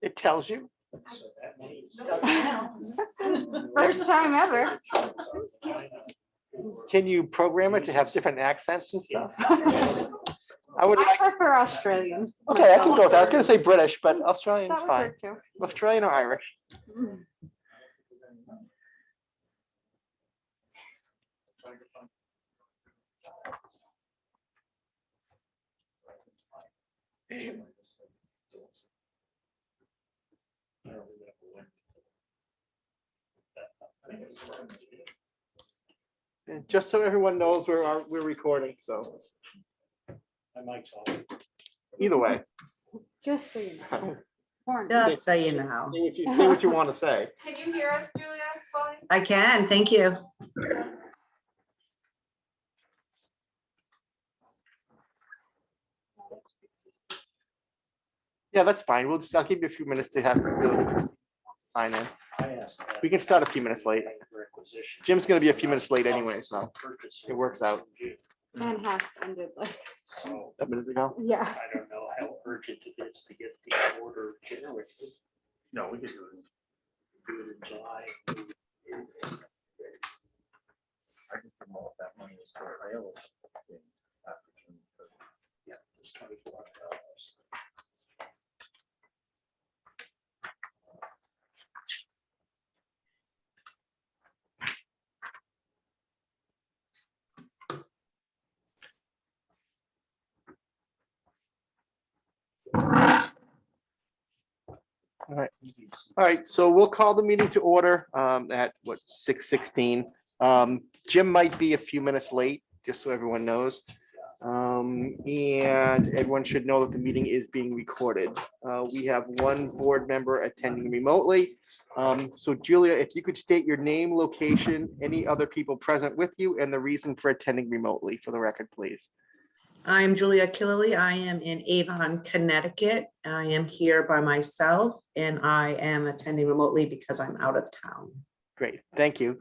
It tells you. First time ever. Can you program it to have different accents and stuff? I would I like, prefer Australian. okay, I can go with that. I was gonna say British, but Australian is That would fine. work too. Australian or Irish. And just so everyone knows, we're recording, so I might talk. either way. Just so you know. Horn. Just so you know. Say what you want to say. Can you hear us, Julia? Fine. I can, thank you. Yeah, that's fine. I'll give you a few minutes to have sign in. I asked. We can start a few minutes late. Requisition. Jim's gonna be a few minutes late anyway, so Purchase it works out. And half ended like, So A minute ago. yeah. I don't know how urgent it is to get the order generated. No, we could do it in July. I just don't know if that money is still available. Yeah, it's $24. All right, so we'll call the meeting to order at what, 6:16. Jim might be a few minutes late, just so everyone knows. And everyone should know that the meeting is being recorded. We have one board member attending remotely. So Julia, if you could state your name, location, any other people present with you, and the reason for attending remotely for the record, please. I'm Julia Killily. I am in Avon, Connecticut. I am here by myself and I am attending remotely because I'm out of town. Great, thank you.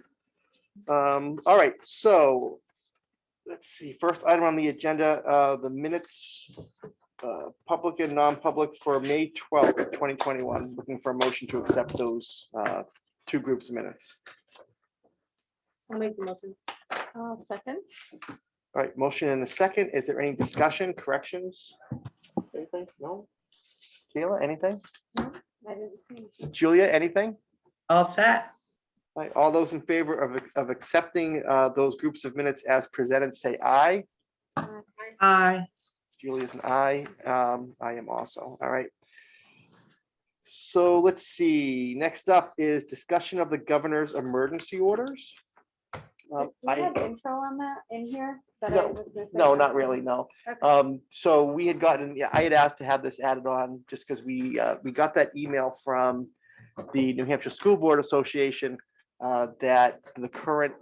All right, so let's see, first item on the agenda, the minutes, public and non-public for May 12th, 2021. Looking for a motion to accept those two groups of minutes. I'll make the motion. Second. All right, motion in a second. Is there any discussion, corrections? Anything? No? Kayla, anything? I didn't see. Julia, anything? All set? All right, all those in favor of accepting those groups of minutes as presented, say aye. Aye. Julia's an aye. I am also. All right. So let's see. Next up is discussion of the governor's emergency orders. Do you have intro on that in here? That I No, was missing? No, not really, no. Okay. So we had gotten, yeah, I had asked to have this added on just because we got that email from the New Hampshire School Board Association that the current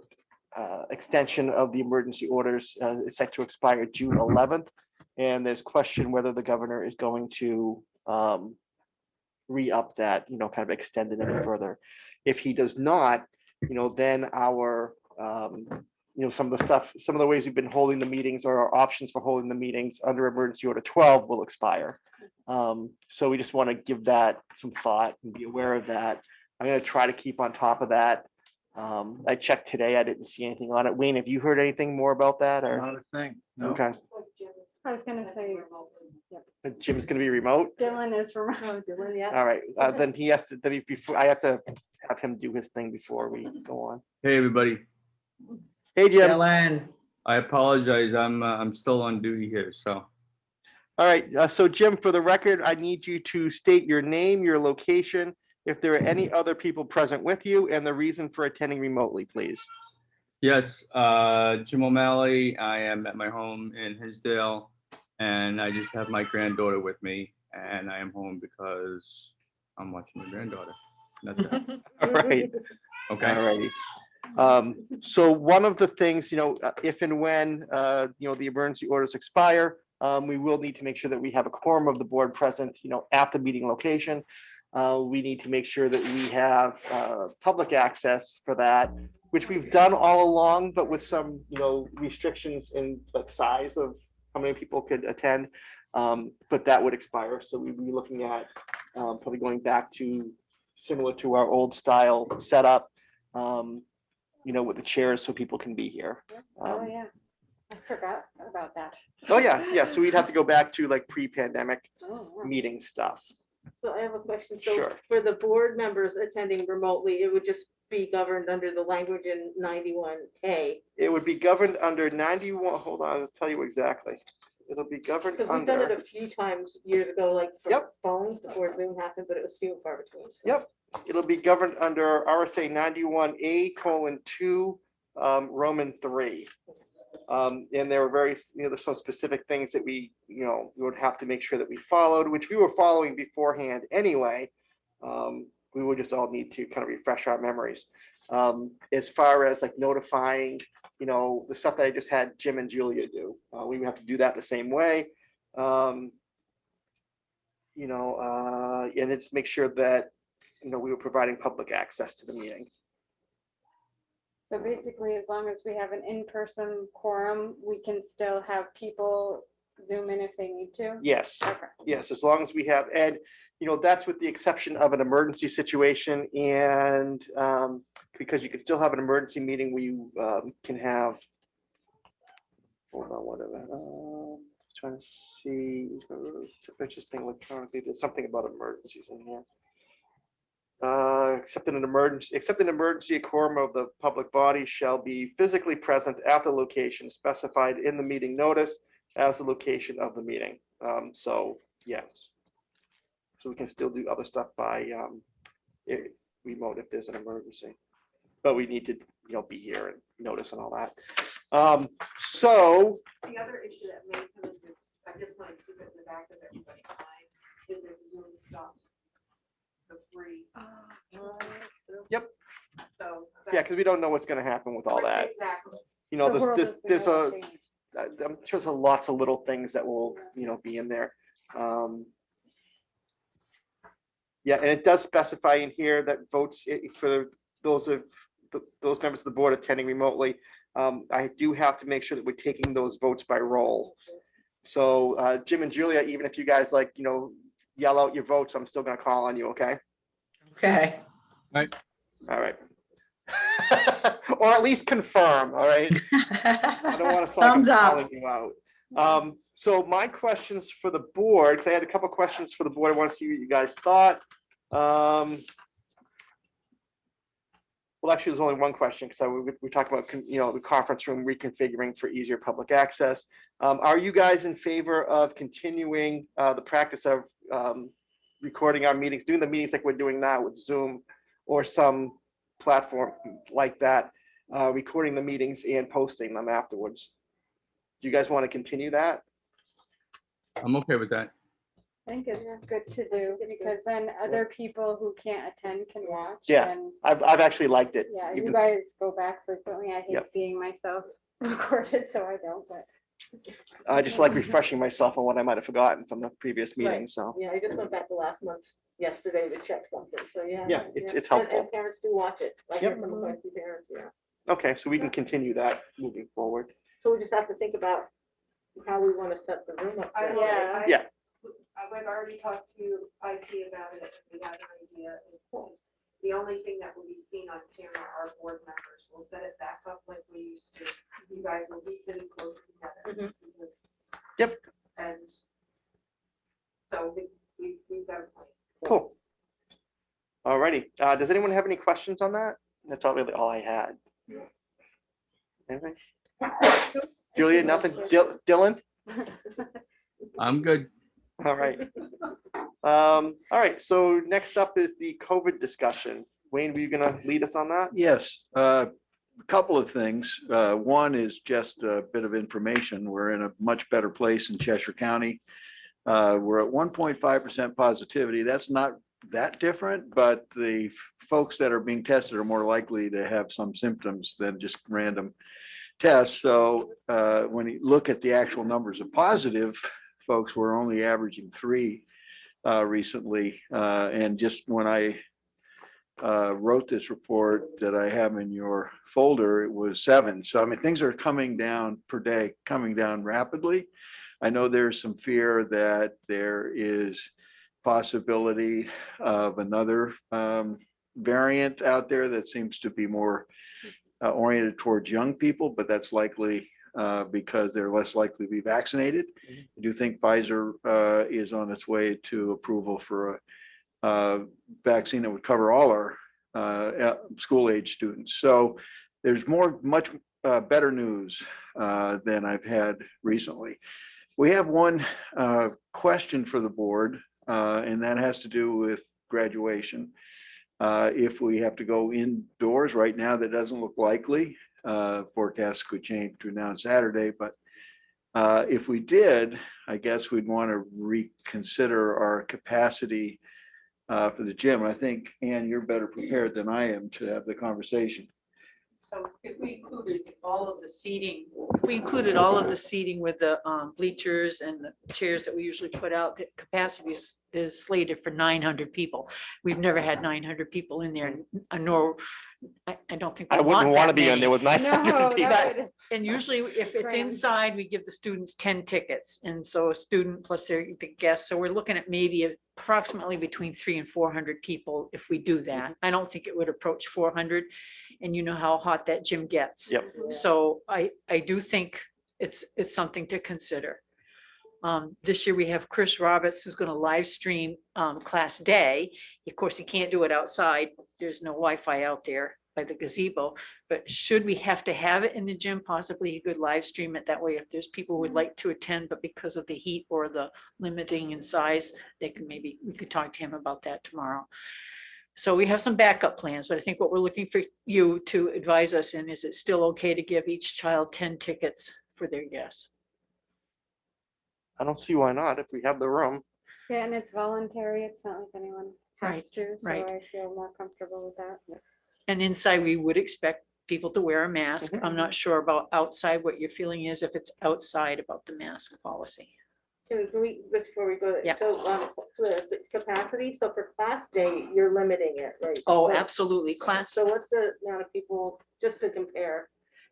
extension of the emergency orders is set to expire June 11th. And there's question whether the governor is going to re-up that, kind of extend it any further. If he does not, then our some of the ways we've been holding the meetings or our options for holding the meetings under emergency order 12 will expire. So we just want to give that some thought and be aware of that. I'm going to try to keep on top of that. I checked today. I didn't see anything on it. Wayne, have you heard anything more about that or? Not a thing. No. Okay. I was gonna say, Jim's going to be remote. Dylan is remote. Dylan, yeah. All right. Then he has to, before I have to have him do his thing before we go on. Hey, everybody. Hey, Jim. Dylan. I apologize. I'm still on duty here, so. All right, so Jim, for the record, I need you to state your name, your location, if there are any other people present with you, and the reason for attending remotely, please. Yes, Jim O'Malley. I am at my home in Hinsdale, and I just have my granddaughter with me, and I am home because I'm watching my granddaughter. That's it. All right, Okay. all righty. So one of the things, if and when, the emergency orders expire, we will need to make sure that we have a quorum of the board present, at the meeting location. We need to make sure that we have public access for that, which we've done all along, but with some, restrictions in like size of how many people could attend. But that would expire. So we'd be looking at probably going back to similar to our old style setup, with the chairs so people can be here. Oh, yeah. I forgot about that. Oh, yeah. So we'd have to go back to like pre-pandemic Oh, wow. meeting stuff. So I have a question. So Sure. for the board members attending remotely, it would just be governed under the language in 91A. It would be governed under 91, hold on, I'll tell you exactly. It'll be governed Because we've done it under, a few times years ago, like for Yep. phones before Zoom happened, but it was few and far between. so. Yep. It'll be governed under RSA 91A:2, Roman 3. And there were very, there's some specific things that we would have to make sure that we followed, which we were following beforehand anyway. We would just all need to kind of refresh our memories. As far as like notifying, the stuff that I just had Jim and Julia do, we would have to do that the same way. And it's make sure that, we were providing public access to the meeting. So basically, as long as we have an in-person quorum, we can still have people Zoom in if they need to? Yes. Okay. Yes, as long as we have, and, that's with the exception of an emergency situation and because you can still have an emergency meeting where you can have, hold on, whatever, trying to see, just being electronically, there's something about emergencies in here. Except in an emergency, a quorum of the public body shall be physically present at the location specified in the meeting notice as the location of the meeting. So, yes. So we can still do other stuff by remote if there's an emergency. But we need to, be here and notice and all that. So, The other issue that may come into, I just want to keep it in the back of everybody's mind, is if Zoom stops the free. Yep. So. yeah, because we don't know what's going to happen with all that. Exactly. The world has been There's a, changed. I'm sure there's lots of little things that will, be in there. Yeah, and it does specify in here that votes for those members of the board attending remotely. I do have to make sure that we're taking those votes by roll. So Jim and Julia, even if you guys yell out your votes, I'm still gonna call on you, okay? Okay. All right. Or at least confirm, all right? I don't want to sound like I'm Thumbs up. calling you out. So my questions for the board, because I had a couple questions for the board. I want to see what you guys thought. Well, actually, there's only one question because we talked about, the conference room reconfiguring for easier public access. Are you guys in favor of continuing the practice of recording our meetings, doing the meetings like we're doing now with Zoom or some platform like that, recording the meetings and posting them afterwards? Do you guys want to continue that? I'm okay with that. I think it's good to do because then other people who can't attend can watch. Yeah, and I've actually liked it. yeah, even- you guys go back frequently. I hate Yep. seeing myself recorded, so I don't, but I just like refreshing myself on what I might have forgotten from the previous meeting, so. Yeah, I just went back to last month yesterday to check something, so yeah. Yeah, it's And helpful. parents do watch it. I Yep. hear from quite a few parents, yeah. Okay, so we can continue that moving forward. So we just have to think about how we want to set the room up. there. Yeah. Yeah. I've already talked to IT about it. We have an idea. The only thing that will be seen on camera are board members. We'll set it back up like we used to. You guys will be sitting closer together. because- Yep. And so we've got a plan. Cool. All righty. Does anyone have any questions on that? That's all really all I had. Anything? Julia, nothing? Dylan? I'm good. All right. All right, so next up is the COVID discussion. Wayne, were you gonna lead us on that? Yes, a couple of things. One is just a bit of information. We're in a much better place in Cheshire County. We're at 1.5% positivity. That's not that different, but the folks that are being tested are more likely to have some symptoms than just random tests. So when you look at the actual numbers of positive folks, we're only averaging 3 recently. And just when I wrote this report that I have in your folder, it was 7. So I mean, things are coming down per day, coming down rapidly. I know there's some fear that there is possibility of another variant out there that seems to be more oriented towards young people, but that's likely because they're less likely to be vaccinated. I do think Pfizer is on its way to approval for a vaccine that would cover all our school age students. So there's much better news than I've had recently. We have one question for the board, and that has to do with graduation. If we have to go indoors right now, that doesn't look likely. Forecasts could change between now and Saturday, but if we did, I guess we'd want to reconsider our capacity for the gym. And I think, Ann, you're better prepared than I am to have the conversation. So if we included all of the seating, with the bleachers and the chairs that we usually put out, the capacity is slated for 900 people. We've never had 900 people in there, nor, I don't think. I wouldn't want to be in there with No, 900 people. that would, And usually if it's Grand. inside, we give the students 10 tickets. And so a student plus the guests. So we're looking at maybe approximately between 300 and 400 people if we do that. I don't think it would approach 400. And you know how hot that gym gets. Yep. So I do think it's something to consider. This year we have Chris Roberts who's going to live stream class day. Of course, he can't do it outside. There's no Wi-Fi out there by the gazebo. But should we have to have it in the gym, possibly he could live stream it that way. If there's people who would like to attend, but because of the heat or the limiting in size, we could talk to him about that tomorrow. So we have some backup plans, but I think what we're looking for you to advise us in is it still okay to give each child 10 tickets for their guests? I don't see why not if we have the room. yeah, and it's voluntary. It's not like anyone has Right, to, so right. I feel more comfortable with that. And inside, we would expect people to wear a mask. I'm not sure about outside, what your feeling is if it's outside about the mask policy. Can we, before we go, Yeah. so, the capacity, so for class day, you're limiting it, right? Oh, So- absolutely. Class. So what's the amount of people, just to compare?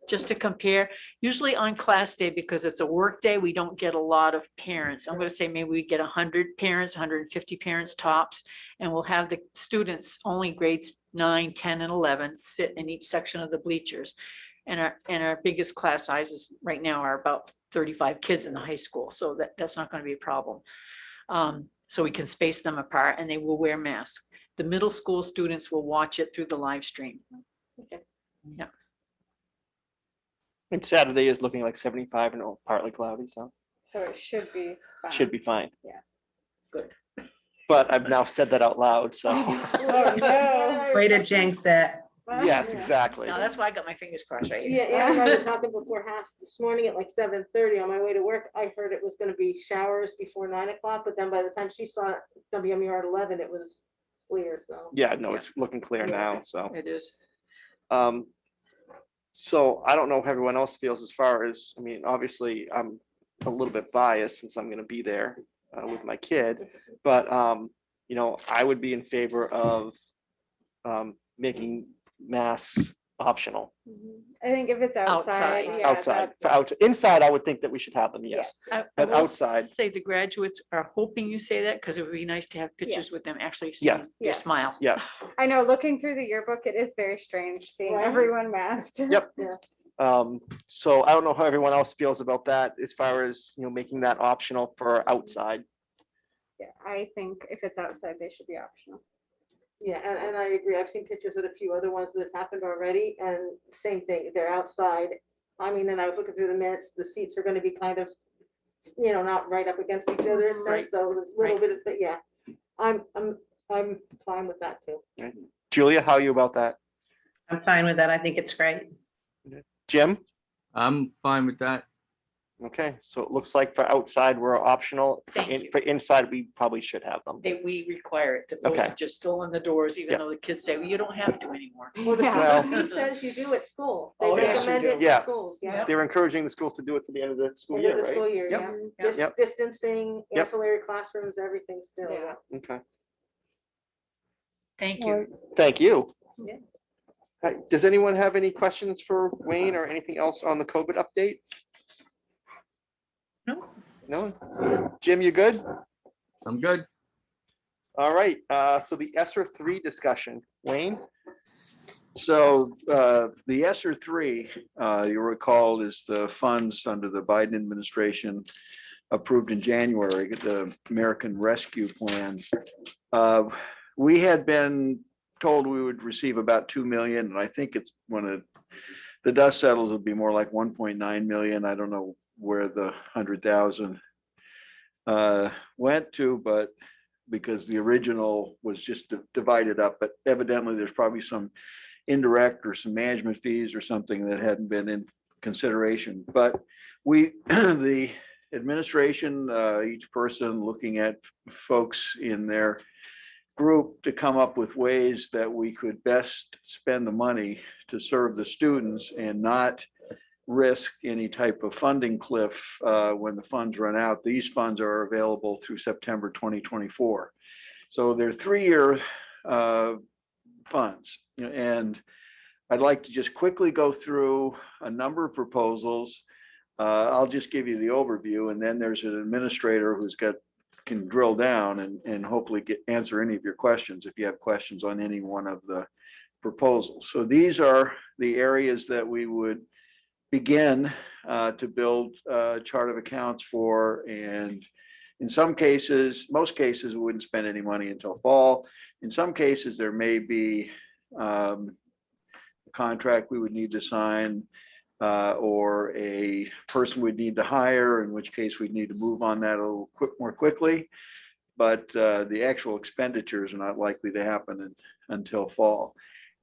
Just to compare, usually on class day, because it's a work day, we don't get a lot of parents. I'm going to say maybe we get 100 parents, 150 parents tops, and we'll have the students, only grades 9, 10, and 11, sit in each section of the bleachers. And our biggest class sizes right now are about 35 kids in the high school, so that's not going to be a problem. So we can space them apart, and they will wear masks. The middle school students will watch it through the live stream. Okay. Yeah. And Saturday is looking like 75 and partly cloudy, so So it should be fine. should be fine. Yeah. Good. But I've now said that out loud, so Oh, no. Way to jinx it. yes, Yeah. exactly. Now, that's why I got my fingers crossed right here. Yeah, Ann and I were talking before half this morning at like 7:30 on my way to work. I heard it was gonna be showers before 9 o'clock, but then by the time she saw WMUR at 11, it was clear, so. Yeah, no, it's looking clear now, so. It is. So I don't know how everyone else feels as far as, I mean, obviously I'm a little bit biased since I'm gonna be there with my kid, but you know, I would be in favor of making masks optional. Mhm. I think if it's outside, Outside. yeah. Outside, that's- inside, I would think that we should have them, yes. I But will outside- say the graduates are hoping you say that because it would be nice to have pictures with them actually Yeah. seeing your Yeah. smile. Yeah, I know, looking through the yearbook, it is very strange seeing Right. everyone masked. Yep. So I don't know how everyone else feels about that as far as, you know, making that optional for outside. Yeah, I think if it's outside, they should be optional. Yeah, and I agree. I've seen pictures of a few other ones that have happened already, and same thing, they're outside. I mean, and I was looking through the minutes, the seats are gonna be kind of, you know, not right up against each other, Right. so there's a little Right. bit of, but yeah. I'm fine with that too. Julia, how are you about that? I'm fine with that. I think it's great. Jim? I'm fine with that. Okay, so it looks like for outside, we're optional. For Thank you. For inside, we probably should have them. We require it. The Okay. boys are still on the doors, even Yeah. though the kids say, well, you don't have to anymore. Well, the Well- CDC says you do at school. They Oh, yes, you recommend it do. Yeah. for schools, yeah. They're encouraging the schools to do it to the end of the school End of year, the right? school year, Yep. yeah. Yep. Yep. Distancing, Yep. ancillary classrooms, everything still, Yeah. yeah. Okay, Thank you. thank you. Yeah. Does anyone have any questions for Wayne or anything else on the COVID update? No. No? Jim, you good? I'm good. All right, so the SR3 discussion, Wayne? So the SR3, you recall, is the funds under the Biden administration approved in January, the American Rescue Plan. We had been told we would receive about 2 million, and I think it's when the dust settles, it'll be more like 1.9 million. I don't know where the 100,000 went to, but because the original was just divided up, but evidently there's probably some indirect or some management fees or something that hadn't been in consideration. But we, the administration, each person looking at folks in their group to come up with ways that we could best spend the money to serve the students and not risk any type of funding cliff when the funds run out. These funds are available through September 2024. So they're 3-year funds. And I'd like to just quickly go through a number of proposals. I'll just give you the overview, and then there's an administrator can drill down and hopefully answer any of your questions if you have questions on any one of the proposals. So these are the areas that we would begin to build a chart of accounts for. And in some cases, most cases, we wouldn't spend any money until fall. In some cases, there may be a contract we would need to sign or a person we'd need to hire, in which case we'd need to move on that a little more quickly. But the actual expenditures are not likely to happen until fall.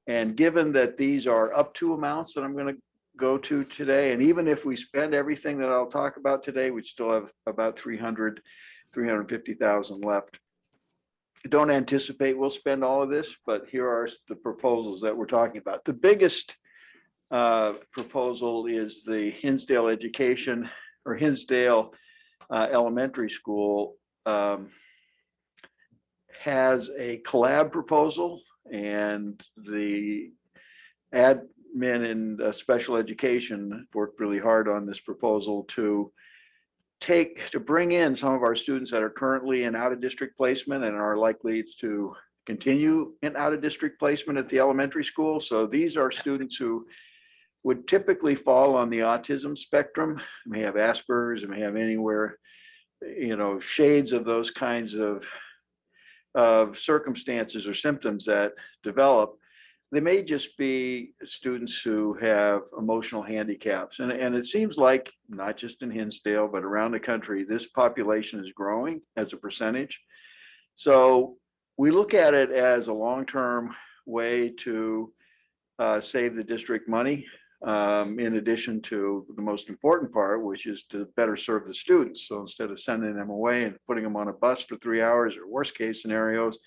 And given that these are up to amounts that I'm going to go to today, and even if we spend everything that I'll talk about today, we'd still have about 350,000 left. Don't anticipate we'll spend all of this, but here are the proposals that we're talking about. The biggest proposal is the Hinsdale Education or Hinsdale Elementary School has a collab proposal, and the admin and special education worked really hard on this proposal to bring in some of our students that are currently in out-of-district placement and are likely to continue in out-of-district placement at the elementary school. So these are students who would typically fall on the autism spectrum, may have Asperger's, may have anywhere, shades of those kinds of circumstances or symptoms that develop. They may just be students who have emotional handicaps. And it seems like, not just in Hinsdale, but around the country, this population is growing as a percentage. So we look at it as a long-term way to save the district money, in addition to the most important part, which is to better serve the students. So instead of sending them away and putting them on a bus for 3 hours, or worst case scenarios,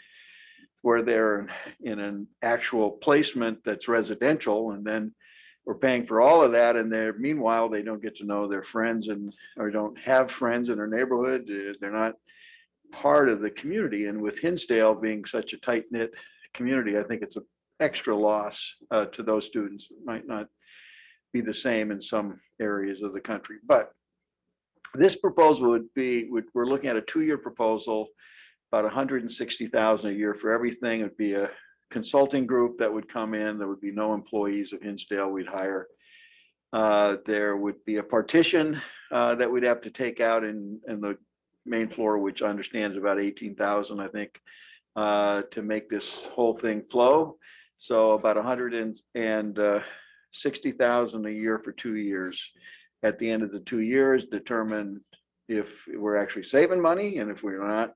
where they're in an actual placement that's residential, and then we're paying for all of that, and meanwhile they don't get to know their friends or don't have friends in their neighborhood. They're not part of the community. And with Hinsdale being such a tight-knit community, I think it's an extra loss to those students. It might not be the same in some areas of the country, but this proposal we're looking at a 2-year proposal, about 160,000 a year for everything. It'd be a consulting group that would come in. There would be no employees of Hinsdale we'd hire. There would be a partition that we'd have to take out in the main floor, which I understand is about 18,000, I think, to make this whole thing flow. So about 160,000 a year for 2 years. At the end of the 2 years, determine if we're actually saving money, and if we're not,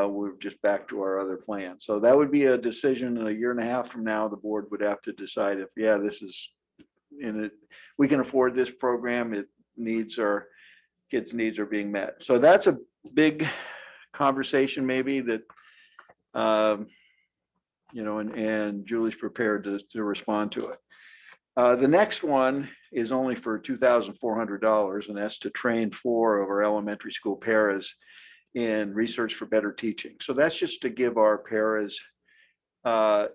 we're just back to our other plan. So that would be a decision in a year and a half from now. The board would have to decide if, yeah, this is in it, we can afford this program. Kids' needs are being met. So that's a big conversation, maybe, that and Julie's prepared to respond to it. The next one is only for $2,400, and that's to train 4 of our elementary school paras in research for better teaching. So that's just to give our paras better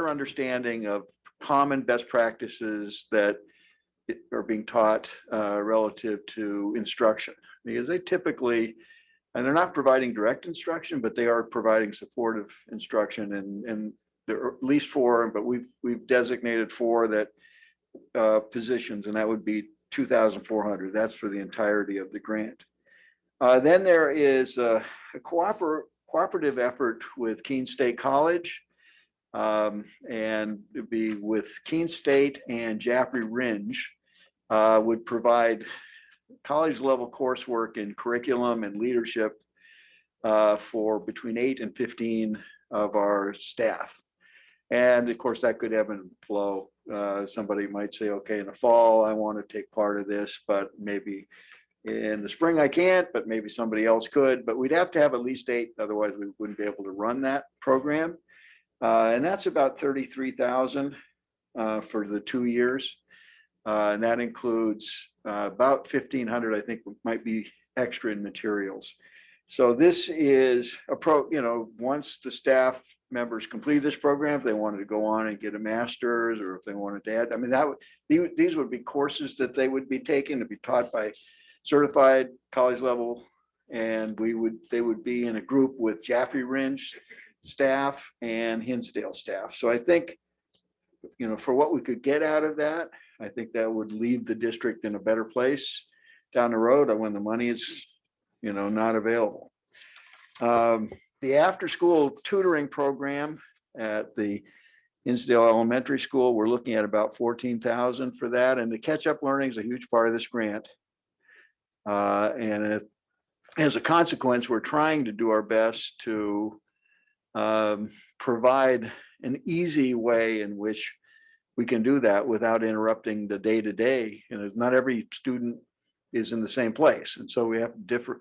understanding of common best practices that are being taught relative to instruction, because they typically And they're not providing direct instruction, but they are providing supportive instruction, and there are at least 4, but we've designated 4 that positions, and that would be 2,400. That's for the entirety of the grant. Then there is a cooperative effort with Keene State College, and it'd be with Keene State and Jaffrey Ringe, would provide college level coursework in curriculum and leadership for between 8 and 15 of our staff. And of course, that could ebb and flow. Somebody might say, okay, in the fall, I want to take part of this, but maybe in the spring I can't, but maybe somebody else could. But we'd have to have at least 8, otherwise we wouldn't be able to run that program. And that's about 33,000 for the 2 years. And that includes about 1,500, I think, might be extra in materials. So this is once the staff members complete this program, if they wanted to go on and get a master's, or if they wanted to add, I mean, these would be courses that they would be taking to be taught by certified college level, and they would be in a group with Jaffrey Ringe staff and Hinsdale staff. So I think, for what we could get out of that, I think that would leave the district in a better place down the road when the money is, not available. The after-school tutoring program at the Hinsdale Elementary School, we're looking at about 14,000 for that. And the catch-up learning is a huge part of this grant. And as a consequence, we're trying to do our best to provide an easy way in which we can do that without interrupting the day-to-day. Not every student is in the same place. And so we have to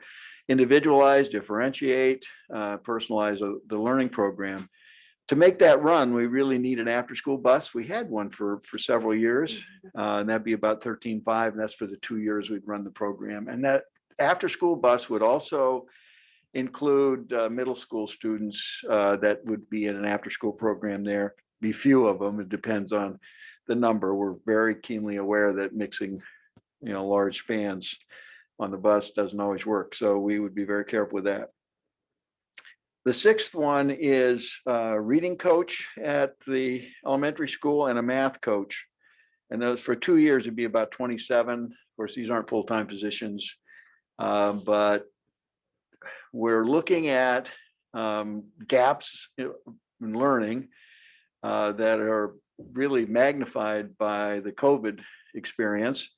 individualize, differentiate, personalize the learning program. To make that run, we really need an after-school bus. We had one for several years, and that'd be about 13,500, and that's for the 2 years we'd run the program. And that after-school bus would also include middle school students that would be in an after-school program there. Be few of them. It depends on the number. We're very keenly aware that mixing, large spans on the bus doesn't always work. So we would be very careful with that. The 6th one is a reading coach at the elementary school and a math coach. And those for 2 years, it'd be about 27. Of course, these aren't full-time positions, but we're looking at gaps in learning that are really magnified by the COVID experience.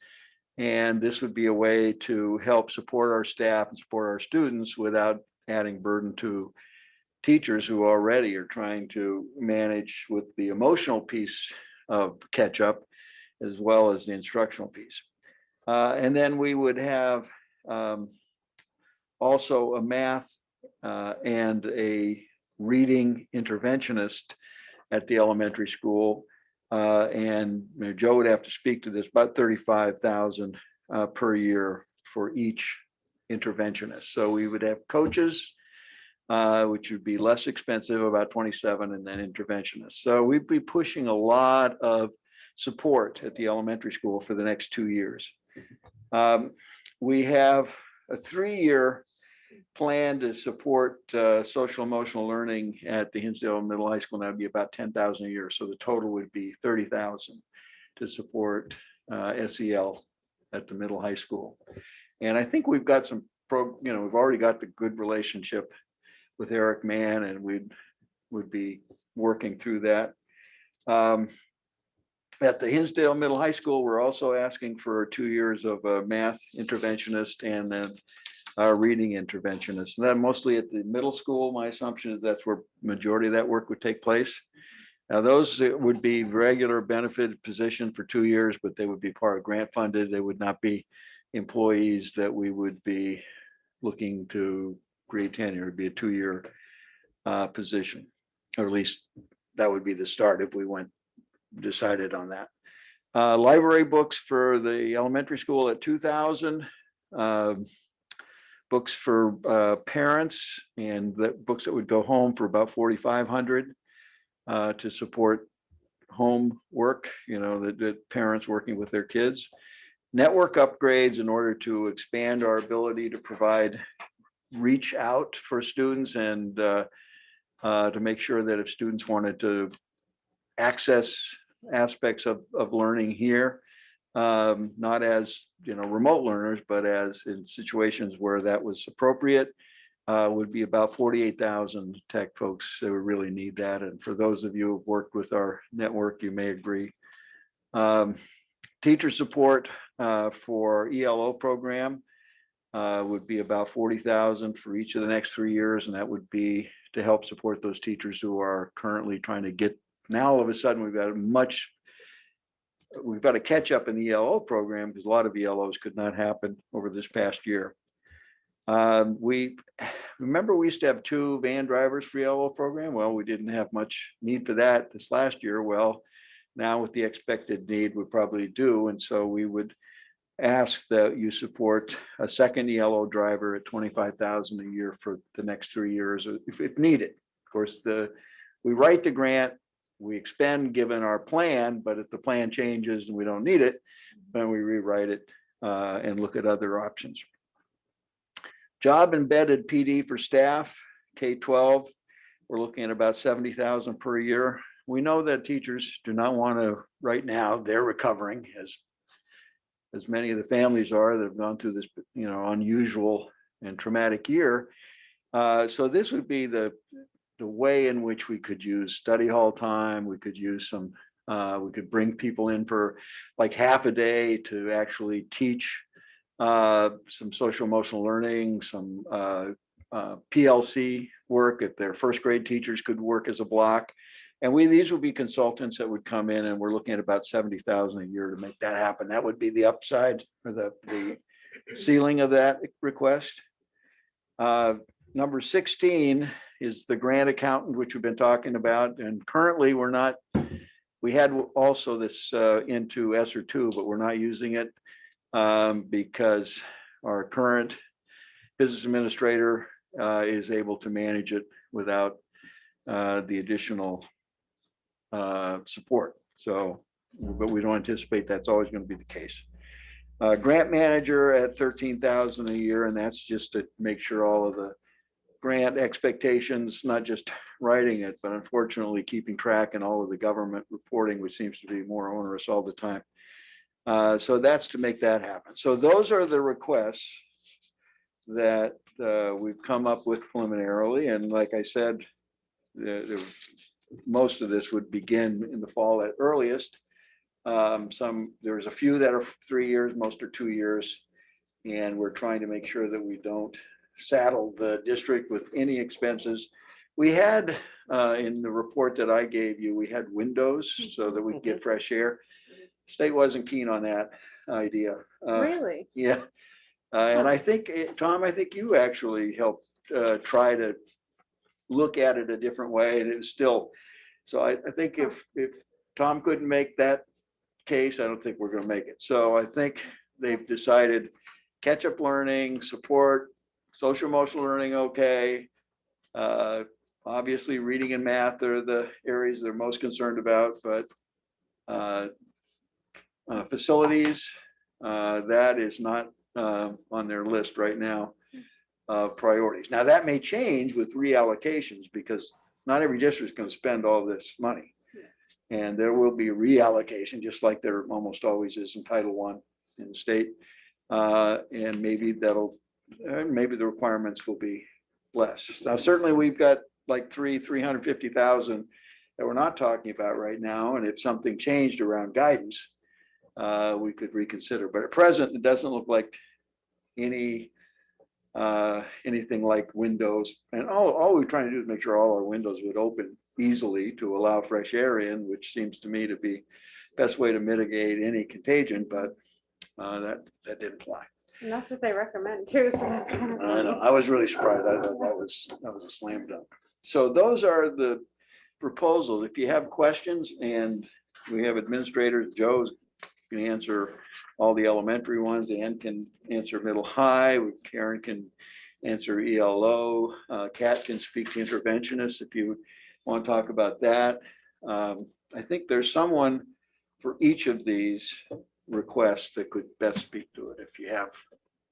And this would be a way to help support our staff and support our students without adding burden to teachers who already are trying to manage with the emotional piece of catch up as well as the instructional piece. And then we would have also a math and a reading interventionist at the elementary school. And Joe would have to speak to this, about 35,000 per year for each interventionist. So we would have coaches, which would be less expensive, about 27, and then interventionists. So we'd be pushing a lot of support at the elementary school for the next 2 years. We have a 3-year plan to support social emotional learning at the Hinsdale Middle High School. That would be about 10,000 a year. So the total would be 30,000 to support SEL at the middle high school. And I think we've got we've already got the good relationship with Eric Mann, and would be working through that. At the Hinsdale Middle High School, we're also asking for 2 years of a math interventionist and then reading interventionist. And then mostly at the middle school, my assumption is that's where majority of that work would take place. Now, those would be regular benefited position for 2 years, but they would be part of grant funded. They would not be employees that we would be looking to create tenure. It would be a 2-year position, or at least that would be the start if we decided on that. Library books for the elementary school at 2,000. Books for parents, and books that would go home for about 4,500 to support home work, the parents working with their kids. Network upgrades in order to expand our ability to provide reach out for students and to make sure that if students wanted to access aspects of learning here, not as, remote learners, but as in situations where that was appropriate, would be about 48,000 tech folks that would really need that. And for those of you who've worked with our network, you may agree. Teacher support for ELO program would be about 40,000 for each of the next 3 years. And that would be to help support those teachers who are currently trying to get, now all of a sudden we've got to catch up in the ELO program because a lot of ELOs could not happen over this past year. We used to have 2 van drivers for the ELO program. Well, we didn't have much need for that this last year. Well, now with the expected need, we probably do. And so we would ask that you support a second ELO driver at 25,000 a year for the next 3 years if needed. Of course, we write the grant, we expend given our plan, but if the plan changes and we don't need it, then we rewrite it and look at other options. Job embedded PD for staff, K-12, we're looking at about 70,000 per year. We know that teachers do not want to, right now, they're recovering as many of the families are that have gone through this, unusual and traumatic year. So this would be the way in which we could use study hall time. We could use we could bring people in for like half a day to actually teach some social emotional learning, some PLC work. If their first grade teachers could work as a block. And these would be consultants that would come in, and we're looking at about 70,000 a year to make that happen. That would be the upside or the ceiling of that request. Number 16 is the grant accountant, which we've been talking about. And currently we had also this into SR2, but we're not using it because our current business administrator is able to manage it without the additional support. But we don't anticipate that's always going to be the case. Grant manager at 13,000 a year, and that's just to make sure all of the grant expectations, not just writing it, but unfortunately keeping track and all of the government reporting, which seems to be more onerous all the time. So that's to make that happen. So those are the requests that we've come up with preliminarily. And like I said, most of this would begin in the fall at earliest. There's a few that are 3 years, most are 2 years. And we're trying to make sure that we don't saddle the district with any expenses. We had, in the report that I gave you, we had windows so that we could get fresh air. State wasn't keen on that idea. Really? Yeah. And I think, Tom, I think you actually helped try to look at it a different way, and it was still, so I think if Tom couldn't make that case, I don't think we're going to make it. So I think they've decided catch-up learning, support, social emotional learning, okay. Obviously reading and math are the areas they're most concerned about, but facilities, that is not on their list right now of priorities. Now that may change with reallocations because not every district is going to spend all this money. And there will be reallocation, just like there almost always is in Title I in the state. And maybe maybe the requirements will be less. Now, certainly we've got like 350,000 that we're not talking about right now. And if something changed around guidance, we could reconsider. But at present, it doesn't look like anything like windows. And all we're trying to do is make sure all our windows would open easily to allow fresh air in, which seems to me to be best way to mitigate any contagion, but that didn't fly. And that's what they recommend too. So that's kind of I know, I was really surprised. I thought that was a slam dunk. So those are the proposals. If you have questions, and we have administrators, Joe's can answer all the elementary ones, Ann can answer middle high, Karen can answer ELO, Kat can speak to interventionists if you want to talk about that. I think there's someone for each of these requests that could best speak to it if you have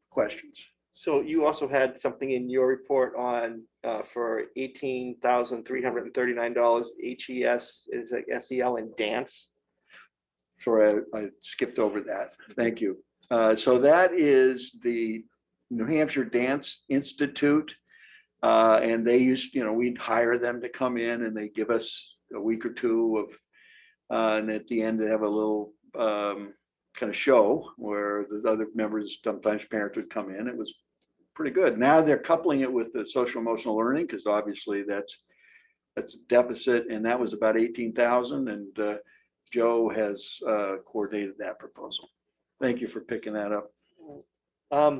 questions. So you also had something in your report on, for $18,339 HES, is like SEL and dance. Sorry, I skipped over that. Thank you. So that is the New Hampshire Dance Institute. And they used, we'd hire them to come in and they give us a week or two of, and at the end they have a little kind of show where the other members, sometimes parents would come in. It was pretty good. Now they're coupling it with the social emotional learning because obviously that's a deficit, and that was about 18,000. And Joe has coordinated that proposal. Thank you for picking that up.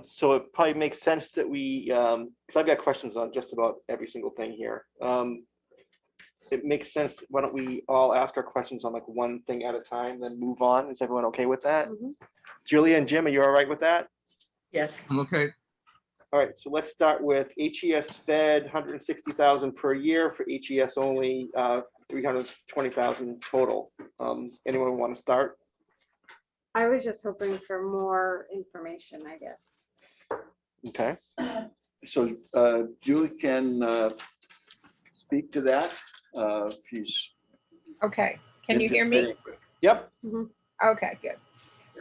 So it probably makes sense that we, because I've got questions on just about every single thing here. It makes sense. Why don't we all ask our questions on like one thing at a time, then move on? Is everyone okay with that? Julia and Jim, are you all right with that? Yes. I'm okay. All right, so let's start with HES Fed, 160,000 per year for HES only, 320,000 total. Anyone want to start? I was just hoping for more information, I guess. Okay. So Julie can speak to that. She's. Okay, can you hear me? Yep. Okay, good.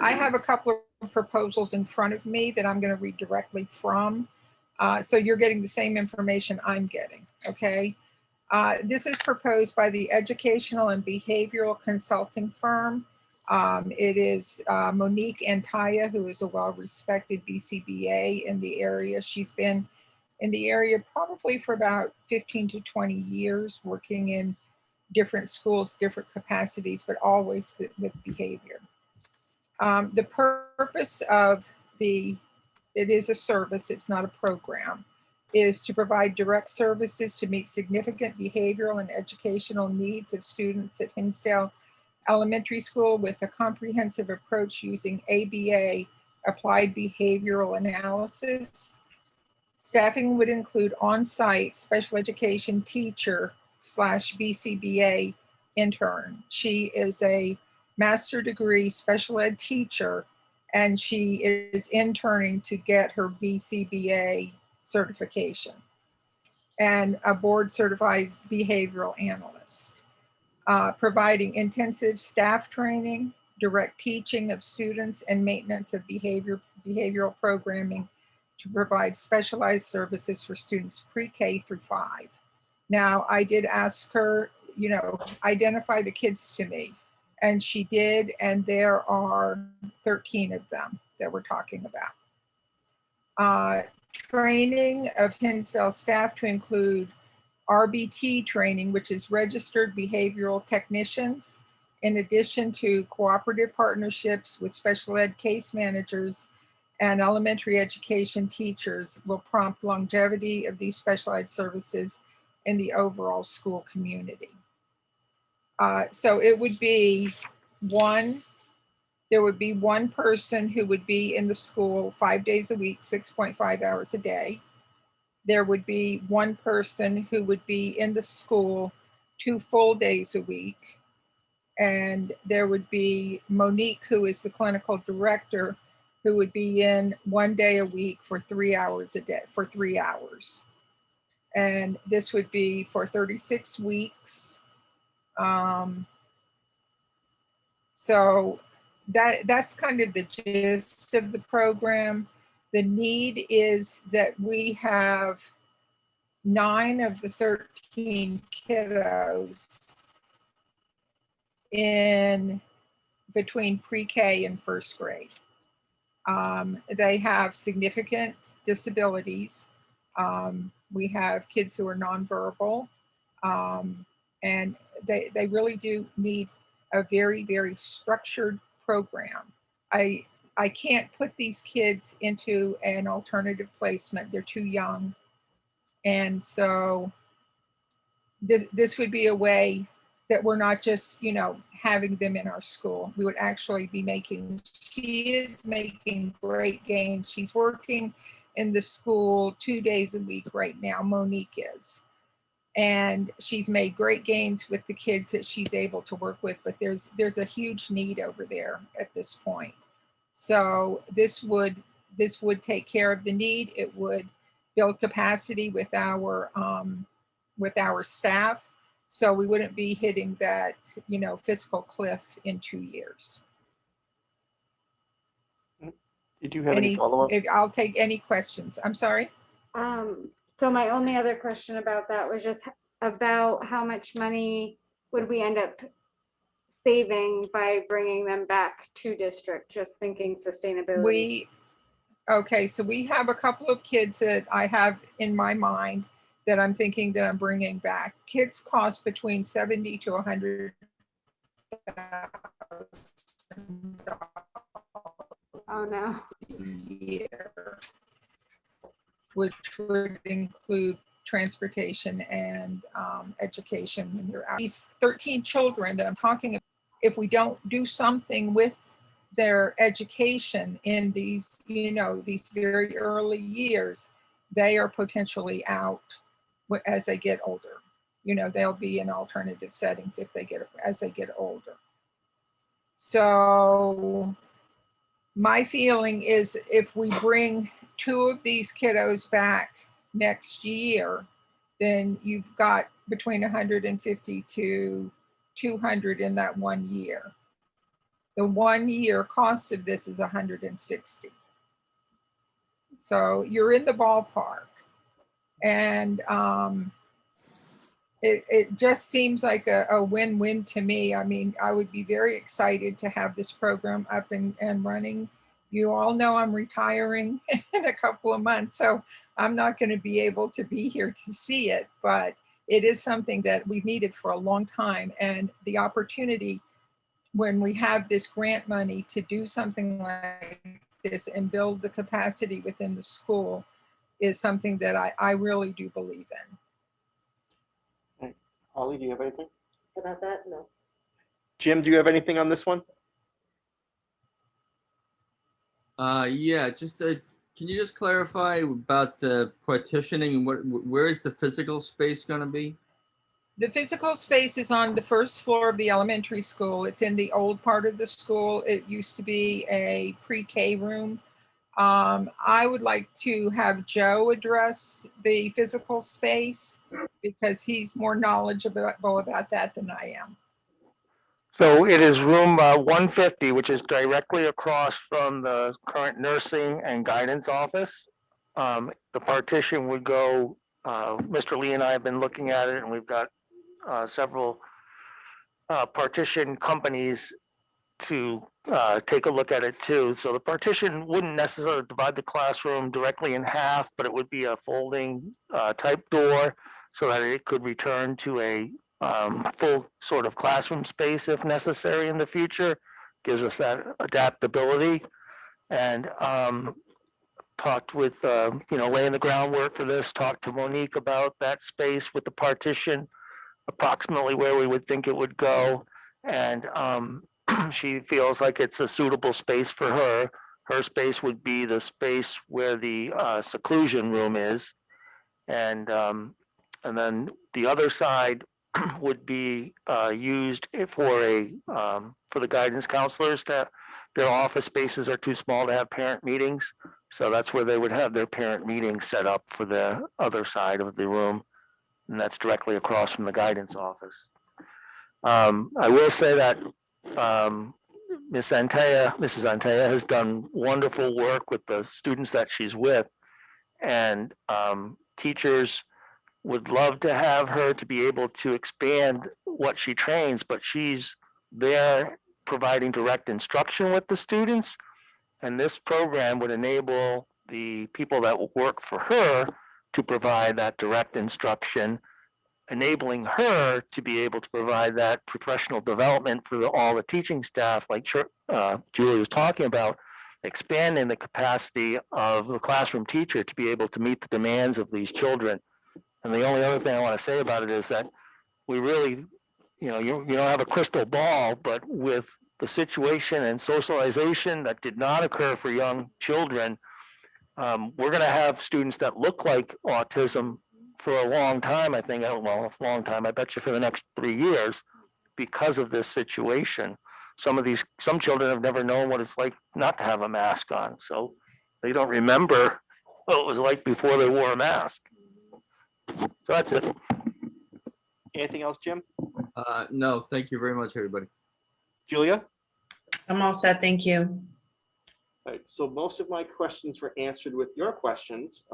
I have a couple of proposals in front of me that I'm going to read directly from. So you're getting the same information I'm getting, okay? This is proposed by the Educational and Behavioral Consulting Firm. It is Monique Antaya, who is a well-respected BCBA in the area. She's been in the area probably for about 15 to 20 years, working in different schools, different capacities, but always with behavior. The purpose of it is a service, it's not a program, is to provide direct services to meet significant behavioral and educational needs of students at Hinsdale Elementary School with a comprehensive approach using ABA, Applied Behavioral Analysis. Staffing would include on-site special education teacher / BCBA intern. She is a master's degree special ed teacher, and she is interning to get her BCBA certification, and a board certified behavioral analyst. Providing intensive staff training, direct teaching of students, and maintenance of behavioral programming to provide specialized services for students pre-K through 5. Now, I did ask her, identify the kids to me, and she did, and there are 13 of them that we're talking about. Training of Hinsdale staff to include RBT training, which is registered behavioral technicians, in addition to cooperative partnerships with special ed case managers and elementary education teachers, will prompt longevity of these specialized services in the overall school community. So it would be there would be one person who would be in the school 5 days a week, 6.5 hours a day. There would be one person who would be in the school 2 full days a week. And there would be Monique, who is the clinical director, who would be in 1 day a week for 3 hours a day, for 3 hours. And this would be for 36 weeks. So that's kind of the gist of the program. The need is that we have 9 of the 13 kiddos in between pre-K and first grade. They have significant disabilities. We have kids who are nonverbal, and they really do need a very, very structured program. I can't put these kids into an alternative placement. They're too young. And so this would be a way that we're not just, having them in our school. We would actually be she is making great gains. She's working in the school 2 days a week right now, Monique is. And she's made great gains with the kids that she's able to work with, but there's a huge need over there at this point. So this would this would take care of the need. It would build capacity with our staff. So we wouldn't be hitting that, fiscal cliff in 2 years. Did you have any follow-up? I'll take any questions. I'm sorry. So my only other question about that was just about how much money would we end up saving by bringing them back to district, just thinking sustainability. So we have a couple of kids that I have in my mind that I'm thinking that I'm bringing back. Kids cost between $70,000 to $100,000 Oh, no. a year, which would include transportation and education when you're out. These 13 children that I'm talking about, if we don't do something with their education in these, these very early years, they are potentially out as they get older. They'll be in alternative settings as they get older. So my feeling is if we bring 2 of these kiddos back next year, then you've got between 150 to 200 in that 1 year. The 1 year cost of this is 160. So you're in the ballpark. And it just seems like a win-win to me. I mean, I would be very excited to have this program up and running. You all know I'm retiring in a couple of months, so I'm not going to be able to be here to see it, but it is something that we've needed for a long time. And the opportunity when we have this grant money to do something like this and build the capacity within the school is something that I really do believe in. Holly, do you have anything? About that, no. Jim, do you have anything on this one? Yeah, just can you just clarify about the partitioning? Where is the physical space going to be? The physical space is on the first floor of the elementary school. It's in the old part of the school. It used to be a pre-K room. I would like to have Joe address the physical space because he's more knowledgeable about that than I am. So it is room 150, which is directly across from the current nursing and guidance office. The partition would go, Mr. Lee and I have been looking at it, and we've got several partition companies to take a look at it too. So the partition wouldn't necessarily divide the classroom directly in half, but it would be a folding type door so that it could return to a full sort of classroom space if necessary in the future. Gives us that adaptability. And talked with, laying the groundwork for this, talked to Monique about that space with the partition, approximately where we would think it would go. And she feels like it's a suitable space for her. Her space would be the space where the seclusion room is. And then the other side would be used for the guidance counselors. Their office spaces are too small to have parent meetings. So that's where they would have their parent meetings set up for the other side of the room. And that's directly across from the guidance office. I will say that Mrs. Antaya has done wonderful work with the students that she's with. And teachers would love to have her to be able to expand what she trains, but she's there providing direct instruction with the students. And this program would enable the people that will work for her to provide that direct instruction, enabling her to be able to provide that professional development for all the teaching staff, like Julie was talking about, expanding the capacity of the classroom teacher to be able to meet the demands of these children. And the only other thing I want to say about it is that we really, you don't have a crystal ball, but with the situation and socialization that did not occur for young children, we're going to have students that look like autism for a long time, I think, well, a long time, I bet you for the next 3 years because of this situation. Some children have never known what it's like not to have a mask on. So They don't remember what it was like before they wore a mask. So that's it. Anything else, Jim? No, thank you very much, everybody. Julia? I'm all set, thank you. All right, so most of my questions were answered with your questions.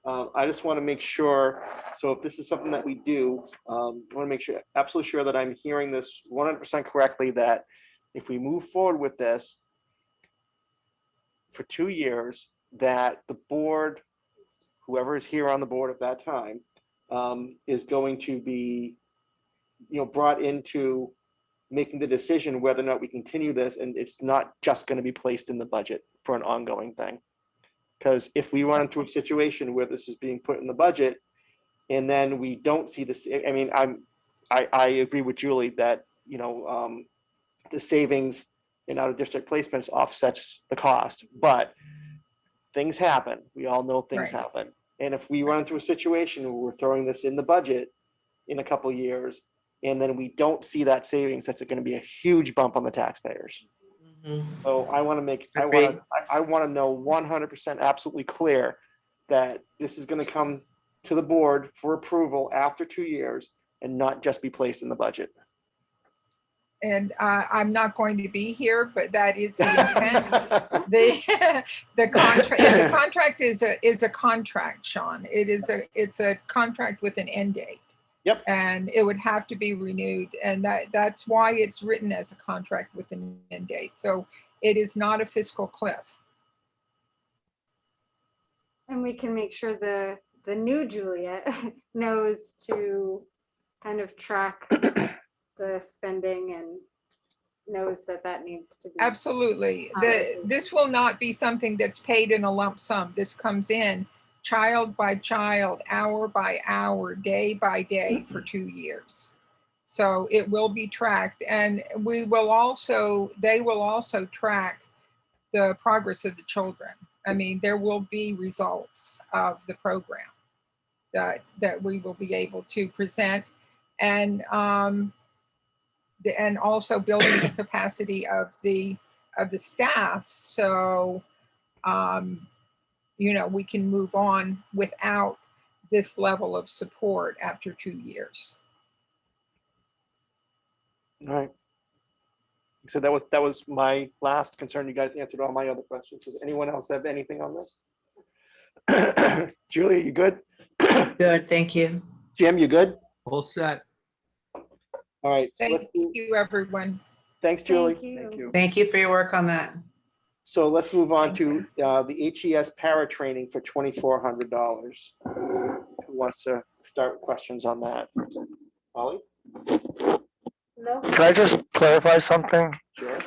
I just want to make sure, so if this is something that we do, I want to make sure, absolutely sure that I'm hearing this 100% correctly, that if we move forward with this for 2 years, that the board, whoever is here on the board at that time, is going to be, brought into making the decision whether or not we continue this, and it's not just going to be placed in the budget for an ongoing thing. Because if we run into a situation where this is being put in the budget and then we don't see this, I mean, I agree with Julie that, the savings in out of district placements offsets the cost, but things happen. We all know things Right. happen. And if we run into a situation where we're throwing this in the budget in a couple of years, and then we don't see that savings, that's going to be a huge bump on the taxpayers. So I want to make, I want to know 100% absolutely clear that this is going to come to the board for approval after 2 years and not just be placed in the budget. And I'm not going to be here, but that is the intent. The contract is a contract, Sean. It's a contract with an end date. Yep. And it would have to be renewed, and that's why it's written as a contract with an end date. So it is not a fiscal cliff. And we can make sure the new Juliet knows to kind of track the spending and knows that needs to be. Absolutely. Highlighted. This will not be something that's paid in a lump sum. This comes in child by child, hour by hour, day by day for 2 years. So it will be tracked, and they will also track the progress of the children. I mean, there will be results of the program that we will be able to present, and also building the capacity of the staff. So, we can move on without this level of support after 2 years. All right. So that was my last concern. You guys answered all my other questions. Does anyone else have anything on this? Julia, you good? Good, thank you. Jim, you good? All set. All right. So Thank you, everyone. Thanks, Julie. Thank you. Thank you for your work on that. So let's move on to the HES para training for $2,400. Who wants to start with questions on that? Ollie? No? Can I just clarify something? Sure.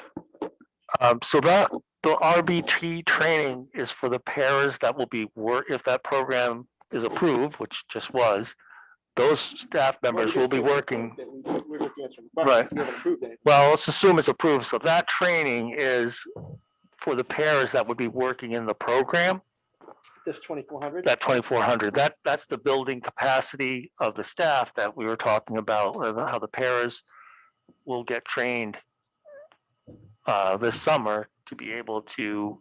So that the RBT training is for the pairs that will be if that program is approved, which just was, those staff members will be working. We're just answering questions. Right. We haven't approved anything. Well, let's assume it's approved. So that training is for the pairs that would be working in the program. This 2,400? That 2,400, that's the building capacity of the staff that we were talking about, how the pairs will get trained this summer to be able to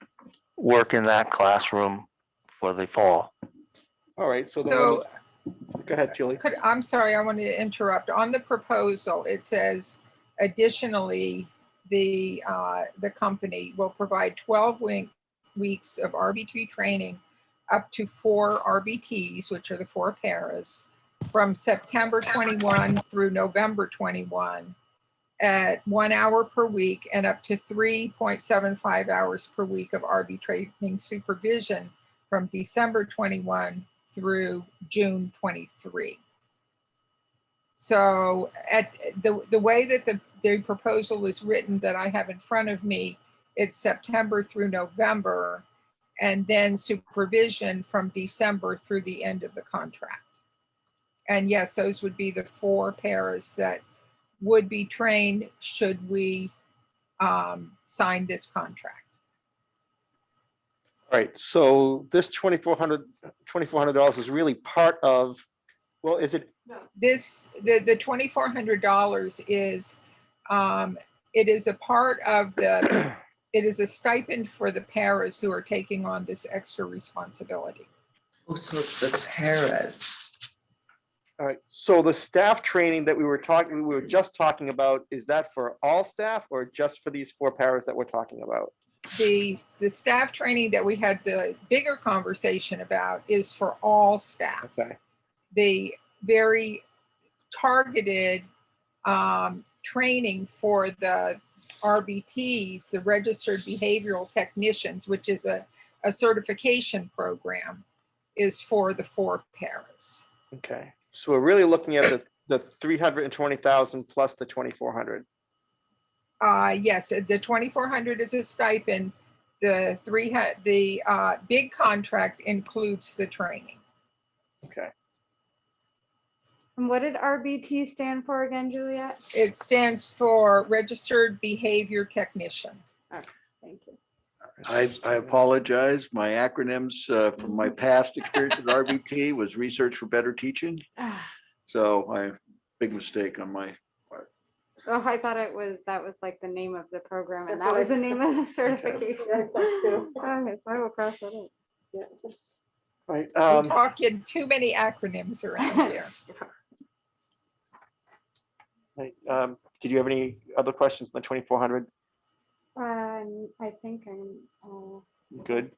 work in that classroom for the fall. All right. So So go ahead, Julie. I'm sorry, I wanted to interrupt. On the proposal, it says additionally, the company will provide 12 weeks of RBT training, up to 4 RBTs, which are the 4 paras, from September 21 through November 21 at 1 hour per week and up to 3.75 hours per week of RB training supervision from December 21 through June 23. So at the way that the proposal is written that I have in front of me, it's September through November, and then supervision from December through the end of the contract. And yes, those would be the 4 paras that would be trained should we sign this contract. All right. So this $2,400 is really part of, well, is it? This, the $2,400 is, it is a part of the It is a stipend for the paras who are taking on this extra responsibility. Oh, so it's the paras. All right, so the staff training that we were just talking about, is that for all staff or just for these 4 paras that we're talking about? The staff training that we had the bigger conversation about is for all staff. Okay, The very targeted training for the RBTs, the registered behavioral technicians, which is a certification program, is for the 4 paras. okay. So we're really looking at the 320,000 plus the 2,400. Yes, the 2,400 is a stipend. The big contract includes the training. Okay. And what did RBT stand for again, Juliet? It stands for Registered Behavior Technician. Thank you. I apologize. My acronyms from my past experience with RBT was Research for Better Teaching. So big mistake on my part. Oh, I thought that was like the name of the program, and That's that what was I- the name of the certification. Yeah, I thought too. Okay, so I will cross that out. Yeah. Right. We're talking too many acronyms around here. Right, did you have any other questions on the 2,400? I think I'm. Good.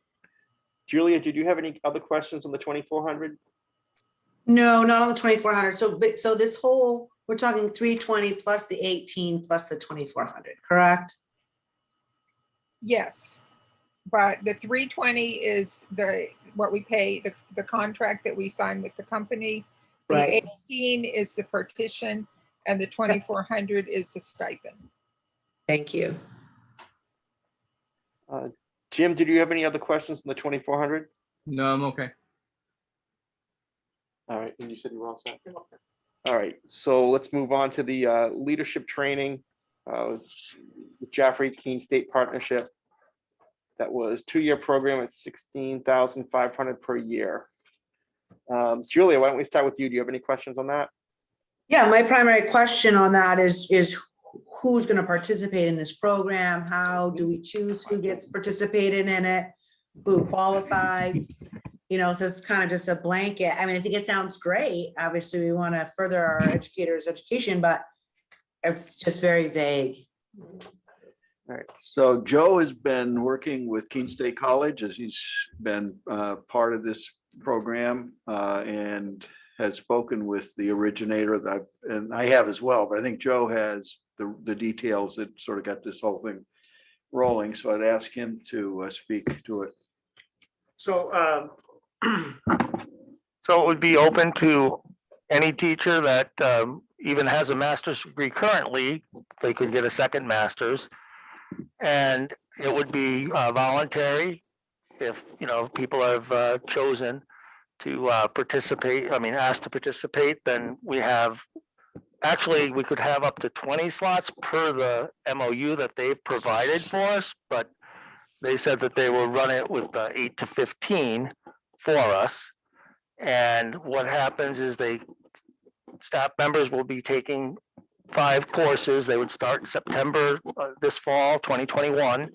Julia, did you have any other questions on the 2,400? No, not on the 2,400. So this whole, we're talking 320 plus the 18 plus the 2,400, correct? Yes, but the 320 is what we pay, the contract that we sign with the company. The Right. 18 is the partition, and the 2,400 is the stipend. Thank you. Jim, did you have any other questions on the 2,400? No, I'm okay. All right, and you said you were all set? All right, so let's move on to the leadership training, Jaffrey Keene State Partnership. That was 2-year program at $16,500 per year. Julia, why don't we start with you? Do you have any questions on that? Yeah, my primary question on that is who's going to participate in this program? How do we choose who gets participated in it? Who qualifies? You know, this is kind of just a blanket. I mean, I think it sounds great. Obviously, we want to further our educators' education, but it's just very vague. All right, so Joe has been working with Keene State College as he's been part of this program and has spoken with the originator and I have as well, but I think Joe has the details that sort of got this whole thing rolling. So I'd ask him to speak to it. So, So it would be open to any teacher that even has a master's degree currently, they could get a second master's. And it would be voluntary if, people have chosen to participate, asked to participate, then we could have up to 20 slots per the MOU that they've provided for us, but they said that they will run it with 8 to 15 for us. And what happens is staff members will be taking 5 courses. They would start in September this fall, 2021,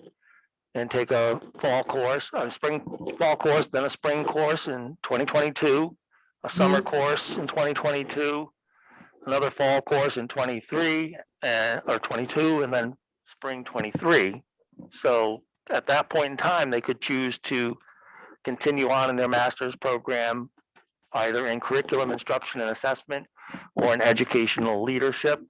and take a fall course, fall course, then a spring course in 2022, a summer course in 2022, another fall course in 23 or 22, and then spring 23. So at that point in time, they could choose to continue on in their master's program, either in curriculum instruction and assessment or in educational leadership.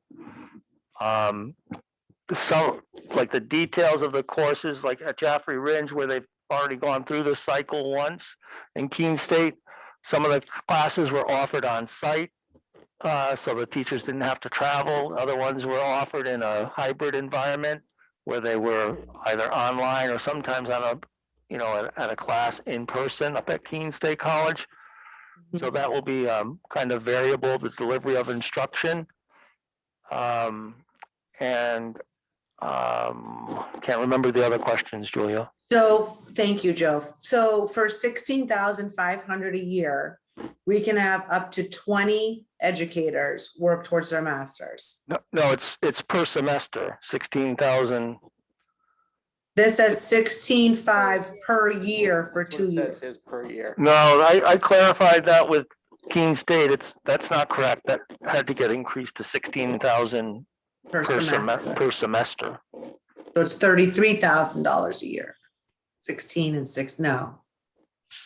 Some, like the details of the courses, like at Jaffrey Ridge, where they've already gone through the cycle once in Keene State, some of the classes were offered on site, so the teachers didn't have to travel. Other ones were offered in a hybrid environment where they were either online or sometimes on at a class in person up at Keene State College. So that will be kind of variable, the delivery of instruction. Can't remember the other questions, Julia. So thank you, Joe. So for 16,500 a year, we can have up to 20 educators work towards their masters. No, it's per semester, 16,000. This says 16,500 per year for That's what 2 it years. says is per year. No, I clarified that with Keene State. That's not correct. That had to get increased to 16,000 Per semester. per semester. So it's $33,000 a year. 16 and 6, no,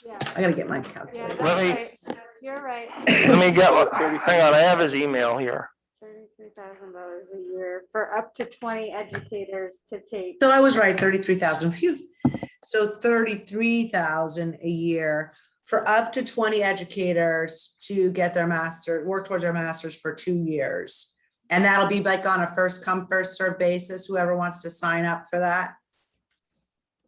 Yeah, I gotta get my yeah, calculator. that's Let me- right. You're right. Let me get, hang on, I have his email here. $33,000 a year for up to 20 educators to take. So I was right, 33,000, phew. So 33,000 a year for up to 20 educators to get their master, work towards their masters for 2 years. And that'll be like on a first come, first served basis, whoever wants to sign up for that.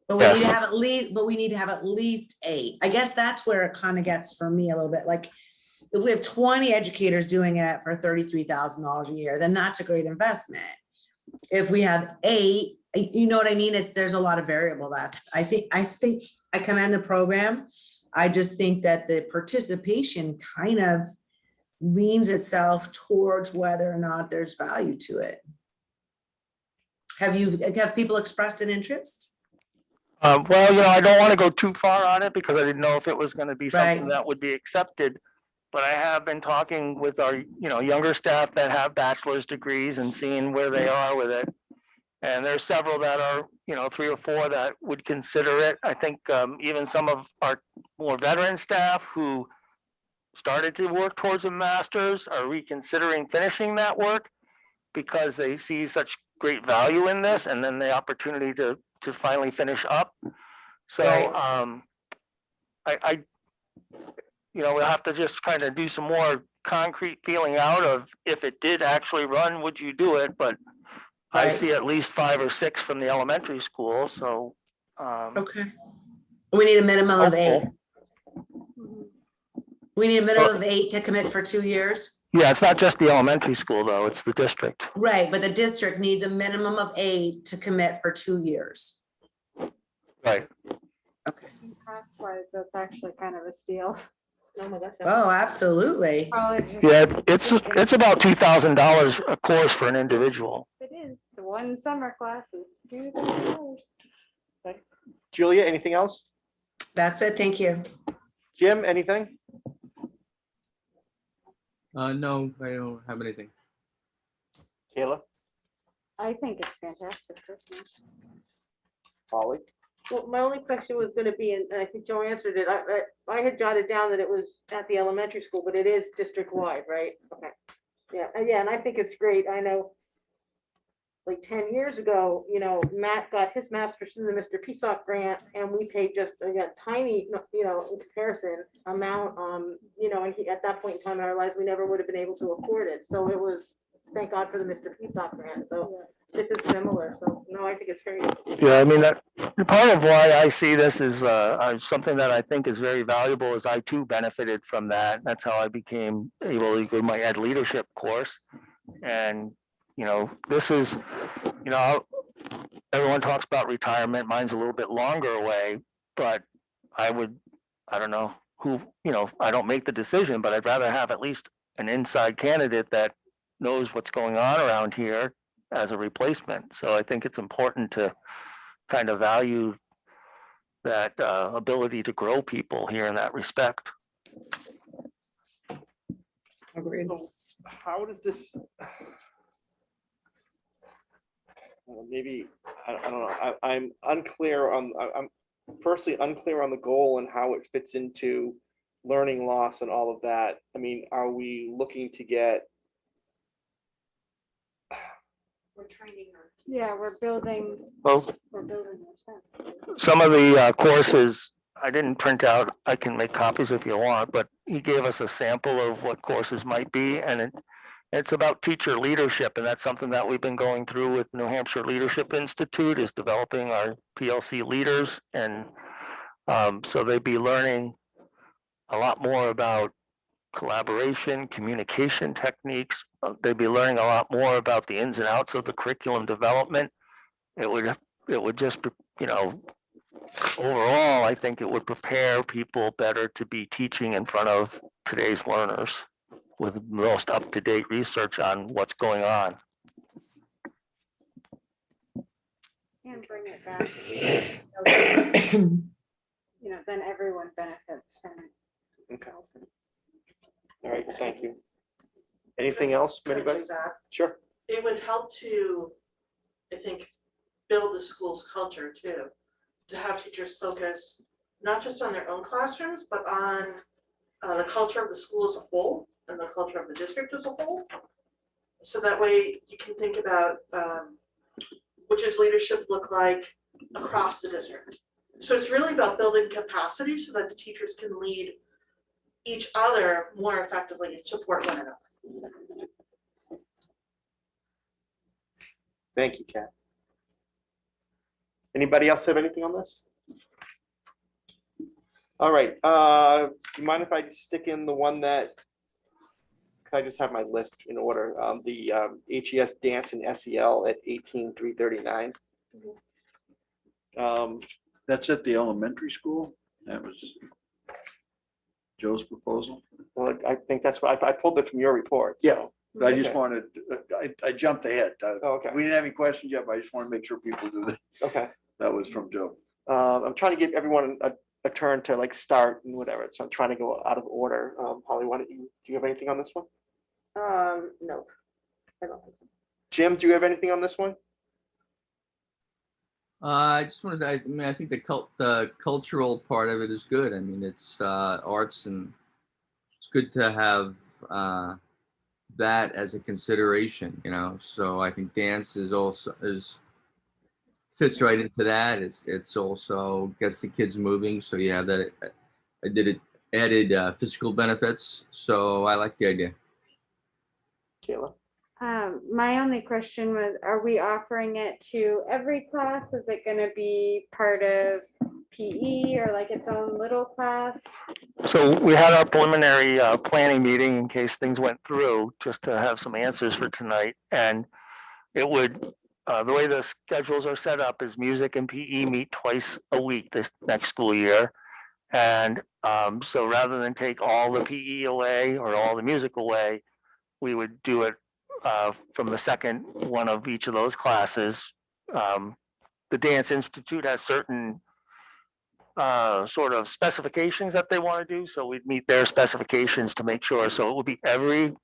But we need to Yes. have at least, but we need to have at least 8. I guess that's where it kind of gets for me a little bit, like, if we have 20 educators doing it for $33,000 a year, then that's a great investment. If we have 8, you know what I mean? There's a lot of variable that I think I commend the program. I just think that the participation kind of leans itself towards whether or not there's value to it. Have people expressed an interest? Well, I don't want to go too far on it because I didn't know if it was going to be something Right. that would be accepted. But I have been talking with our, younger staff that have bachelor's degrees and seeing where they are with it. And there's several that are, 3 or 4 that would consider it. I think even some of our more veteran staff who started to work towards a master's are reconsidering finishing that work because they see such great value in this and then the opportunity to finally finish up. So Right. we'll have to just kind of do some more concrete feeling out of if it did actually run, would you do it? But I Right. see at least 5 or 6 from the elementary school, so. Okay. We need a minimum of 8. hopeful. Mhm. We need a minimum of 8 to commit for 2 years. Yeah, it's not just the elementary school though, it's the district. Right, but the district needs a minimum of 8 to commit for 2 years. Right. Okay. Cost-wise, that's actually kind of a steal. Oh my gosh. Oh, absolutely. Probably just- Yeah, it's about $2,000 a course for an individual. It is, one summer class is $2,000. Julia, anything else? That's it. Thank you. Jim, anything? No, I don't have anything. Kayla, I think it's fantastic. personally. Holly? Well, my only question was gonna be, and I think Joe answered it, I had jotted down that it was at the elementary school, but it is district-wide, right? Okay. Yeah, and I think it's great. I know like 10 years ago, Matt got his master's through the Mr. Peacock grant, and we paid just, again, tiny, in comparison amount, and at that point in time in our lives, we never would have been able to afford it. So it was, thank God for the Mr. Peacock grant. So this is similar. So, no, I think it's very good. Yeah, I mean, that part of why I see this is something that I think is very valuable is I too benefited from that. That's how I became able to go to my ed leadership course. And, this is, everyone talks about retirement. Mine's a little bit longer away, but I don't know who, I don't make the decision, but I'd rather have at least an inside candidate that knows what's going on around here as a replacement. So I think it's important to kind of value that ability to grow people here in that respect. Agreed. So how does this? Maybe, I don't know, I'm unclear on, I'm personally unclear on the goal and how it fits into learning loss and all of that. I mean, are we looking to get? We're training our. Yeah, we're building Well, our staff. some of the courses I didn't print out, I can make copies if you want, but he gave us a sample of what courses might be, and it's about teacher leadership, and that's something that we've been going through with New Hampshire Leadership Institute, is developing our PLC leaders, and so they'd be learning a lot more about collaboration, communication techniques. They'd be learning a lot more about the ins and outs of the curriculum development. It would just, overall, I think it would prepare people better to be teaching in front of today's learners with most up-to-date research on what's going on. And bring it back. You know, then everyone benefits from it. Okay. All right, thank you. Anything else, from anybody? Sure. It would help to, I think, build the school's culture too, to have teachers focus not just on their own classrooms, but on the culture of the school as a whole and the culture of the district as a whole. So that way you can think about what does leadership look like across the district. So it's really about building capacity so that the teachers can lead each other more effectively and support one another. Thank you, Kat. Anybody else have anything on this? All right, do you mind if I just stick in the one that, can I just have my list in order? The HES dance and SEL at 18,339. That's at the elementary school. That was Joe's proposal. Well, I think that's what I pulled it from your report. Yeah. So. I just Okay. wanted, I jumped ahead. Okay. We didn't have any questions yet, but I just want to make sure people do that. Okay. That was from Joe. I'm trying to give everyone a turn to like start and whatever. So I'm trying to go out of order. Holly, why don't you, do you have anything on this one? No, I don't think so. Jim, do you have anything on this one? I just want to say, I mean, I think the cultural part of it is good. I mean, it's arts, and it's good to have that as a consideration, you know. So I think dance is also fits right into that. It's also gets the kids moving. So you have that. I did it added physical benefits. So I like the idea. Kayla? My only question was, are we offering it to every class? Is it gonna be part of PE or like its own little class? So we had our preliminary planning meeting in case things went through, just to have some answers for tonight. And it would, the way the schedules are set up is music and PE meet twice a week this next school year. And so rather than take all the PE away or all the music away, we would do it from the second one of each of those classes. The Dance Institute has certain sort of specifications that they want to do, so we'd meet their specifications to make sure. So it would be every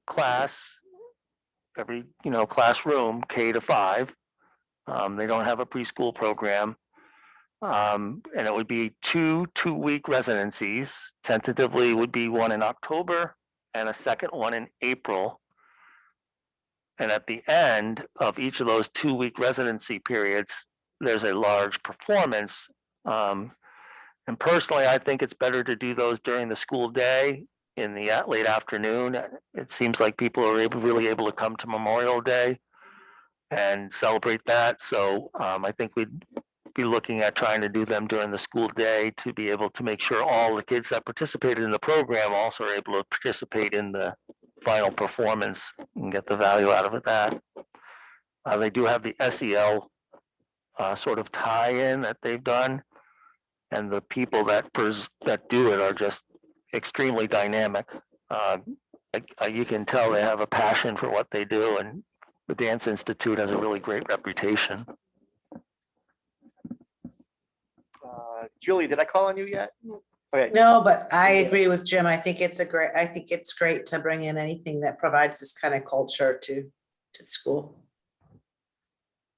class, every classroom K to 5. They don't have a preschool program, and it would be 2-week residencies. Tentatively would be one in October and a second one in April. And at the end of each of those 2-week residency periods, there's a large performance. And personally, I think it's better to do those during the school day in the late afternoon. It seems like people are really able to come to Memorial Day and celebrate that. So I think we'd be looking at trying to do them during the school day to be able to make sure all the kids that participated in the program also are able to participate in the final performance and get the value out of it. That they do have the SEL sort of tie-in that they've done, and the people that do it are just extremely dynamic. You can tell they have a passion for what they do, and the Dance Institute has a really great reputation. Julie, did I call on you yet? Okay. No, but I agree with Jim. I think it's great to bring in anything that provides this kind of culture to school.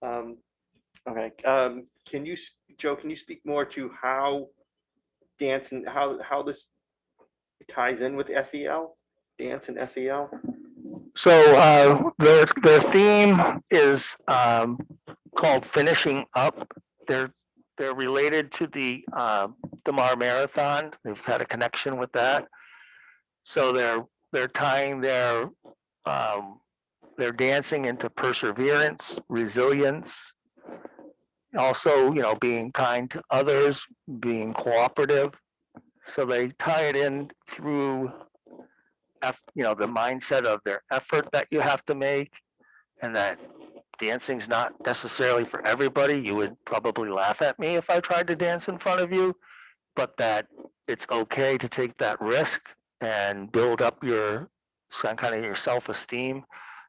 Okay. Can you, Joe, can you speak more to how dance and how this ties in with SEL, dance and SEL? So their theme is called Finishing Up. They're related to the Mar Marathon. They've had a connection with that. So they're tying their dancing into perseverance, resilience, also, being kind to others, being cooperative. So they tie it in through, the mindset of their effort that you have to make, and that dancing's not necessarily for everybody. You would probably laugh at me if I tried to dance in front of you, but that it's okay to take that risk and build up your kind of your self-esteem.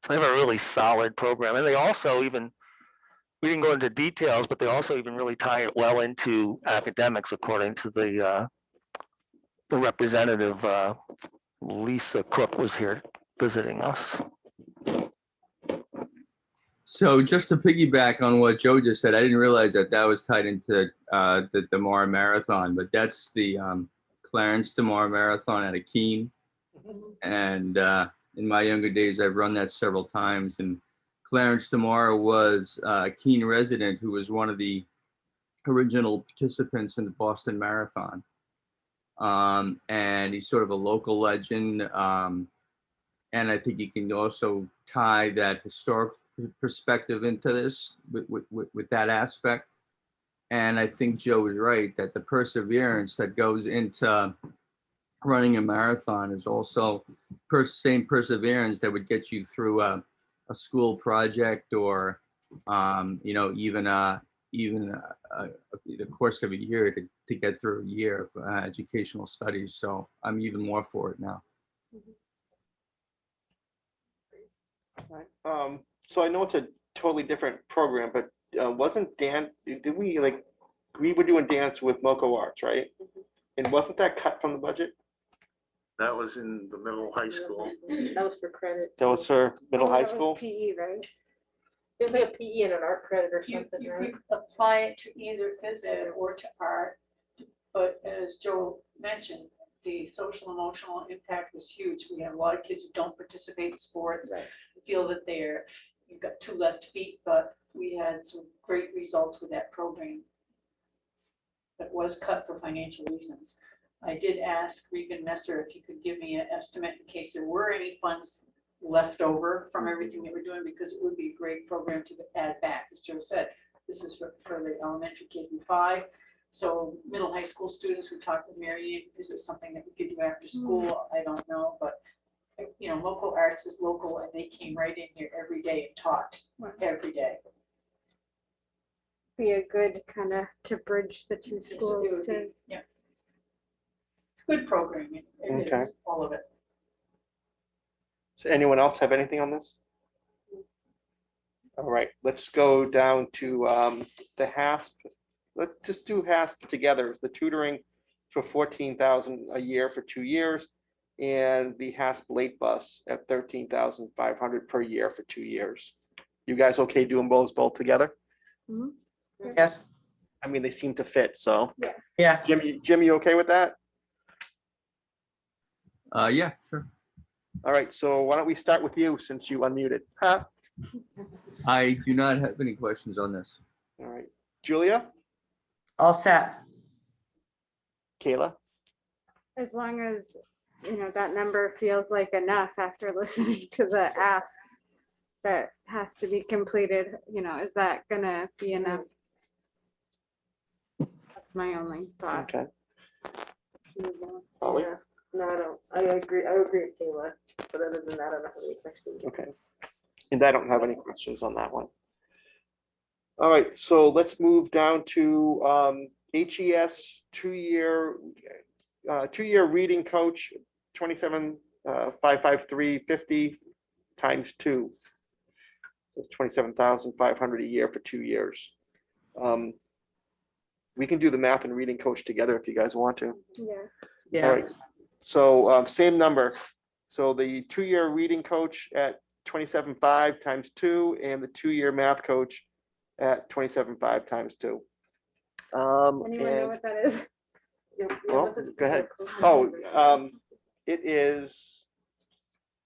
So they have a really solid program. And they also we we didn't go into details, but they also even really tie it well into academics, according to the representative, Lisa Cook was here visiting us. So just to piggyback on what Joe just said, I didn't realize that that was tied into the DeMar Marathon, but that's the Clarence DeMar Marathon at Keene. And in my younger days, I've run that several times. And Clarence DeMar was a Keene resident who was one of the original participants in the Boston Marathon. And he's sort of a local legend. And I think you can also tie that historic perspective into this with that aspect. And I think Joe is right that the perseverance that goes into running a marathon is also same perseverance that would get you through a school project or even the course of a year to get through a year of educational studies. So I'm even more for it now. So I know it's a totally different program, but wasn't we were doing dance with Moco Arts, right? And wasn't that cut from the budget? That was in the middle high school. That was for credit. That was for middle high That was school? PE, right? It was like a PE and an art credit or You something, right? could apply it to either phys ed or to art. But as Joe mentioned, the social emotional impact was huge. We have a lot of kids who don't participate in sports, feel that you've got two left feet, but we had some great results with that program. That was cut for financial reasons. I did ask Regan Messer if he could give me an estimate in case there were any funds left over from everything that we're doing, because it would be a great program to add back. As Joe said, this is for the elementary K through 5. So middle high school students, we talked with Mary, is it something that we could do after school? I don't know, but local arts is local, and they came right in here every day and taught every day. Be a good kind of to bridge the two Yes, it schools would be, too. yeah. It's good programming. It Okay. is, all of it. Does anyone else have anything on this? All right, let's go down to the HASP. Let's just do HASP together. The tutoring for $14,000 a year for 2 years, and the HASP late bus at $13,500 per year for 2 years. You guys okay doing both together? Yes, I mean, they seem to fit, so. yeah. Jim, you okay with that? Yeah, sure. All right, so why don't we start with you since you unmuted? Huh? I do not have any questions on this. All right, Julia, All set. Kayla, As long as, that number feels like enough after listening to the ask that has to be completed, is that gonna be enough? That's my only thought. okay. Holly? Yeah. No, I don't. I agree. I agree with Kayla. But other than that, I don't have any questions. Okay. And I don't have any questions on that one. All right, so let's move down to HES two-year reading coach, 27,553.50 times 2. That's 27,500 a year for 2 years. We can do the math and reading coach together if you guys want to. Yeah. All Yeah, right, so same number. So the 2-year reading coach at 27.5 times 2, and the 2-year math coach at 27.5 times 2. Anyone know And- what that is? Well, go ahead. Oh, it is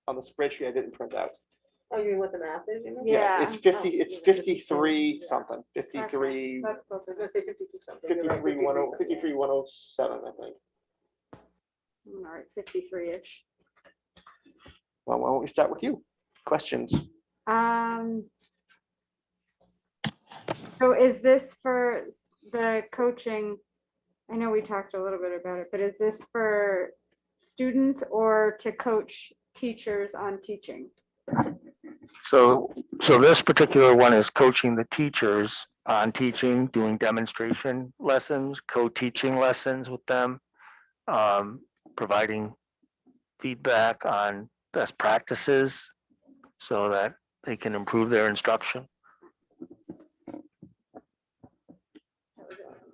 on the spreadsheet I didn't print out. Oh, you mean what the math is? You mean? Yeah. It's 50, it's 53 something, 53, That's close. I was gonna say 52 something. You're right, 53, 10, 53 something. 53, 107, I think. All right, 53-ish. Well, why don't we start with you? Questions? So is this for the coaching? I know we talked a little bit about it, but is this for students or to coach teachers on teaching? So this particular one is coaching the teachers on teaching, doing demonstration lessons, co-teaching lessons with them, providing feedback on best practices so that they can improve their instruction.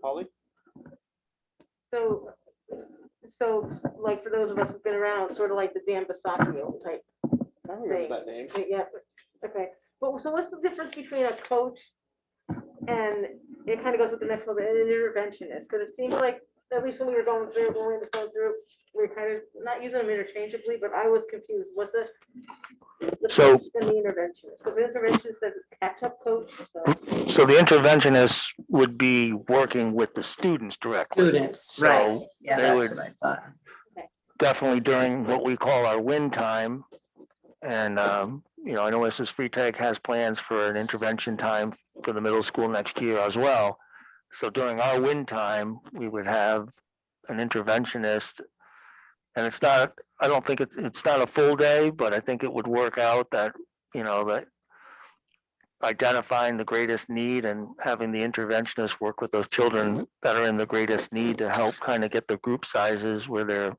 Polly? So like for those of us who've been around, sort of like the Dan Basacchio type. I don't remember that name. Yeah, okay. But so what's the difference between a coach and it kind of goes with the next one, an interventionist? Because it seems like, at least when we were going through, we're kind of not using them interchangeably, but I was confused. What's the So- coach and the interventionist? Because the interventionist says it's catch-up coach, so. So the interventionist would be working with the students directly. Students, right. So Yeah, they that's would what I thought. definitely during what we call our win time. And, you know, I know Mrs. Freetag has plans for an intervention time for the middle school next year as well. So during our win time, we would have an interventionist. And it's not, I don't think it's not a full day, but I think it would work out that, you know, that identifying the greatest need and having the interventionist work with those children that are in the greatest need to help kind of get the group sizes where they're,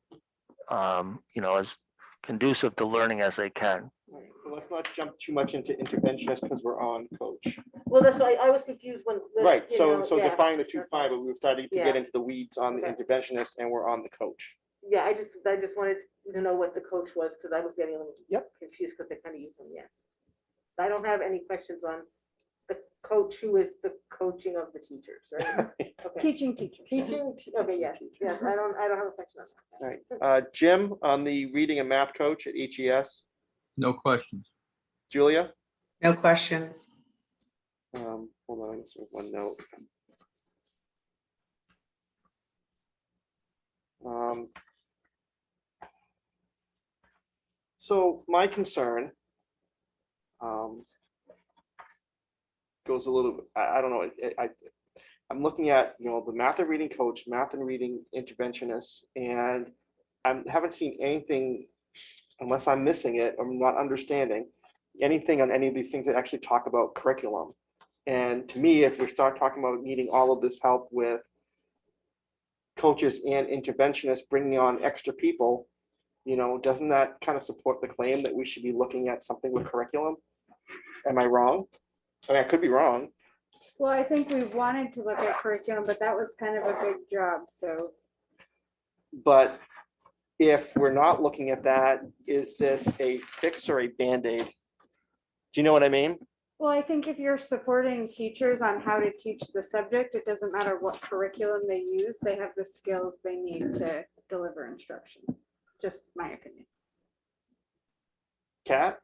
you know, as conducive to learning as they can. Right, so let's not jump too much into interventionist because we're on coach. Well, that's why I was confused when. Right, you so, know, so yeah, define the two that's five, fine. but we were starting to Yeah. get into the weeds on the Okay. interventionist and we're on the coach. Yeah, I just wanted to know what the coach was, because I was getting a little Yep. confused because they kind of use them, yeah. I don't have any questions on the coach who is the coaching of the teachers, right? Okay. Teaching teachers. Okay, yes, I don't have a question on that. All right, Jim, on the reading and math coach at HES, No questions. Julia? No questions. Hold on, just one note. So my concern goes a little, I don't know, I'm looking at, you know, the math and reading coach, math and reading interventionist, and I haven't seen anything, unless I'm missing it, or I'm not understanding anything on any of these things that actually talk about curriculum. And to me, if we start talking about needing all of this help with coaches and interventionists, bringing on extra people, you know, doesn't that kind of support the claim that we should be looking at something with curriculum? Am I wrong? I mean, I could be wrong. Well, I think we wanted to look at curriculum, but that was kind of a big job, so. But if we're not looking at that, is this a fix or a Band-Aid? Do you know what I mean? Well, I think if you're supporting teachers on how to teach the subject, it doesn't matter what curriculum they use, they have the skills they need to deliver instruction. Just my opinion. Kat?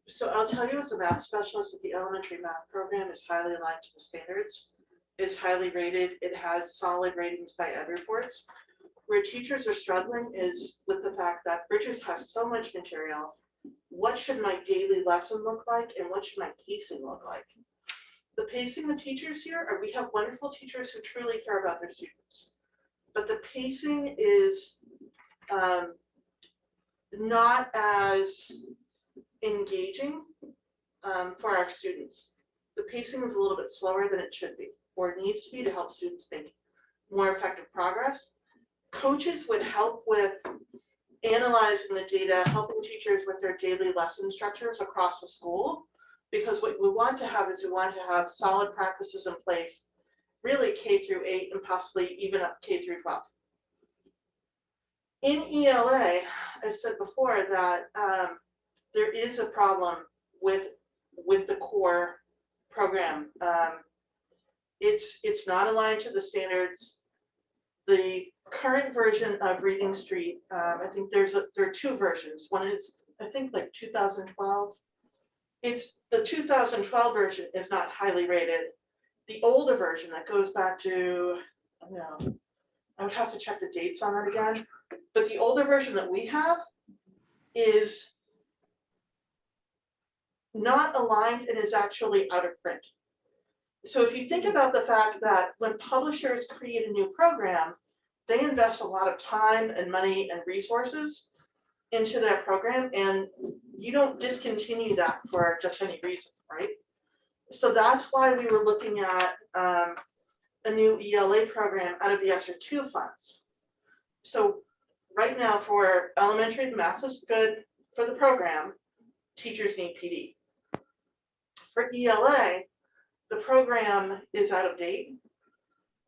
So I'll tell you, as a math specialist, that the elementary math program is highly aligned to the standards. It's highly rated. It has solid ratings by ed reports. Where teachers are struggling is with the fact that Bridges has so much material. What should my daily lesson look like, and what should my pacing look like? The pacing of teachers here are, we have wonderful teachers who truly care about their students, but the pacing is not as engaging for our students. The pacing is a little bit slower than it should be, or it needs to be, to help students make more effective progress. Coaches would help with analyzing the data, helping teachers with their daily lesson structures across the school, because what we want to have is we want to have solid practices in place, really K through 8 and possibly even up K through 12. In ELA, I've said before that there is a problem with the core program. It's not aligned to the standards. The current version of Reading Street, I think there are two versions. One is, I think, like 2012. It's the 2012 version is not highly rated. The older version that goes back to, I would have to check the dates on that again. But the older version that we have is not aligned and is actually out of print. So if you think about the fact that when publishers create a new program, they invest a lot of time and money and resources into their program, and you don't discontinue that for just any reason, right? So that's why we were looking at a new ELA program out of the SR2 funds. So right now for elementary, the math is good for the program. Teachers need PD. For ELA, the program is out of date.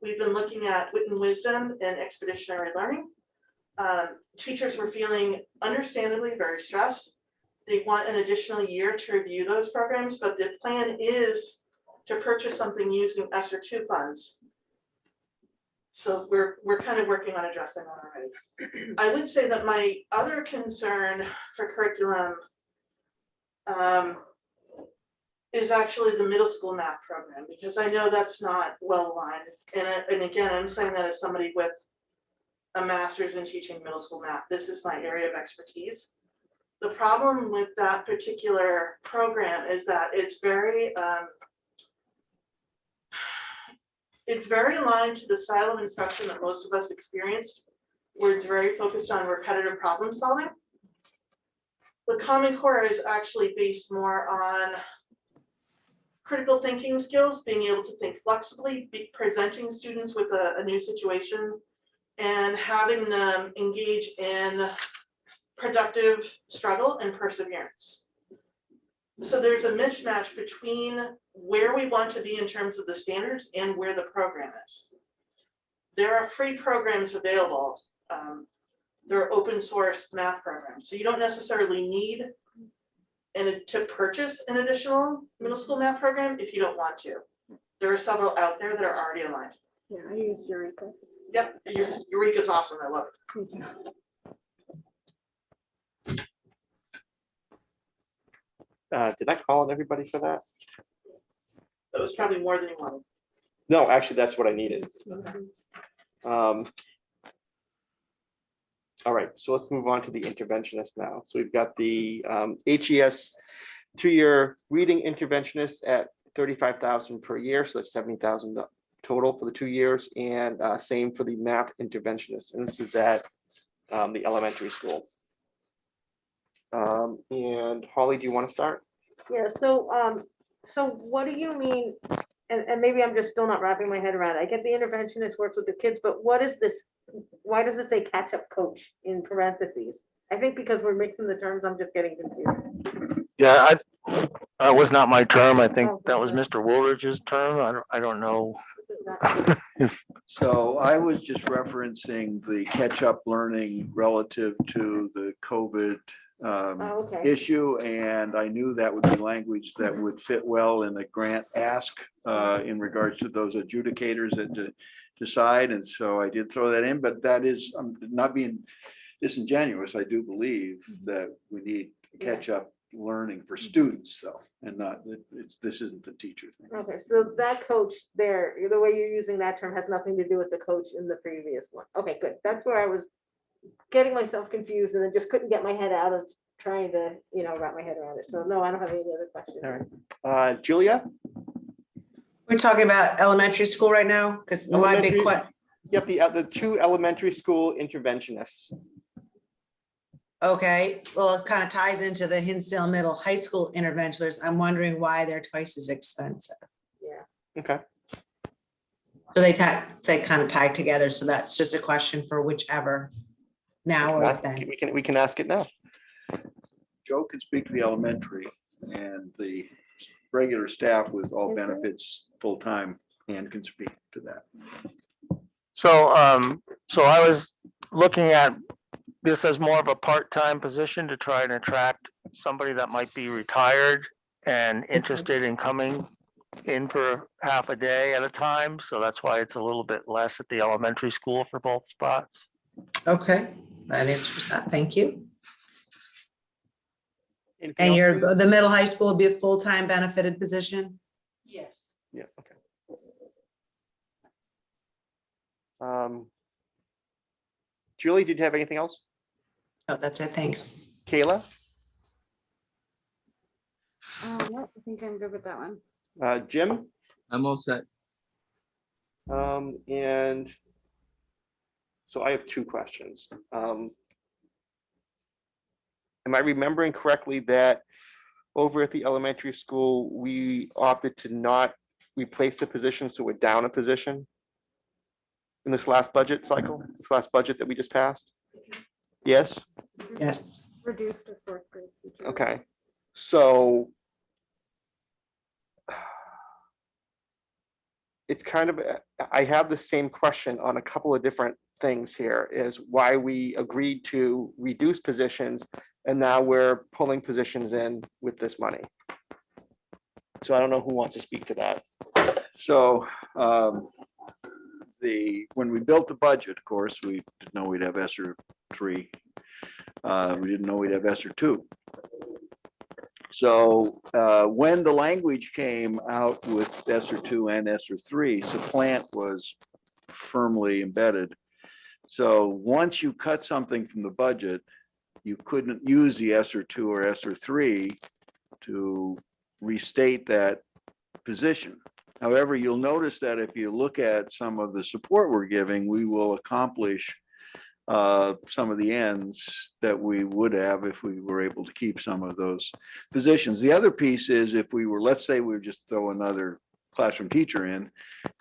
we've been looking at wit and wisdom and expeditionary learning. Teachers were feeling understandably very stressed. They want an additional year to review those programs, but the plan is to purchase something using SR2 funds. So we're kind of working on addressing that already. I would say that my other concern for curriculum is actually the middle school math program, because I know that's not well aligned. And again, I'm saying that as somebody with a master's in teaching middle school math. This is my area of expertise. The problem with that particular program is that it's very aligned to the style of instruction that most of us experienced, where it's very focused on repetitive problem solving. The Common Core is actually based more on critical thinking skills, being able to think flexibly, presenting students with a new situation, and having them engage in productive struggle and perseverance. So there's a mismatch between where we want to be in terms of the standards and where the program is. There are free programs available. There are open source math programs. So you don't necessarily need to purchase an additional middle school math program if you don't want to. There are several out there that are already aligned. Yeah, I use Eureka. Yep, Eureka's awesome. I love it. Me too. Did I call on everybody for that? That was probably more than you wanted. No, actually, that's what I needed. All right, so let's move on to the interventionist now. So we've got the HES 2-year reading interventionist at $35,000 per year, so that's $70,000 total for the 2 years, and same for the math interventionist, and this is at the elementary school. And Holly, do you want to start? Yeah, so what do you mean, and maybe I'm just still not wrapping my head around it. I get the interventionist works with the kids, but what is this? Why does it say catch-up coach in parentheses? I think because we're mixing the terms, I'm just getting confused. Yeah, that was not my term. I think Oh, that was okay. Mr. Woolridge's term. I don't know. So I was just referencing the catch-up learning relative to the COVID Oh, okay. issue, and I knew that would be language that would fit well in a grant ask in regards to those adjudicators that decide, and so I did throw that in, but that is, I'm not being disingenuous. I do believe that we need catch-up learning for students though, and not, this isn't the teacher thing. Okay, so that coach there, the way you're using that term has nothing to do with the coach in the previous one. Okay, good. That's where I was getting myself confused and I just couldn't get my head out of trying to, wrap my head around it. So no, I don't have any other questions. All right, Julia? We're talking about elementary school right now, because my big question. Yep, the 2 elementary school interventionists. Okay, well, it kind of ties into the Hinsdale Middle High School interventionists. I'm wondering why they're twice as expensive. Yeah. Okay. So they kind of tied together. So that's just a question for whichever now or then. We can ask it now. Joe can speak to the elementary, and the regular staff with all benefits full-time and can speak to that. So, so I was looking at this as more of a part-time position to try and attract somebody that might be retired and interested in coming in for half a day at a time. So that's why it's a little bit less at the elementary school for both spots. Okay, that answers that. Thank you. Anything And else? the middle high school will be a full-time benefited position? Yes. Yeah, okay. Julie, did you have anything else? Oh, that's it. Thanks. Kayla? No, I think I'm good with that one. Jim? I'm all set. And so I have 2 questions. Am I remembering correctly that over at the elementary school, we opted to not replace the position, so we're down a position in this last budget cycle, this last budget that we just passed? Yes? Yes. Reduced to 4th grade teacher. Okay, so it's kind of, I have the same question on a couple of different things here, is why we agreed to reduce positions and now we're pulling positions in with this money. So I don't know who wants to speak to that. So when we built the budget, of course, we didn't know we'd have SR3. We didn't know we'd have SR2. So when the language came out with SR2 and SR3, supplant was firmly embedded. So once you cut something from the budget, you couldn't use the SR2 or SR3 to restate that position. However, you'll notice that if you look at some of the support we're giving, we will accomplish some of the ends that we would have if we were able to keep some of those positions. The other piece is if we were, let's say we would just throw another classroom teacher in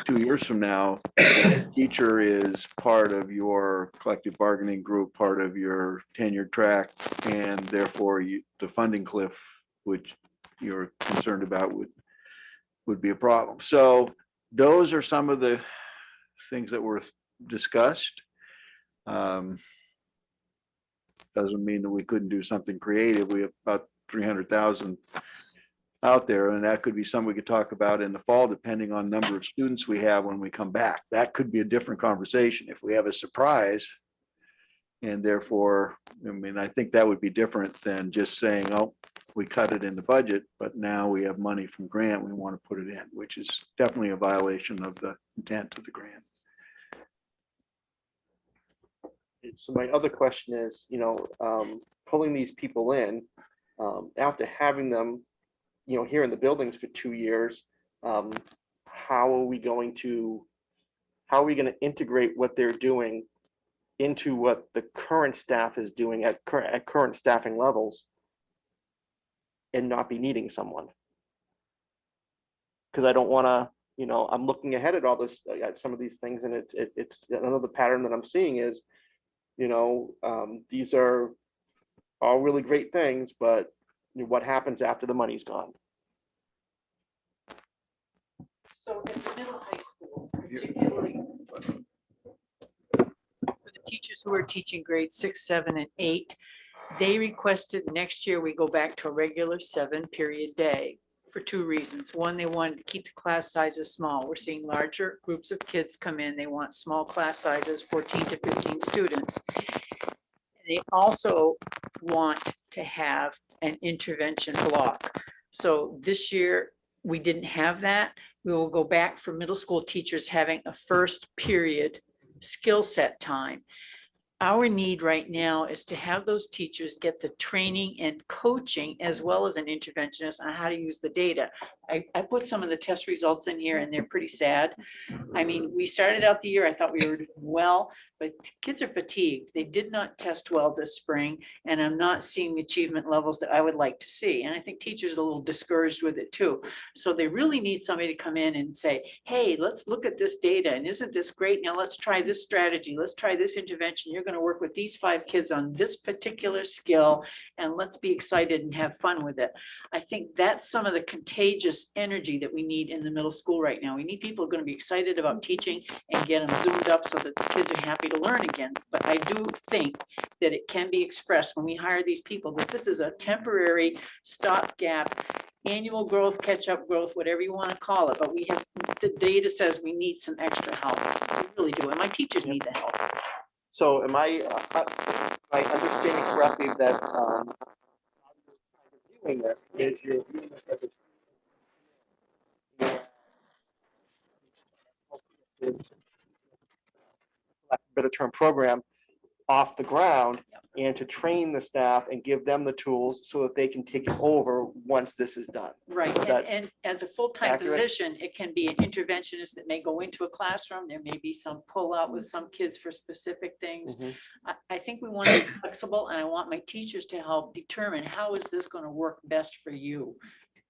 2 years from now, the teacher is part of your collective bargaining group, part of your tenured track, and therefore the funding cliff, which you're concerned about, would be a problem. So those are some of the things that were discussed. Doesn't mean that we couldn't do something creative. We have about 300,000 out there, and that could be something we could talk about in the fall, depending on number of students we have when we come back. That could be a different conversation if we have a surprise. And therefore, I mean, I think that would be different than just saying, oh, we cut it in the budget, but now we have money from grant, we want to put it in, which is definitely a violation of the intent of the grant. So my other question is, pulling these people in, after having them, here in the buildings for 2 years, how are we going to integrate what they're doing into what the current staff is doing at current staffing levels and not be needing someone? Because I don't want to, I'm looking ahead at all this, at some of these things, and it's another pattern that I'm seeing is, these are all really great things, but what happens after the money's gone? So at the middle high school, particularly for the teachers who are teaching grades 6, 7, and 8, they requested next year we go back to a regular 7-period day for 2 reasons. One, they wanted to keep the class sizes small. We're seeing larger groups of kids come in. They want small class sizes, 14 to 15 students. They also want to have an intervention block. So this year we didn't have that. We will go back for middle school teachers having a first period skill set time. Our need right now is to have those teachers get the training and coaching as well as an interventionist on how to use the data. I put some of the test results in here and they're pretty sad. I mean, we started out the year, I thought we were doing well, but kids are fatigued. They did not test well this spring, and I'm not seeing the achievement levels that I would like to see. And I think teachers are a little discouraged with it too. So they really need somebody to come in and say, hey, let's look at this data. And isn't this great? Now let's try this strategy. Let's try this intervention. You're going to work with these 5 kids on this particular skill, and let's be excited and have fun with it. I think that's some of the contagious energy that we need in the middle school right now. We need people who are going to be excited about teaching and get them zoomed up so that the kids are happy to learn again. But I do think that it can be expressed when we hire these people that this is a temporary stopgap, annual growth, catch-up growth, whatever you want to call it. But we have, the data says we need some extra help. We really do. And my teachers need the help. So am I understanding correctly that doing this is you're viewing this as a better term program off the ground, and to train the staff and give them the tools so that they can take it over once this is done. Right, Is that and as a full-time accurate? position, it can be an interventionist that may go into a classroom. There may be some pull-out with some kids for specific things. Mhm. I think we want to be flexible, and I want my teachers to help determine how is this going to work best for you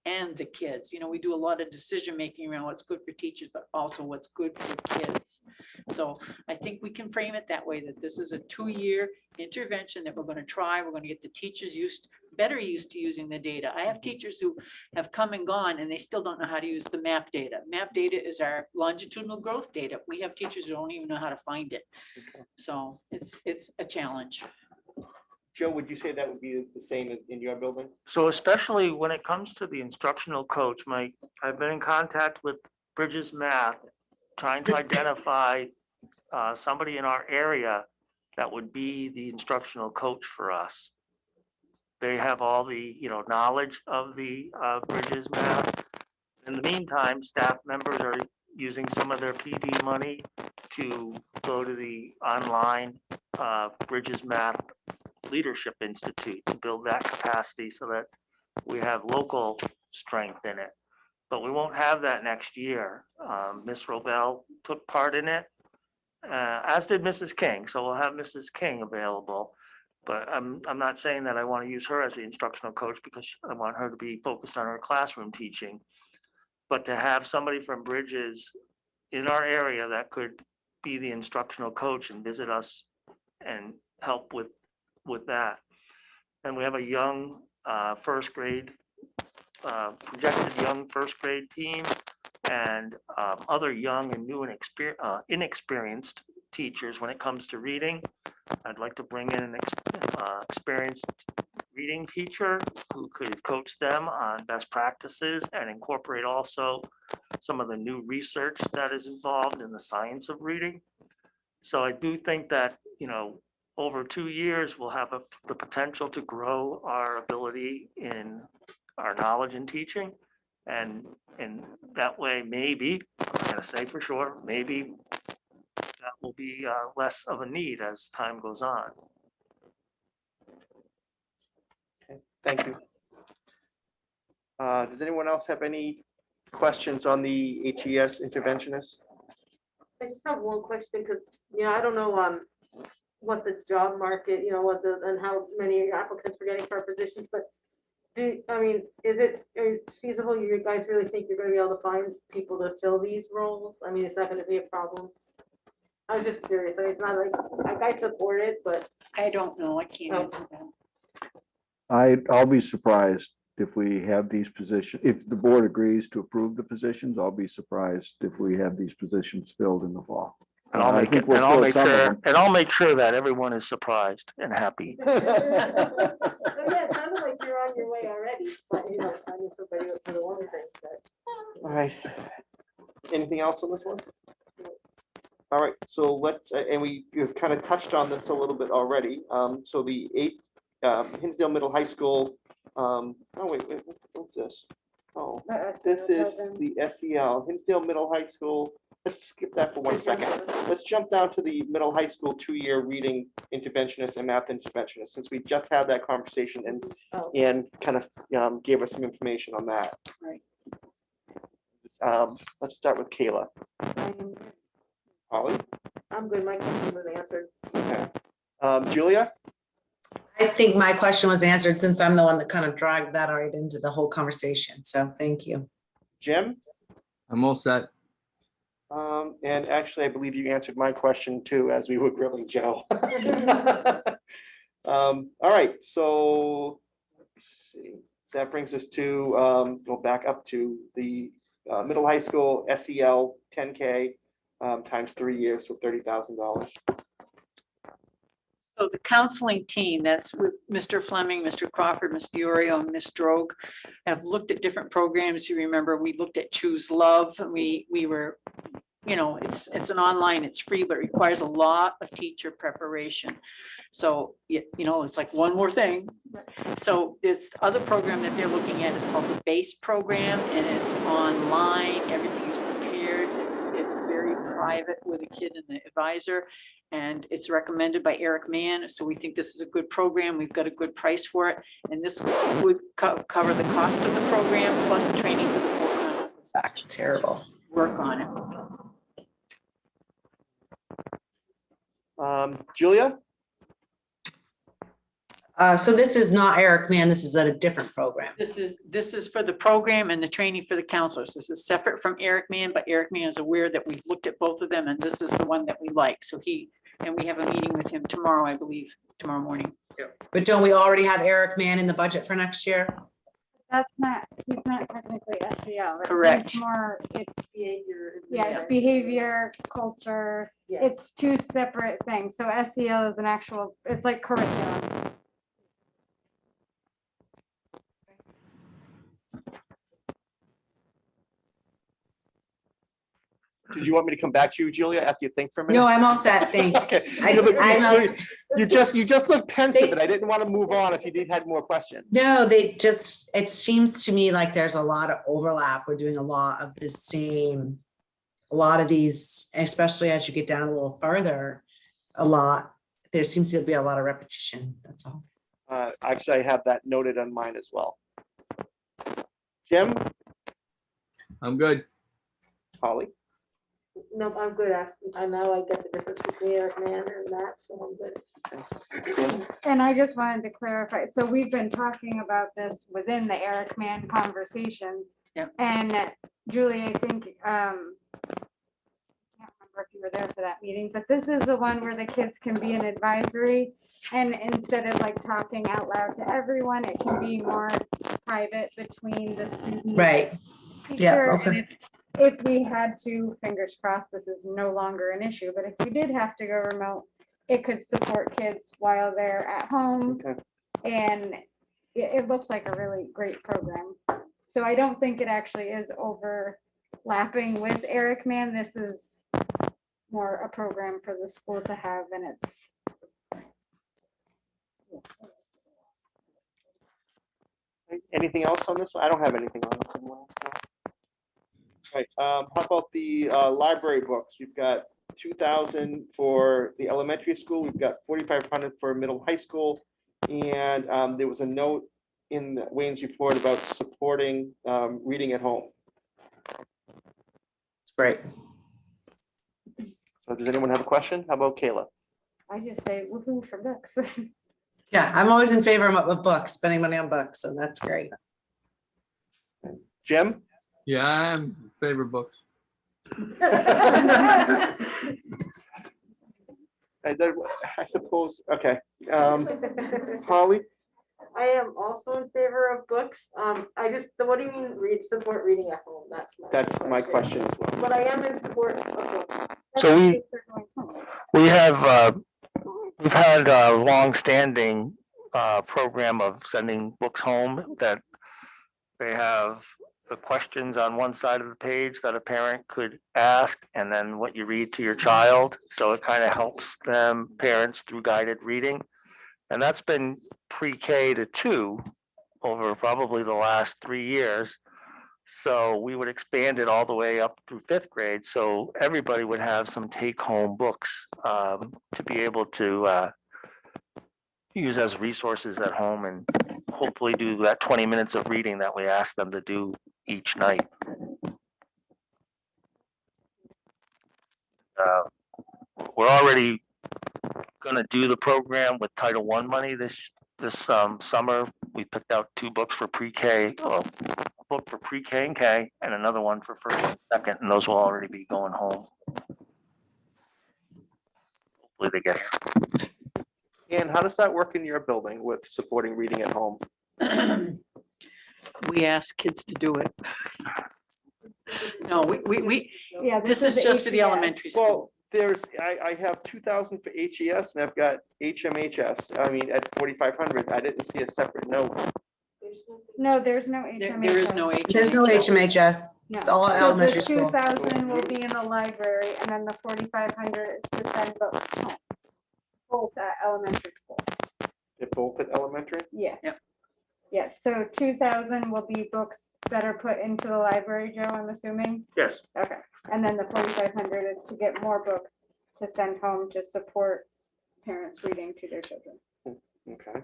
and the kids. We do a lot of decision-making around what's good for teachers, but also what's good for kids. So I think we can frame it that way, that this is a 2-year intervention that we're going to try. We're going to get the teachers used better used to using the data. I have teachers who have come and gone and they still don't know how to use the map data. Map data is our longitudinal growth data. We have teachers who don't even know how to find it. So it's a challenge. Joe, would you say that would be the same in your building? So especially when it comes to the instructional coach, Mike, I've been in contact with Bridges Math, trying to identify somebody in our area that would be the instructional coach for us. They have all the, knowledge of the Bridges Math. In the meantime, staff members are using some of their PD money to go to the online Bridges Math Leadership Institute to build that capacity so that we have local strength in it. But we won't have that next year. Miss Robel took part in it, as did Mrs. King. So we'll have Mrs. King available. But I'm not saying that I want to use her as the instructional coach because I want her to be focused on her classroom teaching. But to have somebody from Bridges in our area that could be the instructional coach and visit us and help with that. And we have a young first grade, projected young first grade team and other young and new and inexperienced teachers when it comes to reading. I'd like to bring in an experienced reading teacher who could coach them on best practices and incorporate also some of the new research that is involved in the science of reading. So I do think that, over 2 years, we'll have the potential to grow our ability in our knowledge in teaching. And that way, maybe, I'm gonna say for sure, maybe that will be less of a need as time goes on. Thank you. Does anyone else have any questions on the HES interventionist? I just have one question, because, I don't know, what the job market, and how many applicants we're getting for our positions, but is it feasible, you guys really think you're gonna be able to find people to fill these roles? I mean, is that gonna be a problem? I was just curious. I mean, it's not like, I support it, but. I don't know. I can't answer that. I'll be surprised if we have these positions, if the board agrees to approve the positions, I'll be surprised if we have these positions filled in the fall. And I'll I make think it, we'll and I'll fill make some of sure, them. and I'll make sure that everyone is surprised and happy. Yeah, it sounded like you're on your way already, but finding somebody for the one thing, but. All right. Anything else on this one? All right, so let's, and we've kind of touched on this a little bit already. So the Hinsdale Middle High School, oh, wait, what's this? Oh, this is the SEL, Hinsdale Middle High School. Let's skip that for 1 second. Let's jump down to the middle high school 2-year reading interventionist and math interventionist, since we just had that conversation and kind of gave us some information on that. Right. Let's start with Kayla. Holly? I'm good. My question was answered. Okay. Julia? I think my question was answered since I'm the one that kind of dragged that right into the whole conversation. So thank you. Jim? I'm all set. And actually, I believe you answered my question too, as we were grilling Joe. All right, so let's see. That brings us to go back up to the middle high school SEL 10K times 3 years, so $30,000. So the counseling team, that's with Mr. Fleming, Mr. Crawford, Ms. Diorio, and Ms. Drogue, have looked at different programs. You remember, we looked at Choose Love, and we were, it's an online, it's free, but it requires a lot of teacher preparation. So, it's like one more thing. So this other program that they're looking at is called the BASE program, and it's online. Everything is prepared. It's very private with a kid and the advisor. And it's recommended by Eric Mann. So we think this is a good program. We've got a good price for it. And this would cover the cost of the program plus training for the full counselors. That's terrible. Work on it. Julia? So this is not Eric Mann, this is at a different program. This is for the program and the training for the counselors. This is separate from Eric Mann, but Eric Mann is aware that we've looked at both of them, and this is the one that we like. So we have a meeting with him tomorrow, I believe, tomorrow morning. But don't we already have Eric Mann in the budget for next year? That's not, he's not technically SEL. right? Correct. He's more, it's, Behavior. yeah, it's behavior, culture. Yeah. It's two separate things. So SEL is an actual, it's like curriculum. Did you want me to come back to you, Julia, after you think for a minute? No, I'm all set, thanks. Okay. I'm all s- You just looked pensive, and I didn't want to move on if you had more questions. No, it seems to me like there's a lot of overlap. We're doing a lot of the same, a lot of these, especially as you get down a little further, there seems to be a lot of repetition, that's all. Actually, I have that noted on mine as well. Jim, I'm good. Holly, No, I'm good. I know I get the difference between Eric Mann and that, so I'm good. And I just wanted to clarify, so we've been talking about this within the Eric Mann conversations. Yeah. And Julie, I think, I can't remember if you were there for that meeting, but this is the one where the kids can be an advisory. And instead of like talking out loud to everyone, it can be more private between the student. Right, yeah, teacher, okay. and if we had to, fingers crossed, this is no longer an issue, but if we did have to go remote, it could support kids while they're at home. Okay. And it looks like a really great program. So I don't think it actually is overlapping with Eric Mann. This is more a program for the school to have, and it's. anything else on this one? I don't have anything on this one. Right, how about the library books? We've got 2,000 for the elementary school. We've got 4,500 for middle high school. And there was a note in Wayne's report about supporting reading at home. Great. So does anyone have a question? How about Kayla? I just say woohoo for books. Yeah, I'm always in favor of books, spending money on books, and that's great. Jim? Yeah, I'm in favor of books. I suppose, okay. Holly? I am also in favor of books. What do you mean support reading at home? That's my question as well. But I am in support of books. So we have, we've had a long-standing program of sending books home that they have the questions on one side of the page that a parent could ask, and then what you read to your child. So it kind of helps them, parents, through guided reading. And that's been pre-K to 2 over probably the last 3 years. So we would expand it all the way up through 5th grade. So everybody would have some take-home books to be able to use as resources at home, and hopefully do that 20 minutes of reading that we ask them to do each night. We're already going to do the program with Title I money this summer. We picked out 2 books for pre-K, a book for pre-K and K, and another one for first and second, and those will already be going home. Hopefully they get here. And how does that work in your building with supporting reading at home? We ask kids to do it. No, we, Yeah, this is just for the HES. elementary school. Well, I have 2,000 for HES and I've got HMHS. I mean, at 4,500, I didn't see a separate note. No, there's no There HMHS. there is no HMHS. There's no HMHS, No. it's all So the elementary school. 2,000 will be in the library, and then the 4,500 is to send books home. Both at elementary school. They're both at elementary? Yeah. Yep. Yeah, so 2,000 will be books that are put into the library, Joe, I'm assuming? Yes. Okay, and then the 4,500 is to get more books to send home to support parents reading to their children. Okay.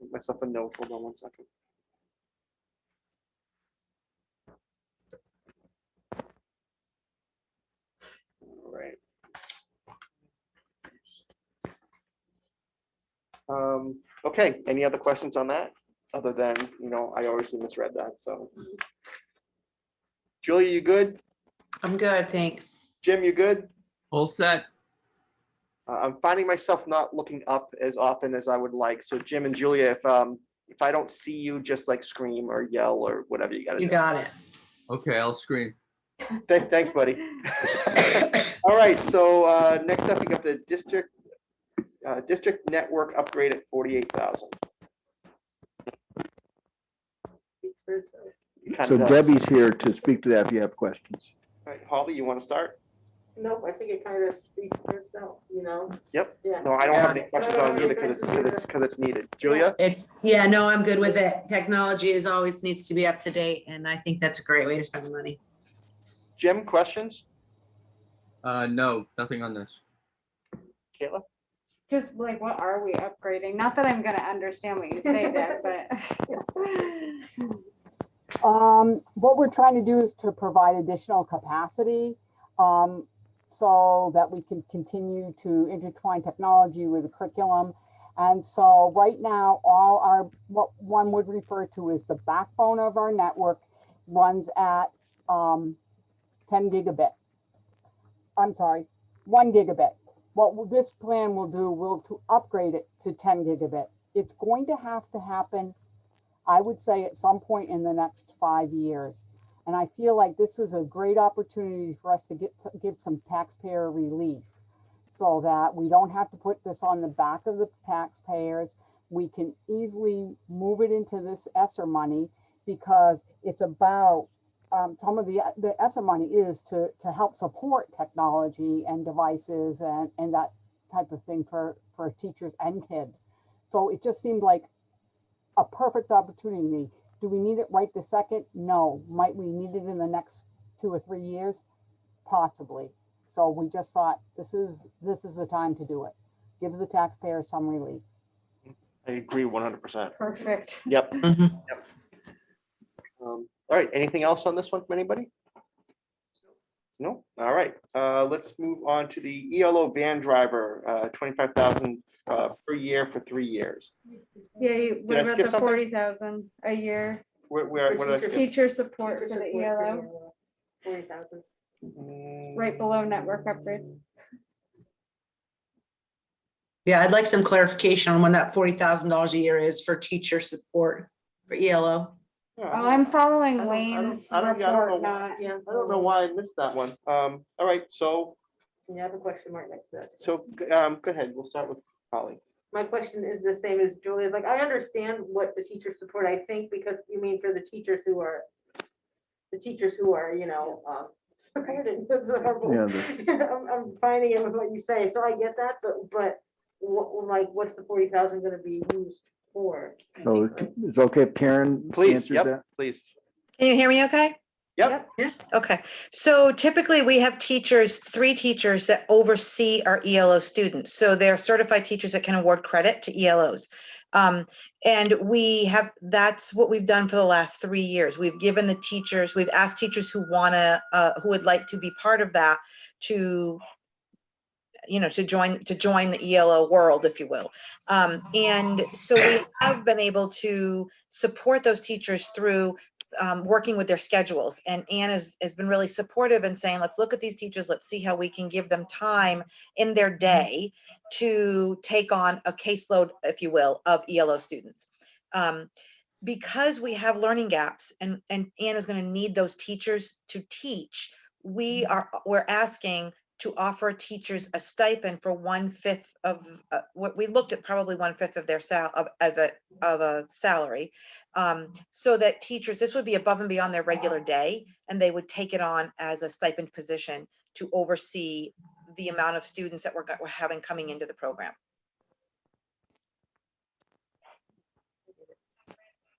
Make myself a note, hold on one second. All right. Okay, any other questions on that? Other than, I obviously misread that, so. Julia, you good? I'm good, thanks. Jim, you good? All set. I'm finding myself not looking up as often as I would like. So Jim and Julia, if I don't see you, just like scream or yell or whatever you gotta You do. got it. Okay, I'll scream. Thanks, buddy. All right, so next up, we got the district network upgrade at 48,000. Speaks for itself. So Debbie's here to speak to that if you have questions. All right, Holly, you want to start? Nope, I think it kind of speaks for itself, you know? Yep. Yeah. No, I don't have any Yeah. questions on it either because it's needed. Julia? Yeah, no, I'm good with it. Technology is always needs to be up to date, and I think that's a great way to spend the money. Jim, questions? No, nothing on this. Kayla? Just like, what are we upgrading? Not that I'm gonna understand what you say there, but. What we're trying to do is to provide additional capacity, so that we can continue to intertwine technology with the curriculum. And so right now, what one would refer to as the backbone of our network runs at 10 gigabit. I'm sorry, 1 gigabit. What this plan will do will to upgrade it to 10 gigabit. It's going to have to happen, I would say, at some point in the next 5 years. And I feel like this is a great opportunity for us to give some taxpayer relief so that we don't have to put this on the back of the taxpayers. We can easily move it into this ESSER money because it's about some of the ESSER money is to help support technology and devices and that type of thing for teachers and kids. So it just seemed like a perfect opportunity. Do we need it right this second? No. Might we need it in the next 2 or 3 years? Possibly. So we just thought this is the time to do it. Give the taxpayers some relief. I agree 100%. Perfect. Yep. Mhm. Yep. All right, anything else on this one from anybody? No? All right, let's move on to the ELO van driver, 25,000 per year for 3 years. Yeah, Did what I about skip the something? 40,000 a year? What did I skip? Teacher support Teacher for the support ELO, 40,000. right below network upgrade. Yeah, I'd like some clarification on when that $40,000 a year is for teacher support for ELO. Yeah, Oh, I'm following I don't- Wayne's I don't know. report, not. Yeah. I don't know why I missed that one. All right, so You have a question mark next to that. go ahead. We'll start with Holly. My question is the same as Julia's. Like, I understand what the teacher support, I think, because you mean for the teachers who are, you know, supported. I'm finding it with what you say, so I get that, but what's the 40,000 gonna be used for? So it's okay if Karen Please, answers yep, that? please. Can you hear me okay? Yep. Okay, so typically we have teachers, 3 teachers that oversee our ELO students. So they're certified teachers that can award credit to ELOs. And that's what we've done for the last 3 years. We've given the teachers, we've asked teachers who who would like to be part of that to join the ELO world, if you will. And so we have been able to support those teachers through working with their schedules. And Anne has been really supportive in saying, let's look at these teachers, let's see how we can give them time in their day to take on a caseload, if you will, of ELO students. Because we have learning gaps and Anne is going to need those teachers to teach, we're asking to offer teachers a stipend for 1/5 of what we looked at, probably 1/5 of their a salary, so that teachers, this would be above and beyond their regular day, and they would take it on as a stipend position to oversee the amount of students that we're having coming into the program.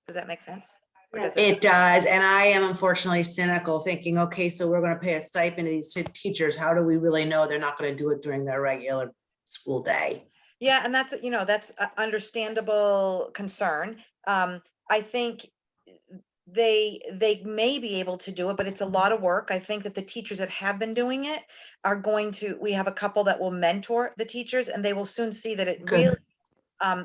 Does that make sense? Or does It does, and I am unfortunately cynical, thinking, okay, so we're gonna pay a stipend to these teachers. How do we really know they're not gonna do it during their regular school day? Yeah, and that's an understandable concern. I think they may be able to do it, but it's a lot of work. I think that the teachers that have been doing it we have a couple that will mentor the teachers, and they will soon see that it really,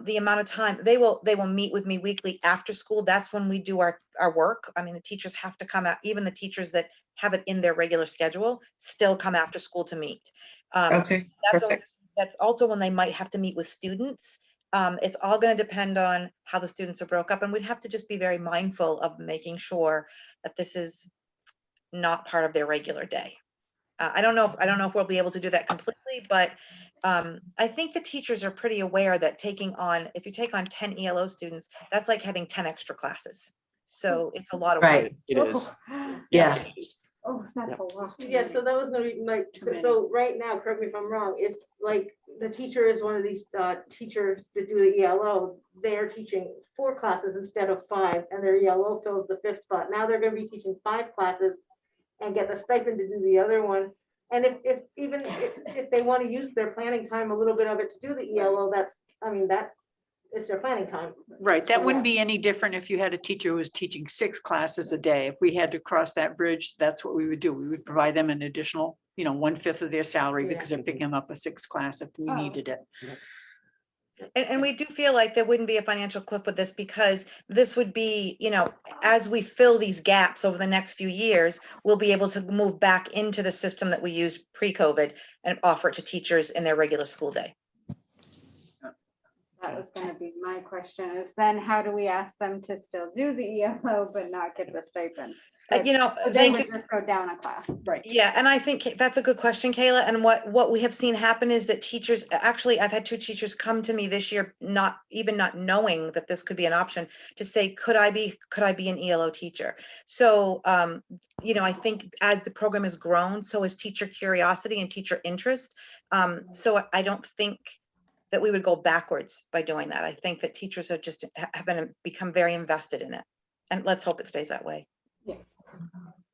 the amount of time they will meet with me weekly after school. That's when we do our work. I mean, the teachers have to come out, even the teachers that have it in their regular schedule still come after school to meet. Okay, perfect. That's also when they might have to meet with students. It's all going to depend on how the students are broke up, and we'd have to just be very mindful of making sure that this is not part of their regular day. I don't know if we'll be able to do that completely, but I think the teachers are pretty aware that if you take on 10 ELO students, that's like having 10 extra classes. So it's a lot of work. Right. It is. Yeah. Oh, that's a lot. Yeah, so that was gonna be like, so right now, correct me if I'm wrong, if like the teacher is one of these teachers that do the ELO, they're teaching 4 classes instead of 5, and their ELO fills the 5th spot. Now they're gonna be teaching 5 classes and get the stipend to do the other one. And if they want to use their planning time, a little bit of it to do the ELO, it's their planning time. Right, that wouldn't Yeah. be any different if you had a teacher who was teaching 6 classes a day. If we had to cross that bridge, that's what we would do. We would provide them an additional, 1/5 of their salary because they're picking up a 6th class if we Oh. needed it. And we do feel like there wouldn't be a financial cliff with this, because this would be, as we fill these gaps over the next few years, we'll be able to move back into the system that we used pre-COVID and offer it to teachers in their regular school day. That was gonna be my question, is then how do we ask them to still do the ELO but not get the stipend? So They they would could, just go down a class. Right. yeah, and I think that's a good question, Kayla. And what we have seen happen is that teachers, actually, I've had 2 teachers come to me this year, not knowing that this could be an option, to say, could I be an ELO teacher? So, I think as the program has grown, so has teacher curiosity and teacher interest. So I don't think that we would go backwards by doing that. I think that teachers have become very invested in it, and let's hope it stays that way.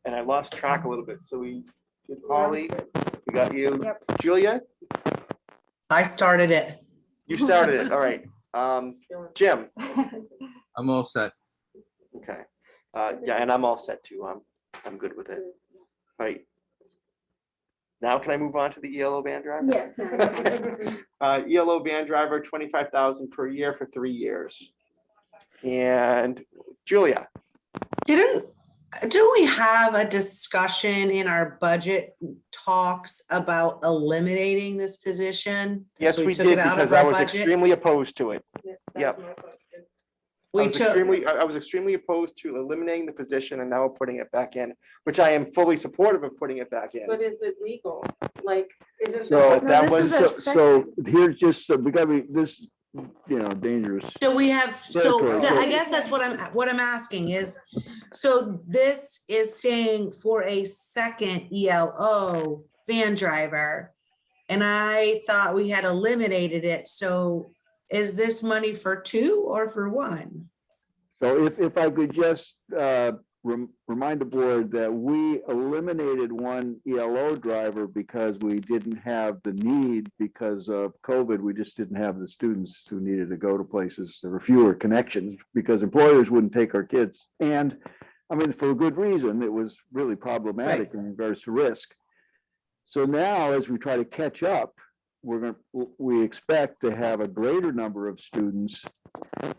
And I lost track a little bit. So we did Holly, we got you. Yep. Julia, I started it. you started it. All right. Jim. I'm all set. Okay. Yeah, and I'm all set too. I'm good with it. All right. Now can I move on to the ELO van driver? Yes. ELO van driver, 25,000 per year for 3 years. And Julia. Do we have a discussion in our budget talks about eliminating this position? Yes, So we took did, it out of because I our was budget? extremely opposed to it. Yep. We I was extremely opposed to eliminating the position, and now we're putting it back in, which I am fully supportive of putting it back in. But is it legal? Like, isn't So that was- so here's just, we gotta be, this, dangerous. So we have, Territory. I guess that's what I'm asking is, so this is saying for a second ELO van driver, and I thought we had eliminated it. So is this money for 2 or for 1? So if I could just remind the board that we eliminated 1 ELO driver because we didn't have the need because of COVID. We just didn't have the students who needed to go to places. There were fewer connections because employers wouldn't take our kids. And I mean, for a good reason, it was really problematic in regards to risk. So now as we try to catch up, we expect to have a greater number of students.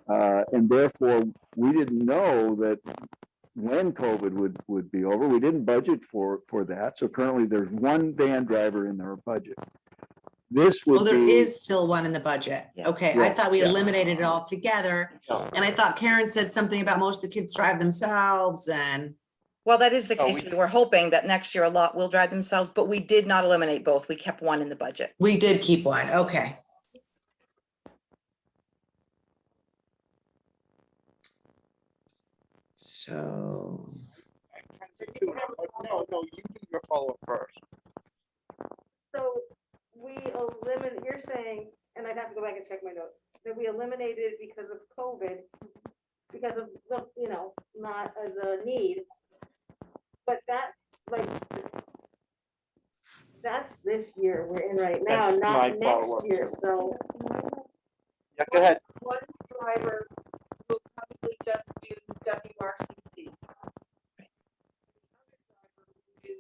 And therefore, we didn't know that when COVID would be over. We didn't budget for that. So currently there's 1 van driver in our budget. This would Well, there be, is still 1 in the budget. Okay, I Yeah. thought we Yeah. eliminated it altogether. And I thought Karen said something about most of the kids drive themselves and. Well, that is the Oh, case. We're hoping that next year a lot will drive themselves, but we did not eliminate both. We kept 1 in the budget. We did keep 1, okay. So, No, you do your follow-up first. So you're saying, and I'd have to go back and check my notes, that we eliminated it because of COVID, because of, not as a need. But that's this year we're in right now, That's my not next follow-up. year, so. Yeah, go ahead. One driver will probably just do WRCC. Do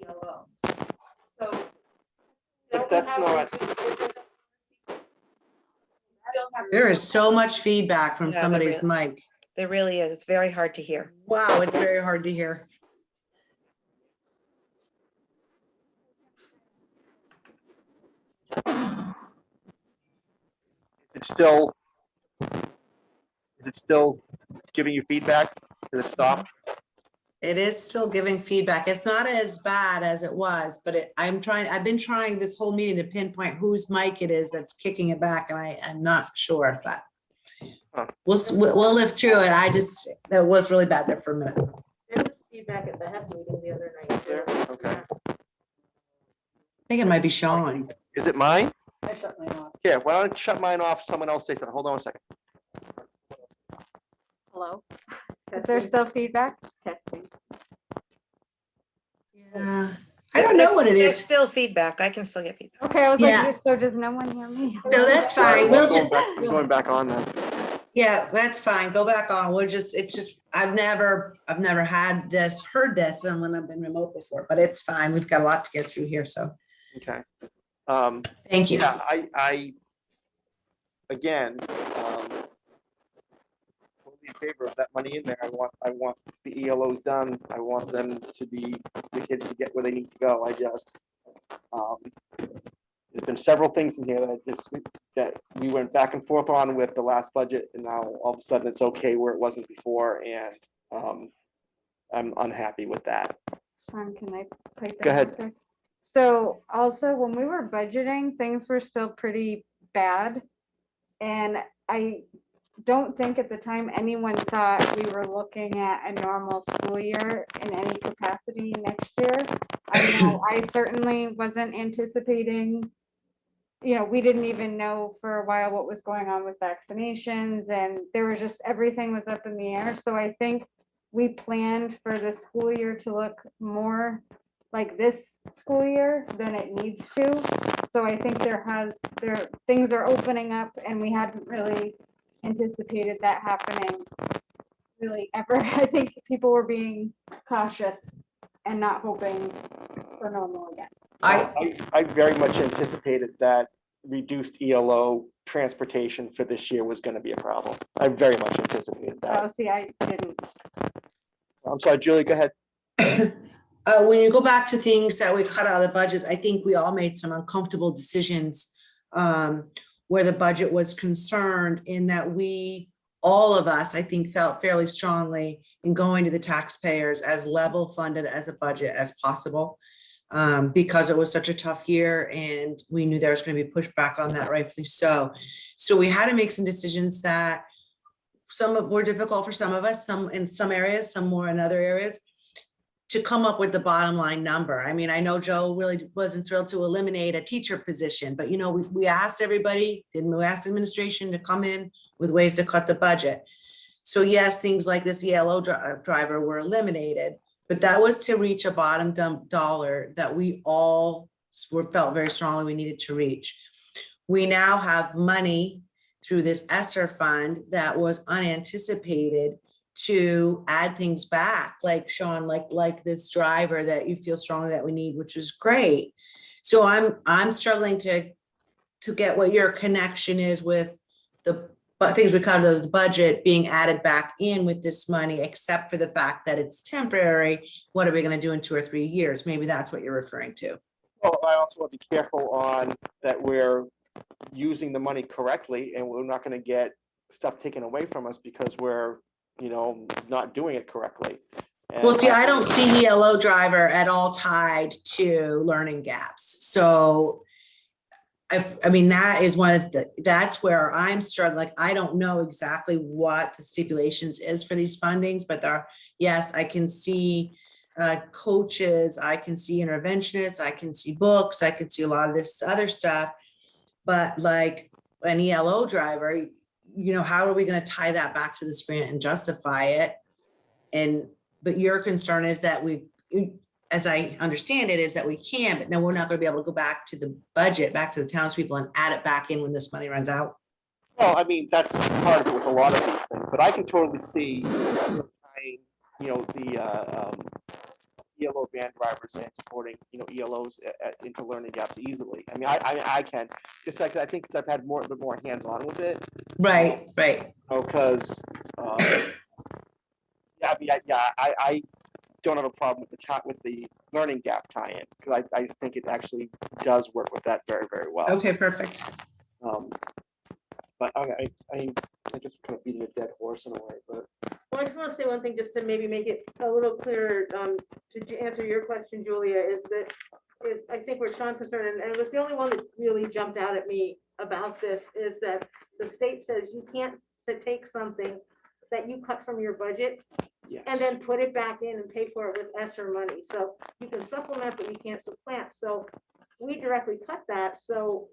ELO. So. But don't we that's have not- to do- Don't have to there do- is so much feedback from Yeah, there somebody's really- mic. There really is. It's very hard to hear. Wow, it's very hard to hear. it still, is it still giving you feedback? Did it stop? It is still giving feedback. It's not as bad as it was, but I've been trying this whole meeting to pinpoint whose mic it is that's kicking it back, and I'm not sure, but Huh. we'll live through it. That was really bad there for a minute. There was feedback at the HEP meeting the other night. There, too. okay. I think it might be Sean. Is it mine? I shut mine off. Yeah, why don't I shut mine off? Someone else say something. Hold on a second. Hello? Is there still feedback? Testing. Yeah, I don't know what it There's is. still feedback. I can still get feedback. Okay, I was Yeah. like, so does no one hear me? No, that's fine. I'm We'll going just, back, I'm going back on then. yeah, that's fine. Go back on. It's just, I've never heard this and when I've been remote before, but it's fine. We've got a lot to get through here, so Okay. thank you. Yeah, I again, totally in favor of that money in there. I want the ELOs done. I want them to be, the kids to get where they need to go. There's been several things in here that we went back and forth on with the last budget, and now all of a sudden it's okay where it wasn't before, and I'm unhappy with that. Sean, can I pipe in Go ahead. real quick? So also, when we were budgeting, things were still pretty bad. And I don't think at the time anyone thought we were looking at a normal school year in any capacity next year. I know I certainly wasn't anticipating, we didn't even know for a while what was going on with vaccinations, and there was just, everything was up in the air. So I think we planned for the school year to look more like this school year than it needs to. So I think things are opening up, and we hadn't really anticipated that happening really ever. I think people were being cautious and not hoping for normal again. I very much anticipated that reduced ELO transportation for this year was going to be a problem. I very much anticipated that. Oh, see, I didn't. I'm sorry, Julie, go ahead. When you go back to things that we cut out of the budget, I think we all made some uncomfortable decisions where the budget was concerned, in that all of us, I think, felt fairly strongly in going to the taxpayers as level funded as a budget as possible, because it was such a tough year and we knew there was going to be pushback on that, rightfully so. So we had to make some decisions that were difficult for some of us, some in some areas, some more in other areas, to come up with the bottom line number. I mean, I know Joe really wasn't thrilled to eliminate a teacher position, but we asked everybody, and we asked administration to come in with ways to cut the budget. So yes, things like this ELO driver were eliminated, but that was to reach a bottom dollar that we all felt very strongly we needed to reach. We now have money through this ESSER fund that was unanticipated to add things back, like Sean, like this driver that you feel strongly that we need, which is great. So I'm struggling to get what your connection is with but things we cut out of the budget being added back in with this money, except for the fact that it's temporary. What are we going to do in 2 or 3 years? Maybe that's what you're referring to. Well, I also want to be careful on that we're using the money correctly, and we're not going to get stuff taken away from us because we're not doing it correctly. And Well, see, I don't see ELO driver at all tied to learning gaps. So I mean, that is that's where I'm struggling. Like, I don't know exactly what the stipulations is for these fundings, but yes, I can see coaches, I can see interventionists, I can see books, I can see a lot of this other stuff. But like an ELO driver, how are we going to tie that back to this grant and justify it? But your concern is that as I understand it, is that we can, but no, we're not going to be able to go back to the budget, back to the townspeople and add it back in when this money runs out. Well, I mean, that's part of it with a lot of these things, but I can totally see, the ELO van drivers and supporting, ELOs into learning gaps easily. I mean, I can, just like, I think I've had a bit more hands-on with it. Right. Because, I don't have a problem with the learning gap tie-in, because I think it actually does work with that very, very well. Okay, perfect. But I just kind of beating a dead horse in a way, but. Well, I just want to say one thing, just to maybe make it a little clearer, to answer your question, Julia, is I think where Sean's concerned, and it was the only one that really jumped out at me about this, is that the state says you can't take something that you cut from your budget Yes. and then put it back in and pay for it with ESSER money. So you can supplement, but you can't supplant. So we directly cut that. So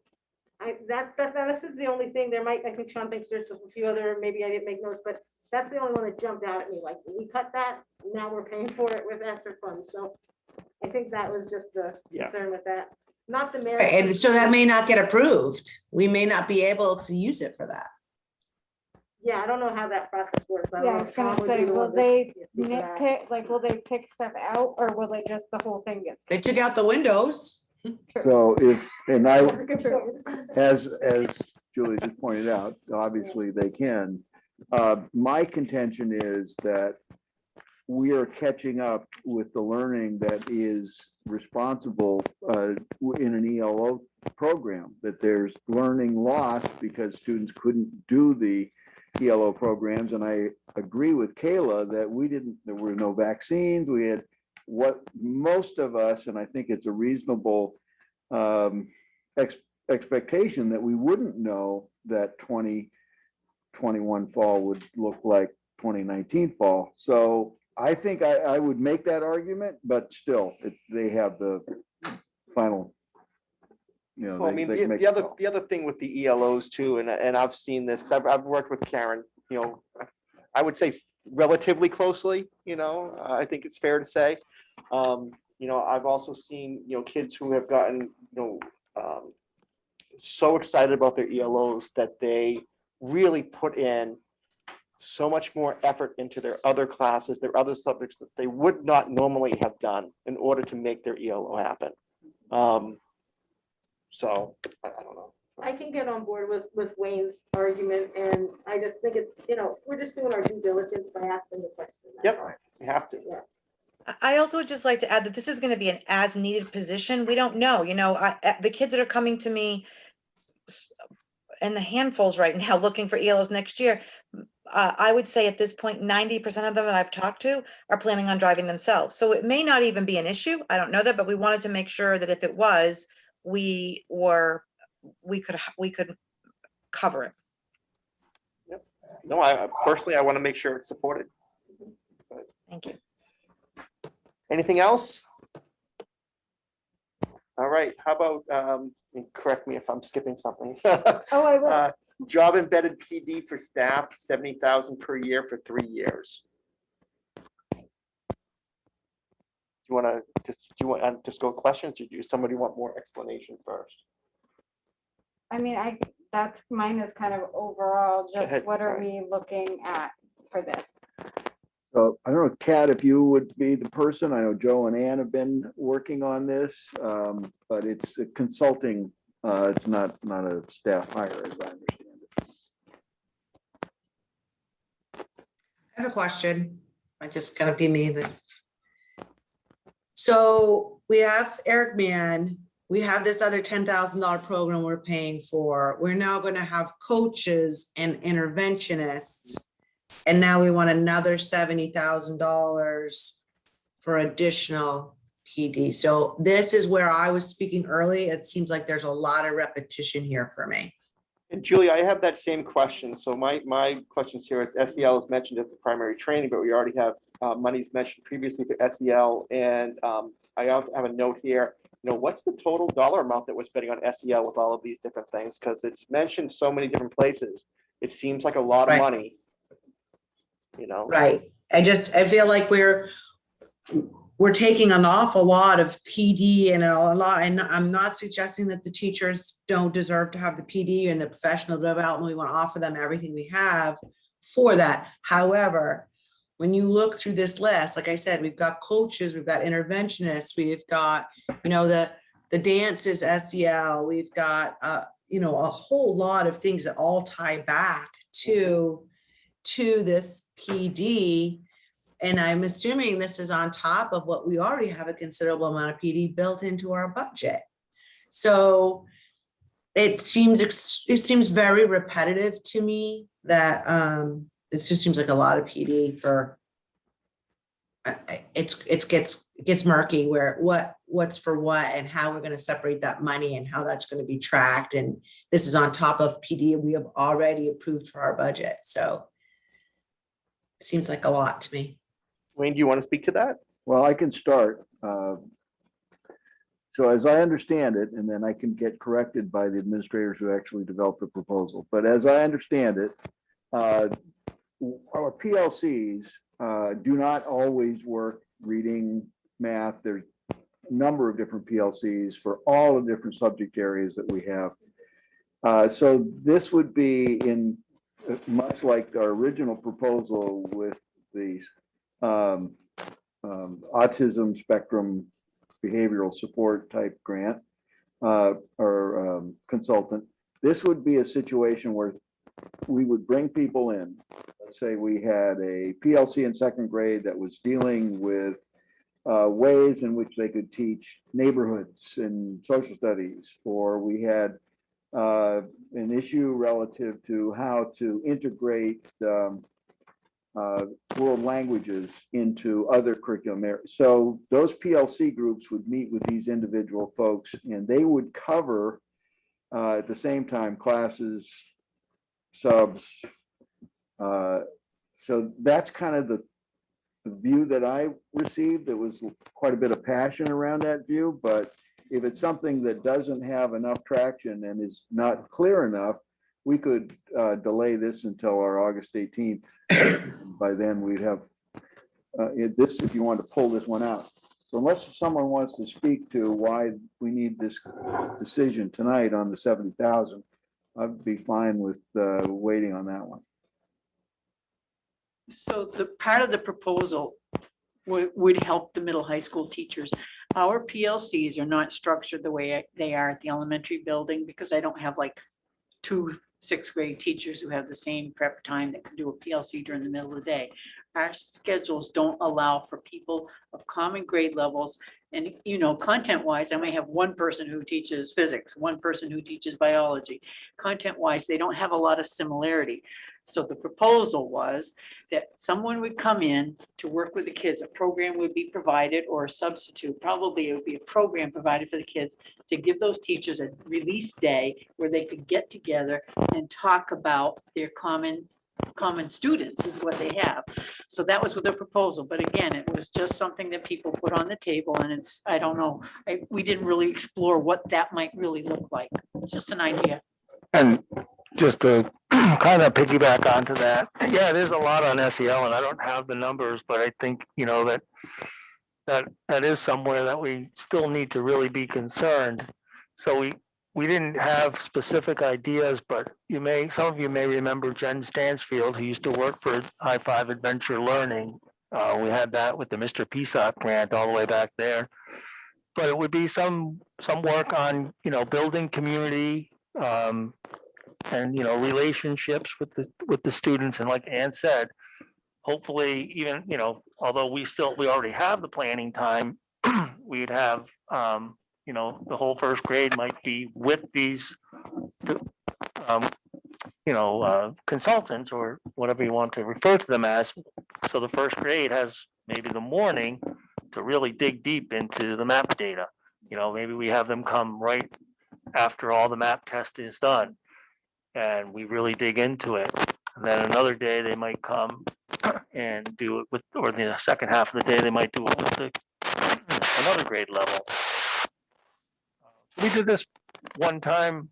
this is the only thing. There might, I think Sean thinks there's a few other, maybe I didn't make notes, but that's the only one that jumped out at me. Like, we cut that, now we're paying for it with ESSER funds. So I think that was just the concern with that. Not the merit. And so that may not get approved. We may not be able to use it for that. Yeah, I don't know how that process works. I don't Yeah, know I if was Sean gonna would be say, the will one to they speak to that. nitpick, like, will they pick stuff out, or will they just, the whole thing get? They took out the windows. So and I, That's good for you. as Julie just pointed out, obviously they can. My contention is that we are catching up with the learning that is responsible in an ELO program, that there's learning loss because students couldn't do the ELO programs. And I agree with Kayla that there were no vaccines. We had what most of us, and I think it's a reasonable expectation that we wouldn't know that 2021 fall would look like 2019 fall. So I think I would make that argument, but still, they have the final, Well, I mean, they can make the the call. other thing with the ELOs too, and I've seen this, because I've worked with Karen, I would say relatively closely, I think it's fair to say. I've also seen, kids who have gotten, so excited about their ELOs that they really put in so much more effort into their other classes, their other subjects that they would not normally have done in order to make their ELO happen. So I don't know. I can get on board with Wayne's argument, and I just think it's, we're just doing our due diligence by asking the question. Yep, you have to. Yeah. I also would just like to add that this is going to be an as needed position. We don't know, the kids that are coming to me in the handfuls right now looking for ELOs next year. I would say at this point, 90% of them that I've talked to are planning on driving themselves. So it may not even be an issue. I don't know that, but we wanted to make sure that if it was, we could cover it. Yep. No, I personally, I want to make sure it's supported. Thank you. Anything else? All right, how about, correct me if I'm skipping something. Oh, I will. Job embedded PD for staff, 70,000 per year for 3 years. Do you want to just go questions, or do somebody want more explanation first? I mean, that's mine is kind of overall, just ahead, what are Karen. we looking at for this? So I don't know, Kat, if you would be the person. I know Joe and Ann have been working on this, but it's a consulting. It's not a staff hire, as I understand it. I have a question. I just gotta be me. So we have Eric Mann, we have this other $10,000 program we're paying for. We're now gonna have coaches and interventionists. And now we want another $70,000 for additional PD. So this is where I was speaking early. It seems like there's a lot of repetition here for me. And Julia, I have that same question. So my questions here is SEL is mentioned as the primary training, but we already have monies mentioned previously for SEL. And I have a note here, what's the total dollar amount that we're spending on SEL with all of these different things? Because it's mentioned so many different places. It seems like a lot of Right. money. Right. I feel like we're taking an awful lot of PD and a lot, and I'm not suggesting that the teachers don't deserve to have the PD and the professional development. We want to offer them everything we have for that. However, when you look through this list, like I said, we've got coaches, we've got interventionists, we've got, the dance is SEL, we've got, a whole lot of things that all tie back to this PD. And I'm assuming this is on top of what we already have a considerable amount of PD built into our budget. So it seems very repetitive to me that, it just seems like a lot of PD for, it gets murky where what's for what and how we're gonna separate that money and how that's gonna be tracked. And this is on top of PD we have already approved for our budget, so it seems like a lot to me. Wayne, do you want to speak to that? Well, I can start. So as I understand it, and then I can get corrected by the administrators who actually developed the proposal, but as I understand it, our PLCs do not always work reading, math. There's a number of different PLCs for all the different subject areas that we have. So this would be in much like our original proposal with the autism spectrum behavioral support type grant or consultant. This would be a situation where we would bring people in. Let's say we had a PLC in second grade that was dealing with ways in which they could teach neighborhoods and social studies, or we had an issue relative to how to integrate world languages into other curriculum areas. So those PLC groups would meet with these individual folks and they would cover at the same time classes, subs. So that's kind of the view that I received. There was quite a bit of passion around that view, but if it's something that doesn't have enough traction and is not clear enough, we could delay this until our August 18th. By then we'd have this, if you want to pull this one out. So unless someone wants to speak to why we need this decision tonight on the 70,000, I'd be fine with waiting on that one. So the part of the proposal would help the middle high school teachers. Our PLCs are not structured the way they are at the elementary building because I don't have like 2 6th grade teachers who have the same prep time that can do a PLC during the middle of the day. Our schedules don't allow for people of common grade levels. And, you know, content wise, I may have one person who teaches physics, one person who teaches biology. Content wise, they don't have a lot of similarity. So the proposal was that someone would come in to work with the kids. A program would be provided or a substitute. Probably it would be a program provided for the kids to give those teachers a release day where they could get together and talk about their common students is what they have. So that was with the proposal. But again, it was just something that people put on the table and it's, I don't know, we didn't really explore what that might really look like. It's just an idea. And just to kind of piggyback onto that, yeah, there's a lot on SEL and I don't have the numbers, but I think, you know, that is somewhere that we still need to really be concerned. So we didn't have specific ideas, but some of you may remember Jen Stansfield, who used to work for High Five Adventure Learning. We had that with the Mr. PSOC grant all the way back there. But it would be some work on, you know, building community, and, you know, relationships with the students. And like Ann said, hopefully even, you know, although we already have the planning time, we'd have, you know, the whole first grade might be with these, you know, consultants or whatever you want to refer to them as. So the first grade has maybe the morning to really dig deep into the map data. You know, maybe we have them come right after all the map test is done and we really dig into it. And then another day they might come and do it with, or the second half of the day they might do it with another grade level. We did this one time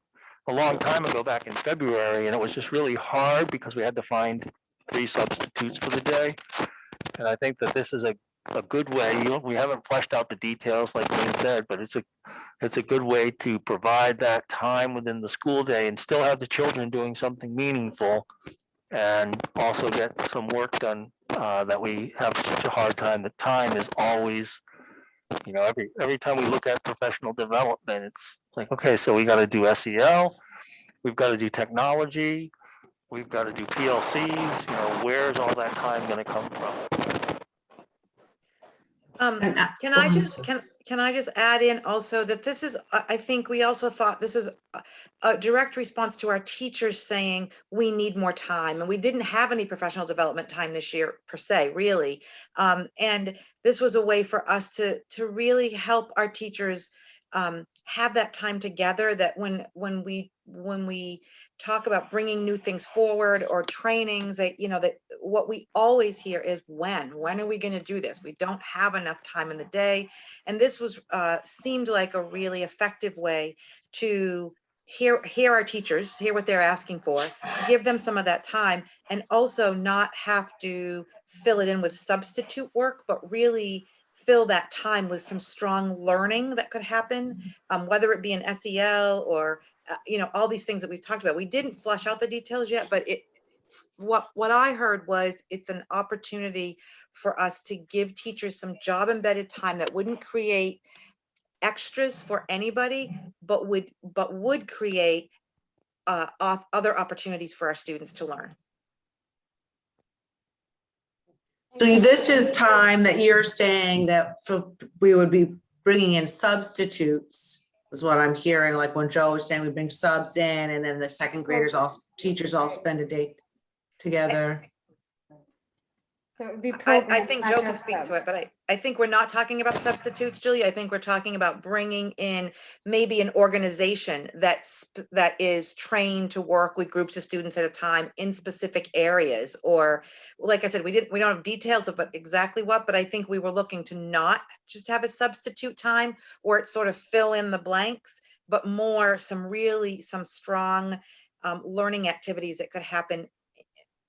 a long time ago back in February, and it was just really hard because we had to find 3 substitutes for the day. And I think that this is a good way. We haven't fleshed out the details like Wayne said, but it's a good way to provide that time within the school day and still have the children doing something meaningful and also get some work done that we have such a hard time. The time is always, you know, every time we look at professional development, it's like, okay, so we got to do SEL, we've got to do technology, we've got to do PLCs, you know, where's all that time going to come from? Can I just, can I just add in also that this is, I think we also thought this is a direct response to our teachers saying we need more time, and we didn't have any professional development time this year per se, really. And this was a way for us to really help our teachers have that time together, that when we talk about bringing new things forward or trainings, that, you know, that what we always hear is when are we going to do this? We don't have enough time in the day. And this was seemed like a really effective way to hear our teachers, hear what they're asking for, give them some of that time, and also not have to fill it in with substitute work, but really fill that time with some strong learning that could happen, whether it be an SEL or you know, all these things that we've talked about. We didn't flush out the details yet, but what I heard was it's an opportunity for us to give teachers some job embedded time that wouldn't create extras for anybody, but would create other opportunities for our students to learn. So this is time that you're saying that we would be bringing in substitutes, is what I'm hearing. Like when Joe was saying we bring subs in, and then the second graders teachers all spend a day together. So it would be I think programs, Joe not can just speak to subs. it, but I think we're not talking about substitutes, Julia. I think we're talking about bringing in maybe an organization that is trained to work with groups of students at a time in specific areas. Or like I said, we don't have details of exactly what, but I think we were looking to not just have a substitute time where it sort of fill in the blanks, but more some strong learning activities that could happen.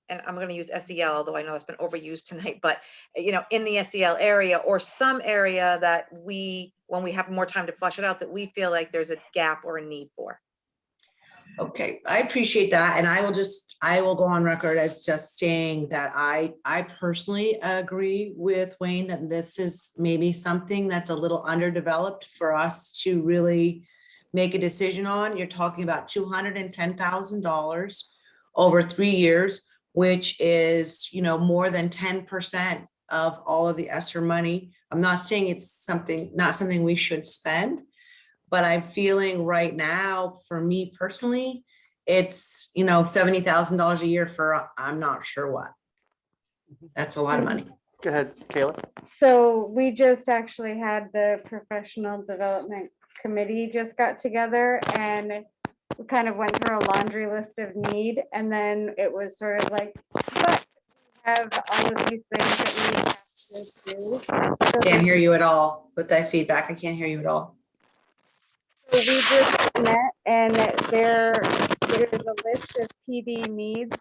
And I'm going to use SEL, although I know it's been overused tonight, but you know, in the SEL area or some area that when we have more time to flush it out, that we feel like there's a gap or a need for. Okay, I appreciate that. And I will go on record as just saying that I personally agree with Wayne that this is maybe something that's a little underdeveloped for us to really make a decision on. You're talking about $210,000 over 3 years, which is, you know, more than 10% of all of the ESSER money. I'm not saying it's not something we should spend, but I'm feeling right now, for me personally, it's, you know, $70,000 a year for, I'm not sure what. That's a lot of money. Go ahead, Kayla. So we just actually had the professional development committee just got together, and we kind of went through a laundry list of need, and then it was sort of like, but we have all of these things that we have to do. So Can't hear you at all with that feedback. I can't hear you at all. So we just met, and there is a list of PD needs.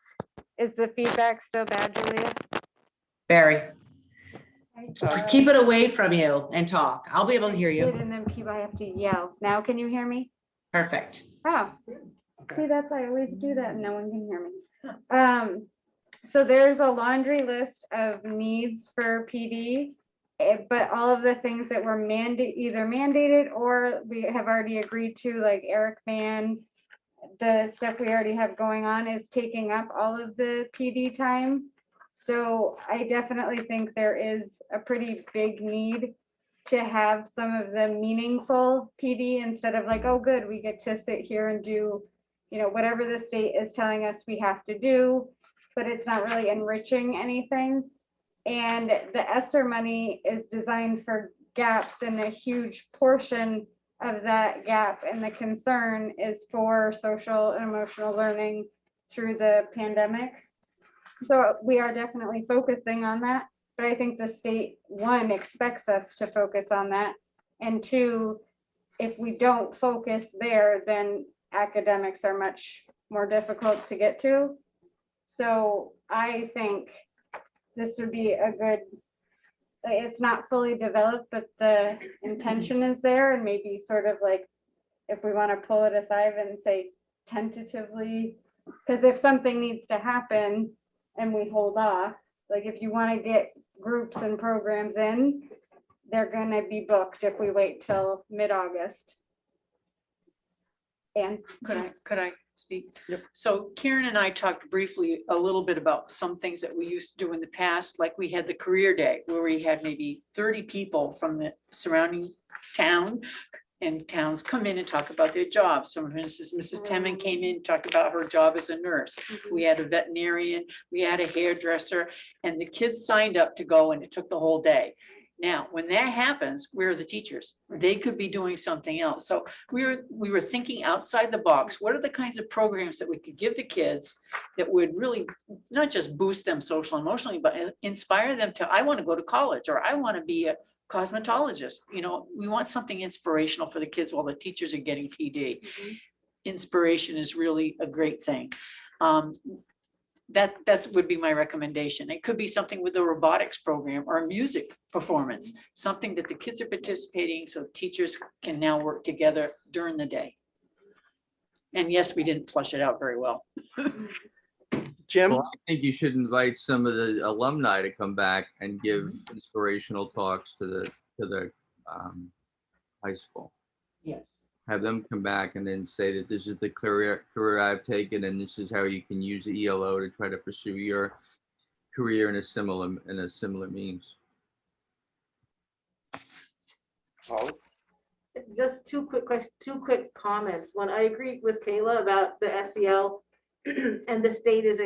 Is the feedback still bad, Julia? Barry, keep it away from you and talk. I'll be able to hear you. And then people have to yell. Now can you hear me? Perfect. Oh, see, that's, I always do that and no one can hear me. So there's a laundry list of needs for PD, but all of the things that were either mandated or we have already agreed to, like Eric Mann, the stuff we already have going on is taking up all of the PD time. So I definitely think there is a pretty big need to have some of the meaningful PD instead of like, oh, good, we get to sit here and do, you know, whatever the state is telling us we have to do, but it's not really enriching anything. And the ESSER money is designed for gaps, and a huge portion of that gap and the concern is for social and emotional learning through the pandemic. So we are definitely focusing on that. But I think the state, one, expects us to focus on that. And two, if we don't focus there, then academics are much more difficult to get to. So I think this would be a good, it's not fully developed, but the intention is there, and maybe sort of like, if we want to pull it aside and say tentatively, because if something needs to happen and we hold off, like if you want to get groups and programs in, they're going to be booked if we wait till mid-August. And Could I speak? Yep. So Karen and I talked briefly a little bit about some things that we used to do in the past, like we had the career day where we had maybe 30 people from the surrounding town and towns come in and talk about their jobs. So for instance, Mrs. Temin came in, talked about her job as a nurse. We had a veterinarian, we had a hairdresser, and the kids signed up to go and it took the whole day. Now, when that happens, where are the teachers? They could be doing something else. So we were thinking outside the box. What are the kinds of programs that we could give the kids that would really not just boost them social and emotionally, but inspire them to, I want to go to college, or I want to be a cosmetologist. You know, we want something inspirational for the kids while the teachers are getting PD. Inspiration is really a great thing. That would be my recommendation. It could be something with a robotics program or a music performance, something that the kids are participating so teachers can now work together during the day. And yes, we didn't flush it out very well. Jim? Well, I think you should invite some of the alumni to come back and give inspirational talks to the high school. Yes. Have them come back and then say that this is the career I've taken, and this is how you can use the ELO to try to pursue your career in a similar means. Just two quick comments. One, I agree with Kayla about the SEL and the state is,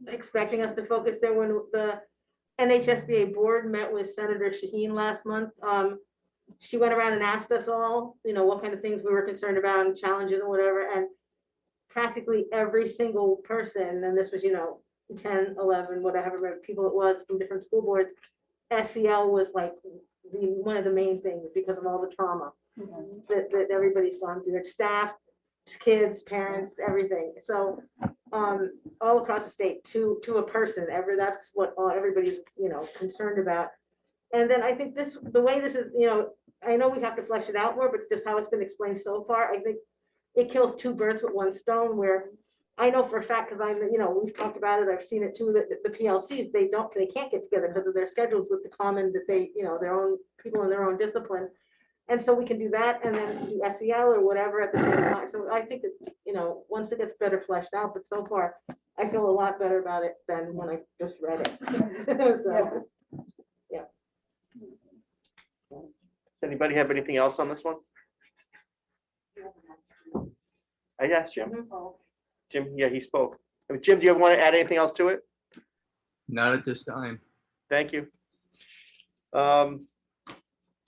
expecting us to focus there. When the NHSBA board met with Senator Shaheen last month, she went around and asked us all, what kind of things we were concerned about and challenges and whatever. And practically every single person, and this was, 10, 11, whatever people it was from different school boards, SEL was like one of the main things because of all the trauma that everybody's gone through. Their staff, kids, parents, everything. So all across the state to a person, that's what everybody's, concerned about. And then I think the way this is, I know we have to flesh it out more, but just how it's been explained so far, I think it kills two birds with one stone, where I know for a fact, because we've talked about it, I've seen it too, that the PLCs, they can't get together because of their schedules with the common that they, their own people in their own discipline. And so we can do that and then do SEL or whatever at the same time. So I think it's, once it gets better fleshed out, but so far I feel a lot better about it than when I just read it. So, yeah. Does anybody have anything else on this one? I asked Jim. Jim, yeah, he spoke. Jim, do you want to add anything else to it? Not at this time. Thank you. All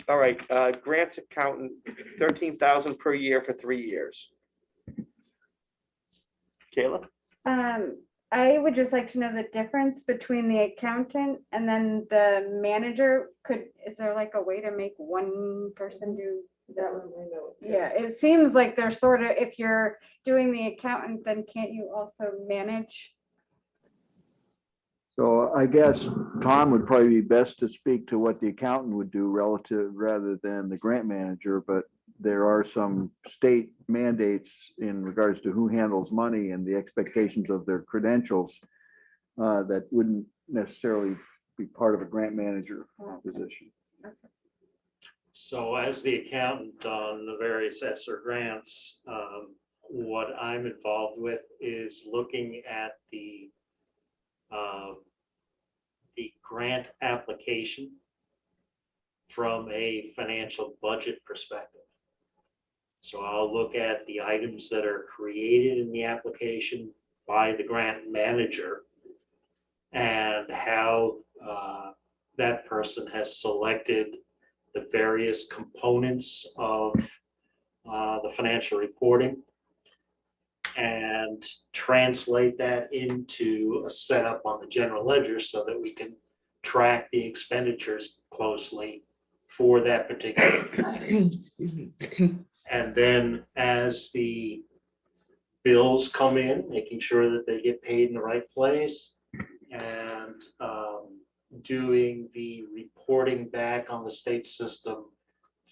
right, grants accountant, 13,000 per year for 3 years. Kayla? I would just like to know the difference between the accountant and then the manager. Is there like a way to make one person do that? Yeah, it seems like they're sort of, if you're doing the accountant, then can't you also manage? So I guess Tom would probably be best to speak to what the accountant would do rather than the grant manager, but there are some state mandates in regards to who handles money and the expectations of their credentials that wouldn't necessarily be part of a grant manager position. So as the accountant on the various ESSER grants, what I'm involved with is looking at the grant application from a financial budget perspective. So I'll look at the items that are created in the application by the grant manager and how that person has selected the various components of the financial reporting and translate that into a setup on the general ledger so that we can track the expenditures closely for that particular. And then as the bills come in, making sure that they get paid in the right place and doing the reporting back on the state system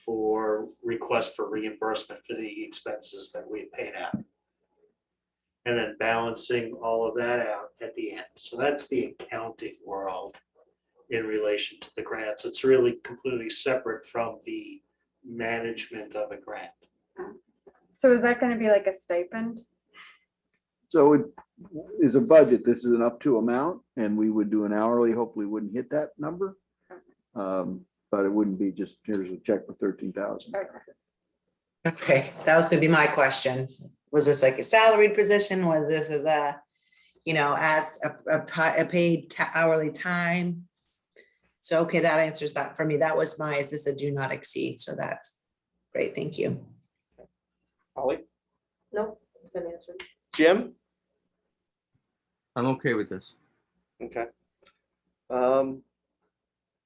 for request for reimbursement for the expenses that we paid out. And then balancing all of that out at the end. So that's the accounting world in relation to the grants. It's really completely separate from the management of a grant. So is that gonna be like a stipend? So it is a budget. This is an up to amount and we would do an hourly, hopefully wouldn't hit that number. But it wouldn't be just, here's a check for 13,000. Okay, that was gonna be my question. Was this like a salaried position? Was this as a, as a paid hourly time? So, okay, that answers that for me. That was my, is this a do not exceed? So that's great, thank you. Holly, Nope, it's been answered. Jim? I'm okay with this. Okay. All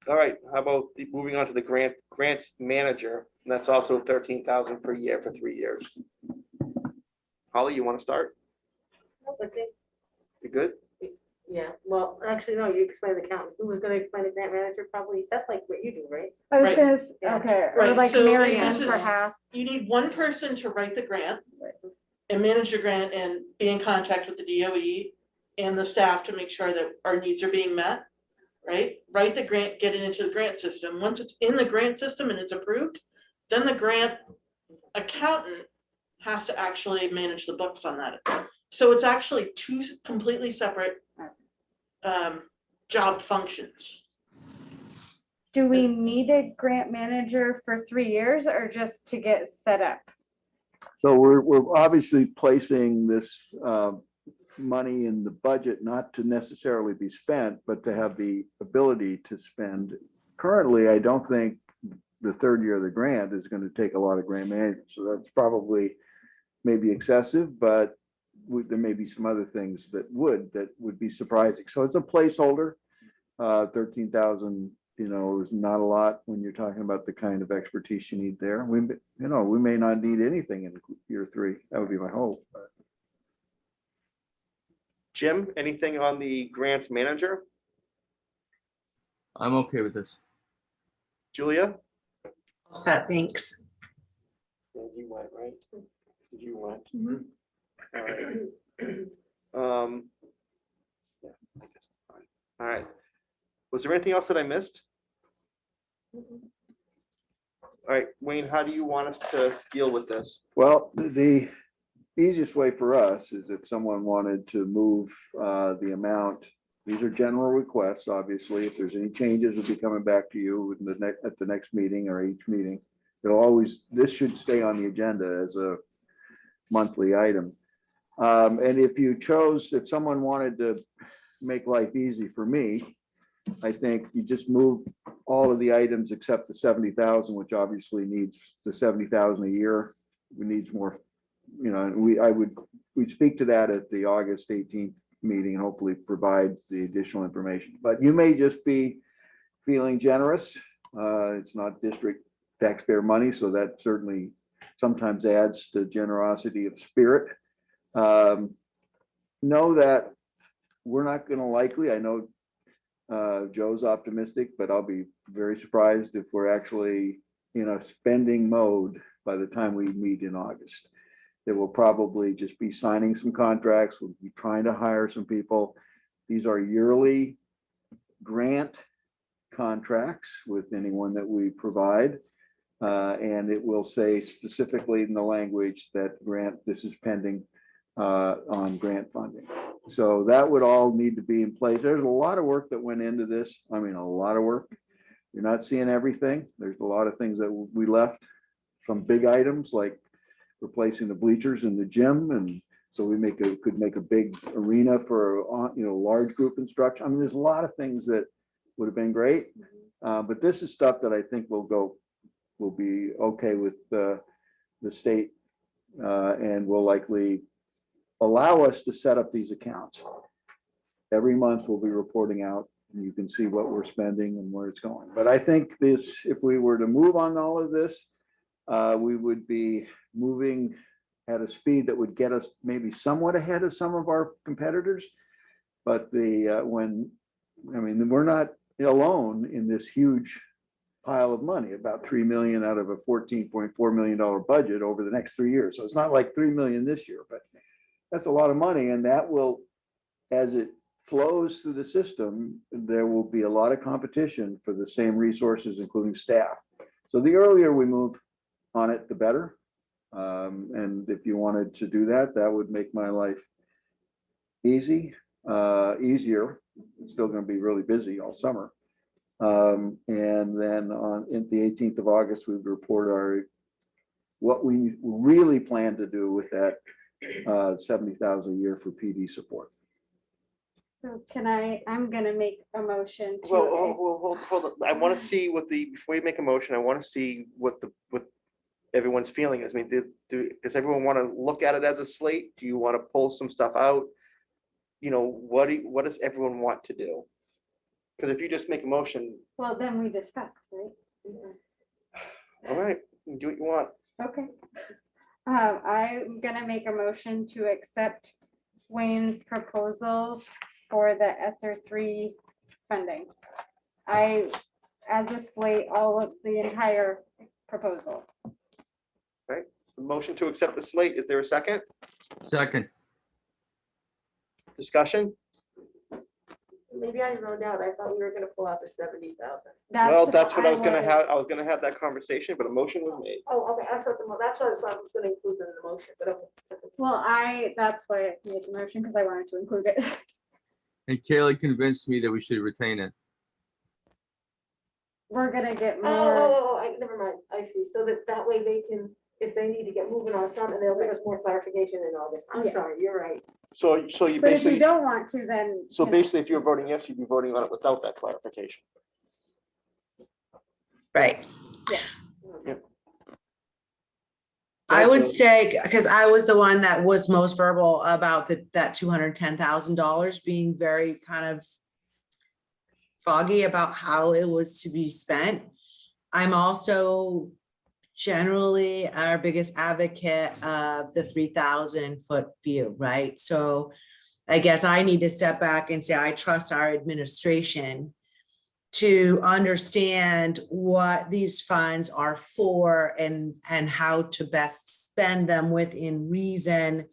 right, how about moving on to the grants manager? And that's also 13,000 per year for 3 years. Holly, you want to start? Nope, I think, You good? yeah, well, actually, no, you explain the accountant. Who was gonna explain the grant manager? Probably, that's like what you do, right? I was Right. gonna, Yeah. okay, or Right, like so Mary this Ann is- perhaps. You need one person to write the grant and manage the grant and be in contact with the DOE and the staff to make sure that our needs are being met, right? Write the grant, get it into the grant system. Once it's in the grant system and it's approved, then the grant accountant has to actually manage the books on that. So it's actually two completely separate job functions. Do we need a grant manager for 3 years or just to get set up? So we're obviously placing this money in the budget, not to necessarily be spent, but to have the ability to spend. Currently, I don't think the third year of the grant is going to take a lot of grant management. So that's probably maybe excessive, but there may be some other things that would be surprising. So it's a placeholder. 13,000, is not a lot when you're talking about the kind of expertise you need there. We may not need anything in year 3. That would be my hope. But Jim, anything on the grants manager? I'm okay with this. Julia? Set, thanks. Yeah, you went, right? You went. Mhm. All right. Yeah, I guess I'm fine. All right. Was there anything else that I missed? All right, Wayne, how do you want us to deal with this? well, the easiest way for us is if someone wanted to move the amount. These are general requests, obviously. If there's any changes, we'll be coming back to you at the next meeting or each meeting. This should stay on the agenda as a monthly item. And if someone wanted to make life easy for me, I think you just move all of the items except the 70,000, which obviously needs the 70,000 a year. We needs more, we'd speak to that at the August 18th meeting and hopefully provide the additional information. But you may just be feeling generous. It's not district taxpayer money, so that certainly sometimes adds to generosity of spirit. Know that we're not going to likely, I know Joe's optimistic, but I'll be very surprised if we're actually in a spending mode by the time we meet in August. There will probably just be signing some contracts. We'll be trying to hire some people. These are yearly grant contracts with anyone that we provide. And it will say specifically in the language that this is pending on grant funding. So that would all need to be in place. There's a lot of work that went into this. I mean, a lot of work. You're not seeing everything. There's a lot of things that we left, some big items like replacing the bleachers in the gym. And so we could make a big arena for, large group instruction. I mean, there's a lot of things that would have been great. But this is stuff that I think will be okay with the state and will likely allow us to set up these accounts. Every month we'll be reporting out and you can see what we're spending and where it's going. But I think if we were to move on all of this, we would be moving at a speed that would get us maybe somewhat ahead of some of our competitors. But we're not alone in this huge pile of money, about 3 million out of a $14.4 million budget over the next 3 years. So it's not like 3 million this year, but that's a lot of money. And that will, as it flows through the system, there will be a lot of competition for the same resources, including staff. So the earlier we move on it, the better. And if you wanted to do that, that would make my life easier. It's still gonna be really busy all summer. And then the 18th of August, we would report what we really plan to do with that 70,000 a year for PD support. So I'm gonna make a motion to. Well, hold on. I want to see before you make a motion, I want to see what everyone's feeling is. I mean, does everyone want to look at it as a slate? Do you want to pull some stuff out? You know, what does everyone want to do? Because if you just make a motion, Well, then we discuss, right? all right, you can do what you want. Okay. I'm gonna make a motion to accept Wayne's proposal for the SR3 funding. As a slate, all of the entire proposal. Right, so motion to accept the slate. Is there a second Second. discussion? Maybe I zoned out. I thought we were gonna pull out the 70,000. Well, that's what I was gonna have. I was gonna have that conversation, but a motion was made. Oh, okay, that's what I thought I was gonna include in the motion, but okay. Well, that's why I made the motion, because I wanted to include it. And Kaylee convinced me that we should retain it. We're gonna get Oh, more. never mind, I see, so that way they can, if they need to get moving on something, they'll give us more clarification in August. I'm Yeah. sorry, you're right. So you But if you basically, don't want to, then. so you know. basically, if you're voting yes, you'd be voting on it without that clarification. Right. Yeah. I would say, because I was the one that was most verbal about that $210,000 being very kind of foggy about how it was to be spent. I'm also generally our biggest advocate of the 3,000-foot view, right? So I guess I need to step back and say, I trust our administration to understand what these funds are for and how to best spend them within reason.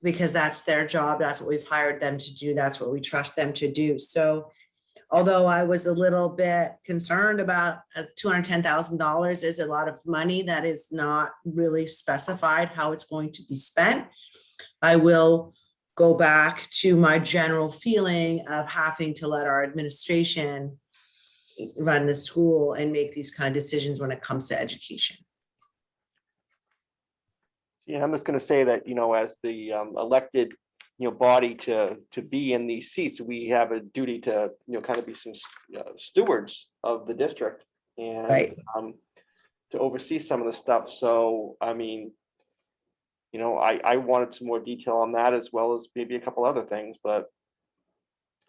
Because that's their job, that's what we've hired them to do, that's what we trust them to do. So although I was a little bit concerned about $210,000 is a lot of money that is not really specified how it's going to be spent, I will go back to my general feeling of having to let our administration run the school and make these kind of decisions when it comes to education. Yeah, I'm just gonna say that, as the elected, body to be in these seats, we have a duty to, kind of be some stewards of the district and Right. To oversee some of the stuff. So, I mean, I wanted some more detail on that as well as maybe a couple other things, but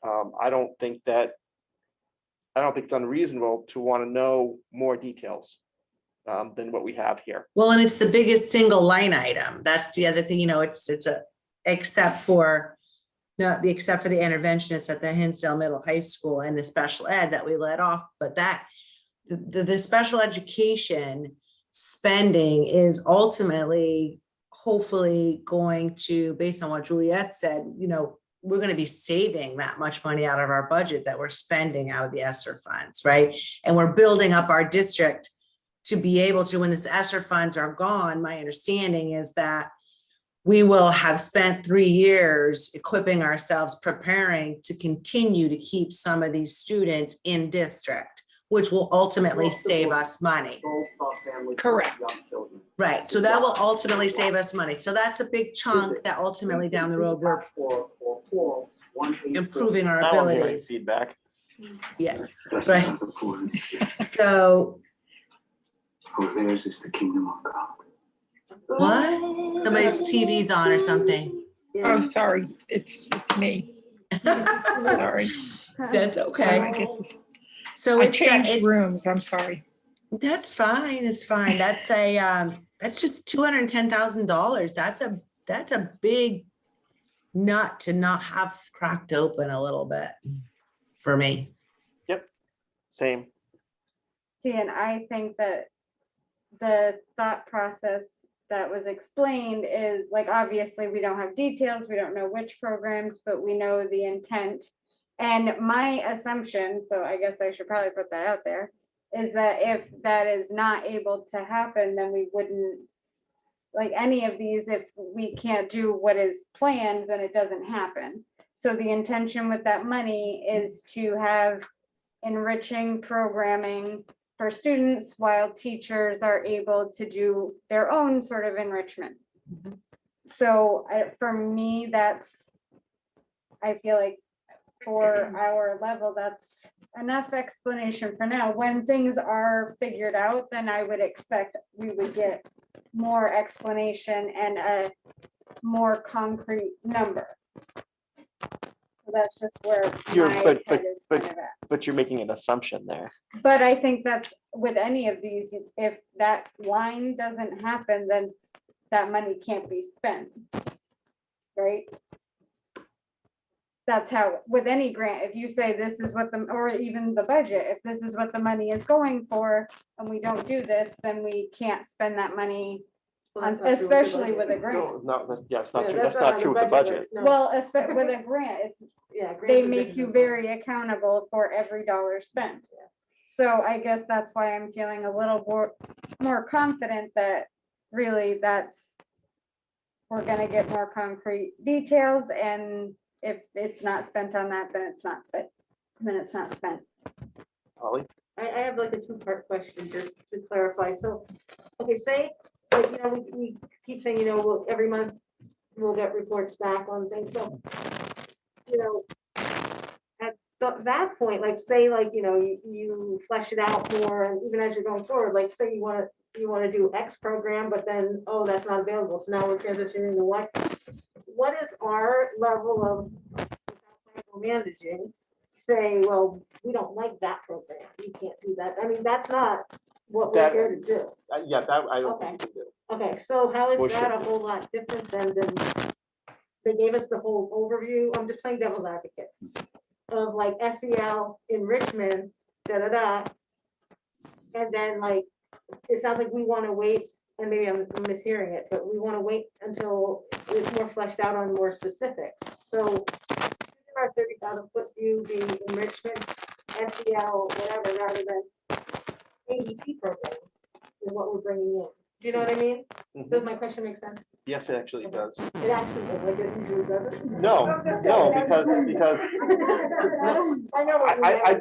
I don't think it's unreasonable to want to know more details than what we have here. Well, and it's the biggest single line item. That's the other thing, except for the interventionists at the Hinsdale Middle High School and the special ed that we let off, but the special education spending is ultimately, hopefully going to, based on what Juliet said, we're going to be saving that much money out of our budget that we're spending out of the ESSER funds, right? And we're building up our district to be able to, when the ESSER funds are gone, my understanding is that we will have spent 3 years equipping ourselves, preparing to continue to keep some of these students in district, which will ultimately save us money. Correct. Right, so that will ultimately save us money. So that's a big chunk that ultimately down the road, we're improving our Now I'm hearing abilities. feedback. Yeah, right. So Theirs is the kingdom of God. what? Somebody's TV's on or something. Oh, sorry, it's me. Sorry. That's I okay. get this. So I it's changed rooms, I'm sorry. That's fine, it's fine. That's just $210,000. That's a big nut to not have cracked open a little bit for me. Same. See, and I think that the thought process that was explained is like, obviously, we don't have details, we don't know which programs, but we know the intent. And my assumption, so I guess I should probably put that out there, is that if that is not able to happen, then we wouldn't, like any of these, if we can't do what is planned, then it doesn't happen. So the intention with that money is to have enriching programming for students while teachers are able to do their own sort of enrichment. So for me, that's, I feel like for our level, that's enough explanation for now. When things are figured out, then I would expect we would get more explanation and a more concrete number. So that's just where You're, my but, head is kind of at. but you're making an assumption there. But I think that's with any of these, if that line doesn't happen, then that money can't be spent. Right? That's how, with any grant, if you say this is what the, or even the budget, if this is what the money is going for, and we don't do this, then we can't spend that money, Well, that's not true with the especially with a budget. grant. No, that's, yeah, it's not Yeah, true. That's not true with the budget. no. Well, with a grant, it's, Yeah. grants they are make different you than very accountable for every dollar spent. So I guess that's why I'm feeling a little more confident that really that's, we're gonna get more concrete details, and if it's not spent on that, then it's not spent, then it's not spent. Holly? I have like a two-part question just to clarify. So, okay, say, like, you know, we keep saying, you know, we'll, every month we'll get reports back on things. So, you know, at that point, like, say, like, you know, you flesh it out more, and even as you're going forward, like, say you want to do X program, but then, oh, that's not available. So now we're transitioning to what? What is our level of managing? Say, well, we don't like that program. We can't do that. I mean, that's not what we're That- here to do. Yeah, that I don't think you can do. Okay, so how is Or that should a be. whole lot different than they gave us the whole overview? I'm just playing devil's advocate of like SEL enrichment, da. And then like, it sounds like we want to wait, and maybe I'm mishearing it, but we want to wait until it's more fleshed out on more specifics. So our 30,000 foot view, the enrichment, SEL, whatever, rather than ABC program is what we're bringing in. Do you know what I mean? Does my question make sense? Yes, it actually does. It actually does, like it usually doesn't. No, no, because I know what you mean. I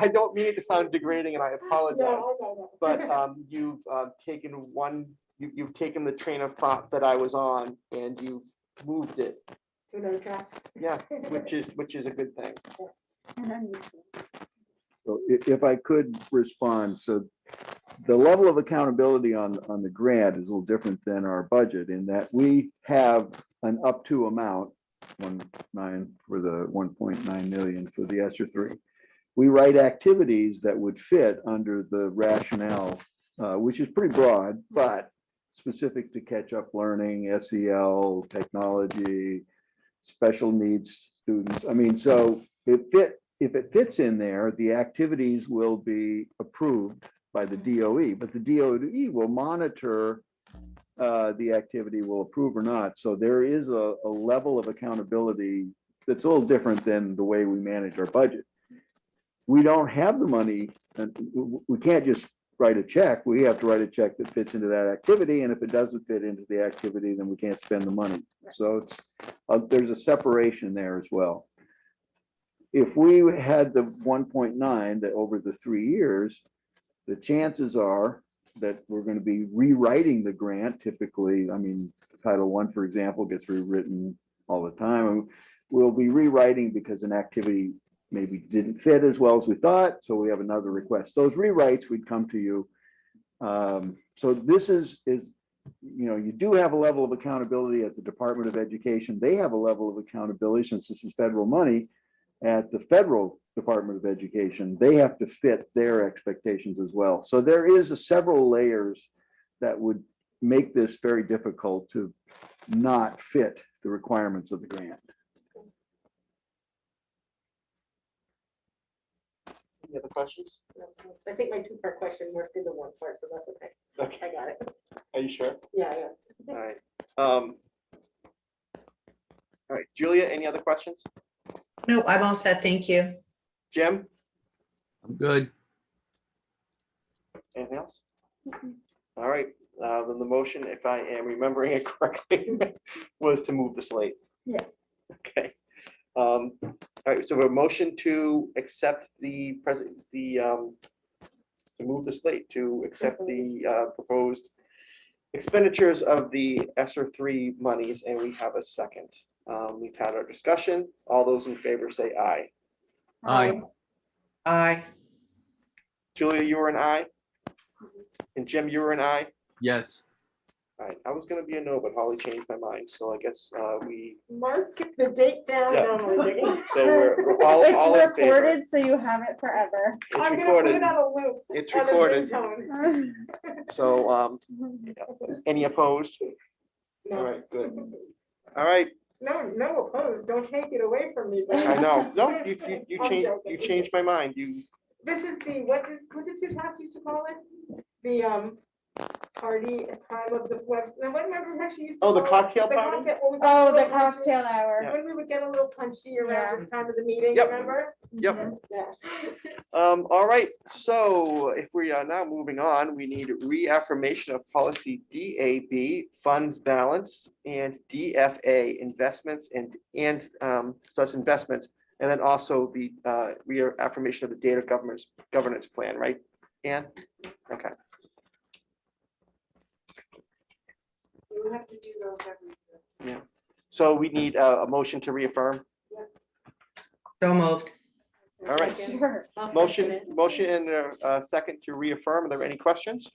don't mean it to sound degrading, and I apologize. No. But you've taken you've taken the train of thought that I was on, and you moved it. To another track. Yeah, which is a good thing. So if I could respond, so the level of accountability on the grant is a little different than our budget in that we have an up to amount, 1.9 for the 1.9 million for the SR3. We write activities that would fit under the rationale, which is pretty broad, but specific to catch-up learning, SEL, technology, special needs students. I mean, so if it fits in there, the activities will be approved by the DOE, but the DOE will monitor the activity will approve or not. So there is a level of accountability that's a little different than the way we manage our budget. We don't have the money, and we can't just write a check. We have to write a check that fits into that activity, and if it doesn't fit into the activity, then we can't spend the money. So it's there's a separation there as well. If we had the 1.9 that over the 3 years, the chances are that we're going to be rewriting the grant. Typically, I mean, Title I, for example, gets rewritten all the time. And we'll be rewriting because an activity maybe didn't fit as well as we thought. So we have another request. Those rewrites, we'd come to you. So this is, you know, you do have a level of accountability at the Department of Education. They have a level of accountability since this is federal money at the federal Department of Education. They have to fit their expectations as well. So there is several layers that would make this very difficult to not fit the requirements of the grant. Any other questions? I think my two-part question worked into one part, so that's okay. Okay. I got it. Are you sure? Yeah. All right. All right, Julia, any other questions? No, I'm all set. Thank you. Jim? I'm good. then the motion, if I am remembering it correctly, was to move the slate. Yeah. Okay. All right, so a motion to accept the present, to move the slate, to accept the proposed expenditures of the SR3 monies, and we have a second. We've had our discussion. All those in favor say aye. Aye. Aye. Julia, you were an aye? And Jim, you were an aye? Yes. All right, I was gonna be a no, but Holly changed my mind, so I guess we, Mark the date down. Yeah. No, I'm only kidding. so we're all It's in favor. recorded, so you have it forever. It's I'm gonna put recorded. it on a loop. It's on his recorded. ringtone. So, any opposed? All No, right, good. All right, no opposed. Don't take it away from me. but- I know. No, you I'm changed, joking. you changed my mind. You, This is the, what did you have used to call it? The, party at time of the web, now what remember how she used to Oh, the call it? cocktail party? when we got a Oh, the little punchy- cocktail hour. Yeah. When we would get a little punchy around Yeah. this time of the meeting, Yep. remember? yep. Yeah. All right, so if we are now moving on, we need reaffirmation of policy DAB, funds balance, and DFA, investments, and so that's investments, and then also the reaffirmation of the data governance plan, right? Ann? Okay, You have to do those every year. so we need a motion to reaffirm. So moved. All right, Sure. motion and a second to reaffirm. Are there any questions?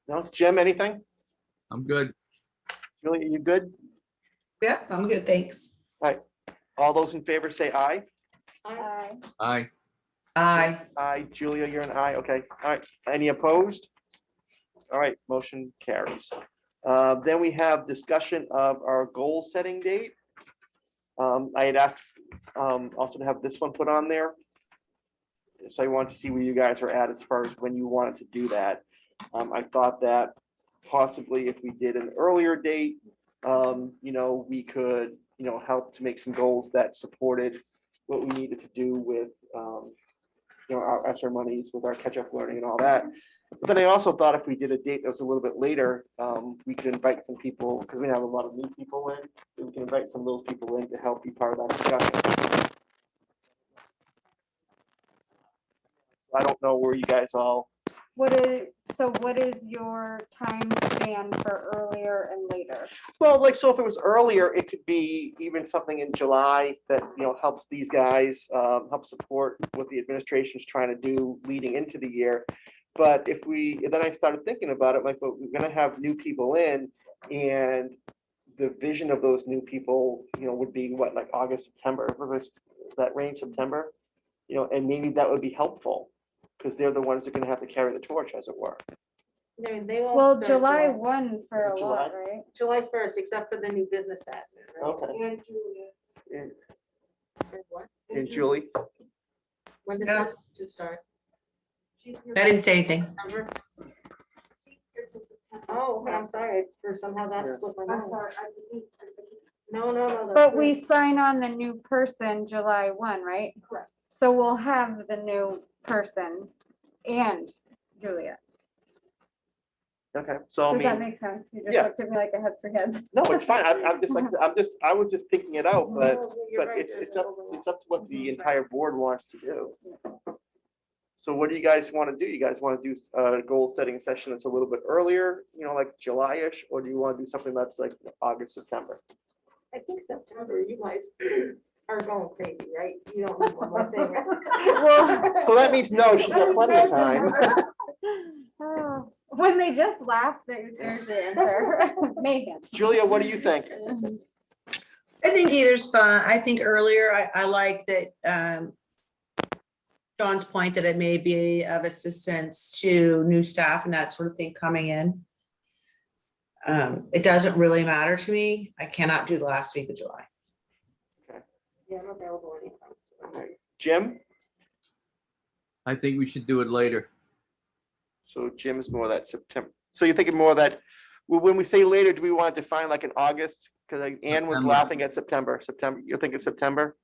No, Jim, anything? I'm good. Julie, you good? Yeah, I'm good, thanks. All those in favor say aye. Aye. Aye. Aye, Julia, you're an aye, okay, all right, any opposed? All right, motion carries. Then we have discussion of our goal setting date. I had asked also to have this one put on there. So I want to see where you guys are at as far as when you wanted to do that. I thought that possibly if we did an earlier date, we could, help to make some goals that supported what we needed to do with, our ESSER monies, with our catch-up learning and all that. But then I also thought if we did a date that was a little bit later, we could invite some people, because we have a lot of new people in, so we can invite some of those people in to help be part of that discussion. I don't know where you guys all, What is your time span for earlier and later? well, like, so if it was earlier, it could be even something in July that, helps these guys, help support what the administration's trying to do leading into the year. But then I started thinking about it, like, but we're gonna have new people in, and the vision of those new people, would be what, like August, September, was that range, September? And maybe that would be helpful, because they're the ones that are gonna have to carry the torch, as it were. I mean, they all Well, start July 1 for Is a it lot, July? right? July 1st, except for the new business admin. right? Okay. And Julia. And And what? and Julie, When does Yeah. that start? She's here I didn't say anything. September? till September. Oh, I'm sorry, for somehow Yeah. that slipped my I'm mind. sorry, I No. that's But good. we sign on the new person July 1, right? Correct. So we'll have the new person and Julia. okay, so I Does that mean, make sense? You just yeah. looked at me like I had three heads. no, it's fine, I was just thinking it out, but No, you're right, it's there's up, an overlap. it's up to what the entire board wants to do. So what do you guys want to do? You guys want to do a goal setting session that's a little bit earlier, like July-ish, or do you want to do something that's like August, September? I think September, you guys are going crazy, right? You don't need one more thing. Well- So that means no, she's got plenty of time. Oh, when they just laugh, there's the answer. Megan. Julia, what do you think? I think either's fine. I think earlier, I like that, John's point that it may be of assistance to new staff and that sort of thing coming in. It doesn't really matter to me. I cannot do the last week of July. Yeah, I'm available anytime. so. Okay. Jim? I think we should do it later. So Jim is more that September. So you're thinking more that, when we say later, do we want to define like in August? Because Ann was September. laughing at September. You're thinking September?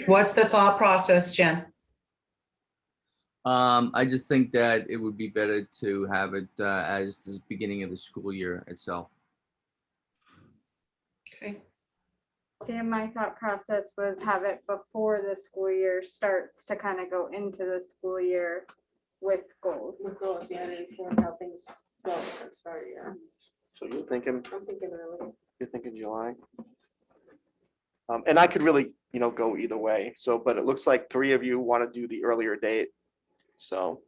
What's the thought process, Jen? I just think that it would be better to have it as the beginning of the school year itself. Okay. Yeah, my thought process was have it before the school year starts to kind of go into the school year with goals. With goals, yeah, and inform how things go and start, yeah. So you're thinking, I'm thinking early. you're thinking July. And I could really, go either way. So, but it looks like 3 of you want to do the earlier date. So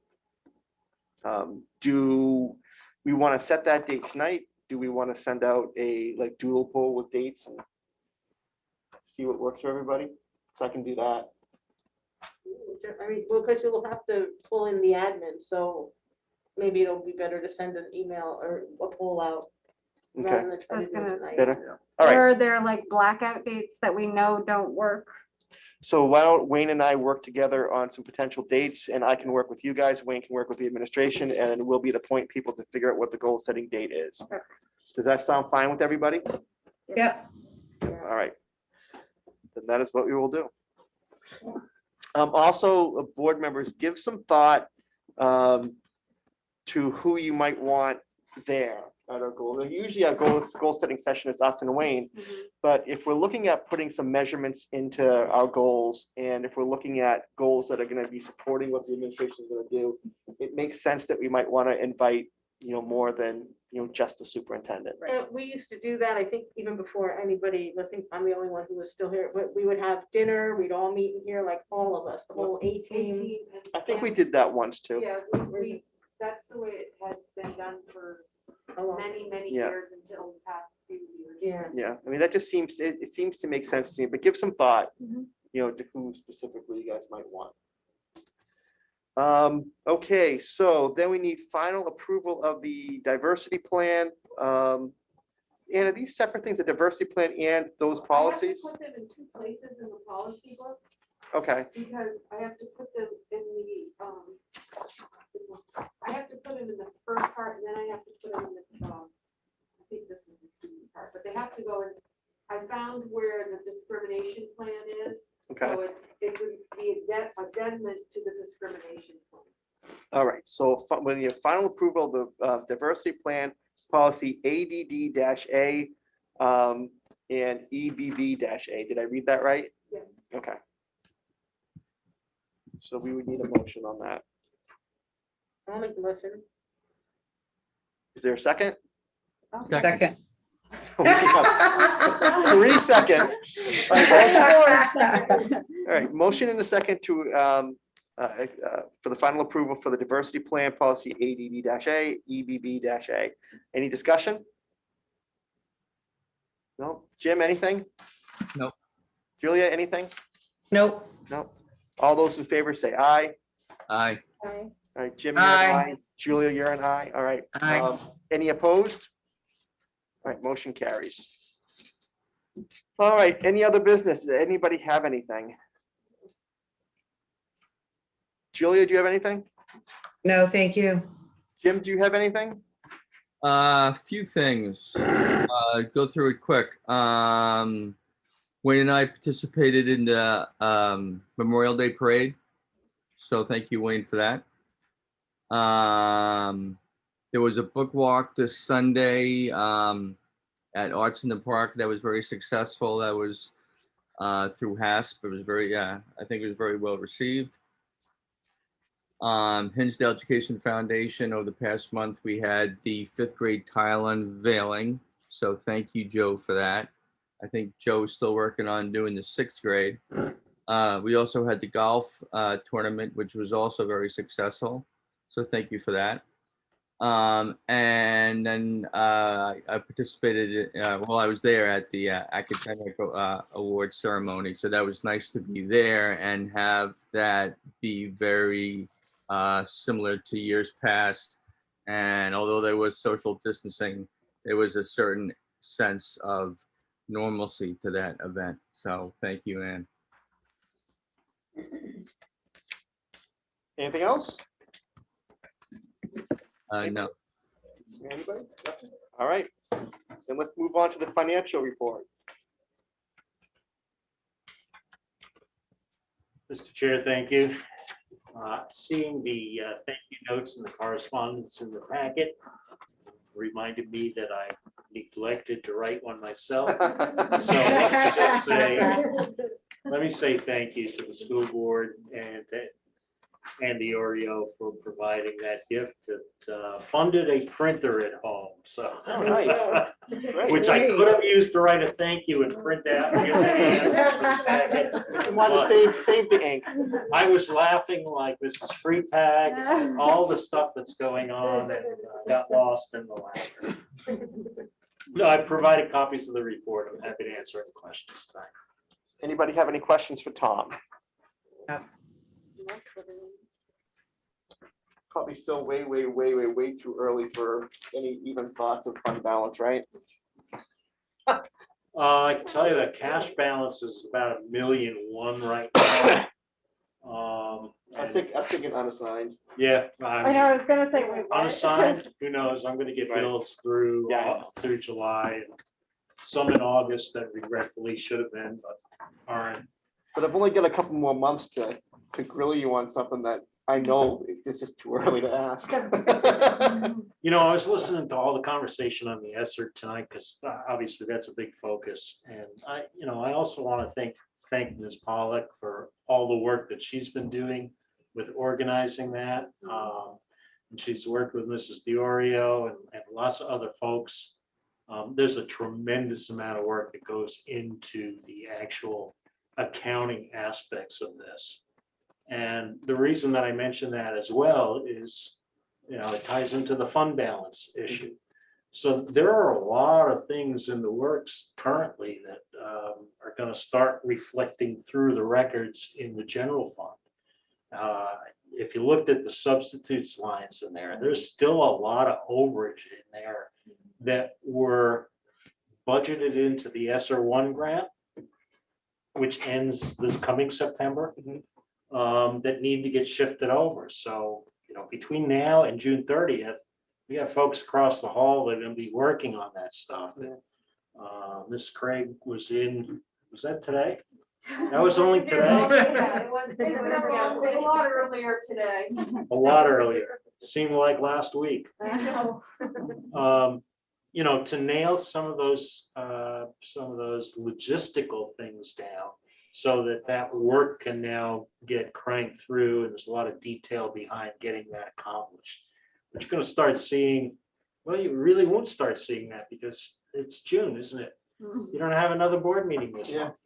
do we want to set that date tonight? Do we want to send out a doodle poll with dates and see what works for everybody? So I can do that. I mean, well, because you'll have to pull in the admin, so maybe it'll be better to send an email or a poll out Okay, rather than try to do it tonight. better. All right. Or are there like blackout dates that we know don't work? So why don't Wayne and I work together on some potential dates, and I can work with you guys, Wayne can work with the administration, and we'll be the point people to figure out what the goal setting date is. Does that sound fine with everybody? Yeah. All right. Then that is what we will do. Also, board members, give some thought to who you might want there at our goal. Usually our goal setting session is us and Wayne, but if we're looking at putting some measurements into our goals, and if we're looking at goals that are going to be supporting what the administration is going to do, it makes sense that we might want to invite, more than, just the superintendent. And we used to do that, I think, even before anybody, I think I'm the only one who was still here, but we would have dinner, we'd all meet in here, like all of us, the whole A team. I think we did that once too. Yeah, that's the way it has been done for many Yeah. years until the past few years. Yeah. Yeah, I mean, that just seems, it seems to make sense to me, but give some thought, to who specifically you guys might want. Okay, so then we need final approval of the diversity plan. And are these separate things, the diversity plan and those policies? I have to put them in 2 places in the policy book. Okay, Because I have to put them in I have to put them in the first part, and then I have to put them in the, I think this is the student part, but they have to go in. I found where the discrimination plan is. Okay. So it would be addendum to the discrimination plan. all right, so when you have final approval of the diversity plan, policy ADD-A and EBB-A, did I read that right? Yeah. Okay. So we would need a motion on that. I'll make the motion. Is there a second? Second. We have 3 seconds. All right, all right, motion in a second to, for the final approval for the diversity plan policy ADD-A, EBB-A. Any discussion? No? Jim, anything? Nope. Julia, anything? Nope. No? All those in favor say aye. Aye. Aye. All right, Jim, you're an Aye. aye. Julia, you're an aye. All right. Aye. Any opposed? All right, motion carries. All right, any other business? Does anybody have anything? Julia, do you have anything? No, thank you. Jim, do you have anything? Few things. Go through it quick. Wayne and I participated in the Memorial Day Parade. So thank you, Wayne, for that. There was a book walk this Sunday at Arts in the Park that was very successful. That was through HASP. It was very, I think it was very well received. Hinsdale Education Foundation, over the past month, we had the 5th grade tile unveiling. So thank you, Joe, for that. I think Joe is still working on doing the 6th grade. We also had the golf tournament, which was also very successful. So thank you for that. And then I participated, while I was there at the academic award ceremony. So that was nice to be there and have that be very similar to years past. And although there was social distancing, there was a certain sense of normalcy to that event. So thank you, Ann. Anything else? No. Anybody? Nothing? All right, then let's move on to the financial report. Mr. Chair, thank you. Seeing the thank you notes and the correspondence in the packet reminded me that I neglected to write one myself. So let me say thank you to the school board and the Oreo for providing that gift. It funded a printer at home, so. Oh, nice. Great. Which I could have used to write a thank you and print out. And give I want to save the ink. I was laughing like Mrs. Freetag, all the stuff that's going on, and got lost in the laughter. No, I provided copies of the report. I'm happy to answer any questions tonight. Anybody have any questions for Tom? Probably still way too early for any even thoughts of fund balance, right? I can tell you that cash balance is about $1.1 million right now. I'm thinking unassigned. Yeah. I know, I was gonna say, wait, what? Unassigned, who knows? I'm gonna get bills through July, and some in August that regretfully should have been, but aren't. But I've only got a couple more months to grill you on something that I know it's just too early to ask. You know, I was listening to all the conversation on the ESSER tonight, because obviously that's a big focus. And I also want to thank Ms. Pollock for all the work that she's been doing with organizing that. And she's worked with Mrs. DiOrio and lots of other folks. There's a tremendous amount of work that goes into the actual accounting aspects of this. And the reason that I mention that as well is, it ties into the fund balance issue. So there are a lot of things in the works currently that are going to start reflecting through the records in the general fund. If you looked at the substitutes lines in there, there's still a lot of overage in there that were budgeted into the SR1 grant, which ends this coming September. That need to get shifted over. So, between now and June 30th, we have folks across the hall that are going to be working on that stuff. Miss Craig was that today? That was only today? Yeah, it was a lot earlier today. A lot earlier. Seemed like last week. I know. To nail some of those logistical things down, so that work can now get cranked through, and there's a lot of detail behind getting that accomplished. But you're going to start seeing, well, you really won't start seeing that because it's June, isn't it? You don't have another board meeting this month.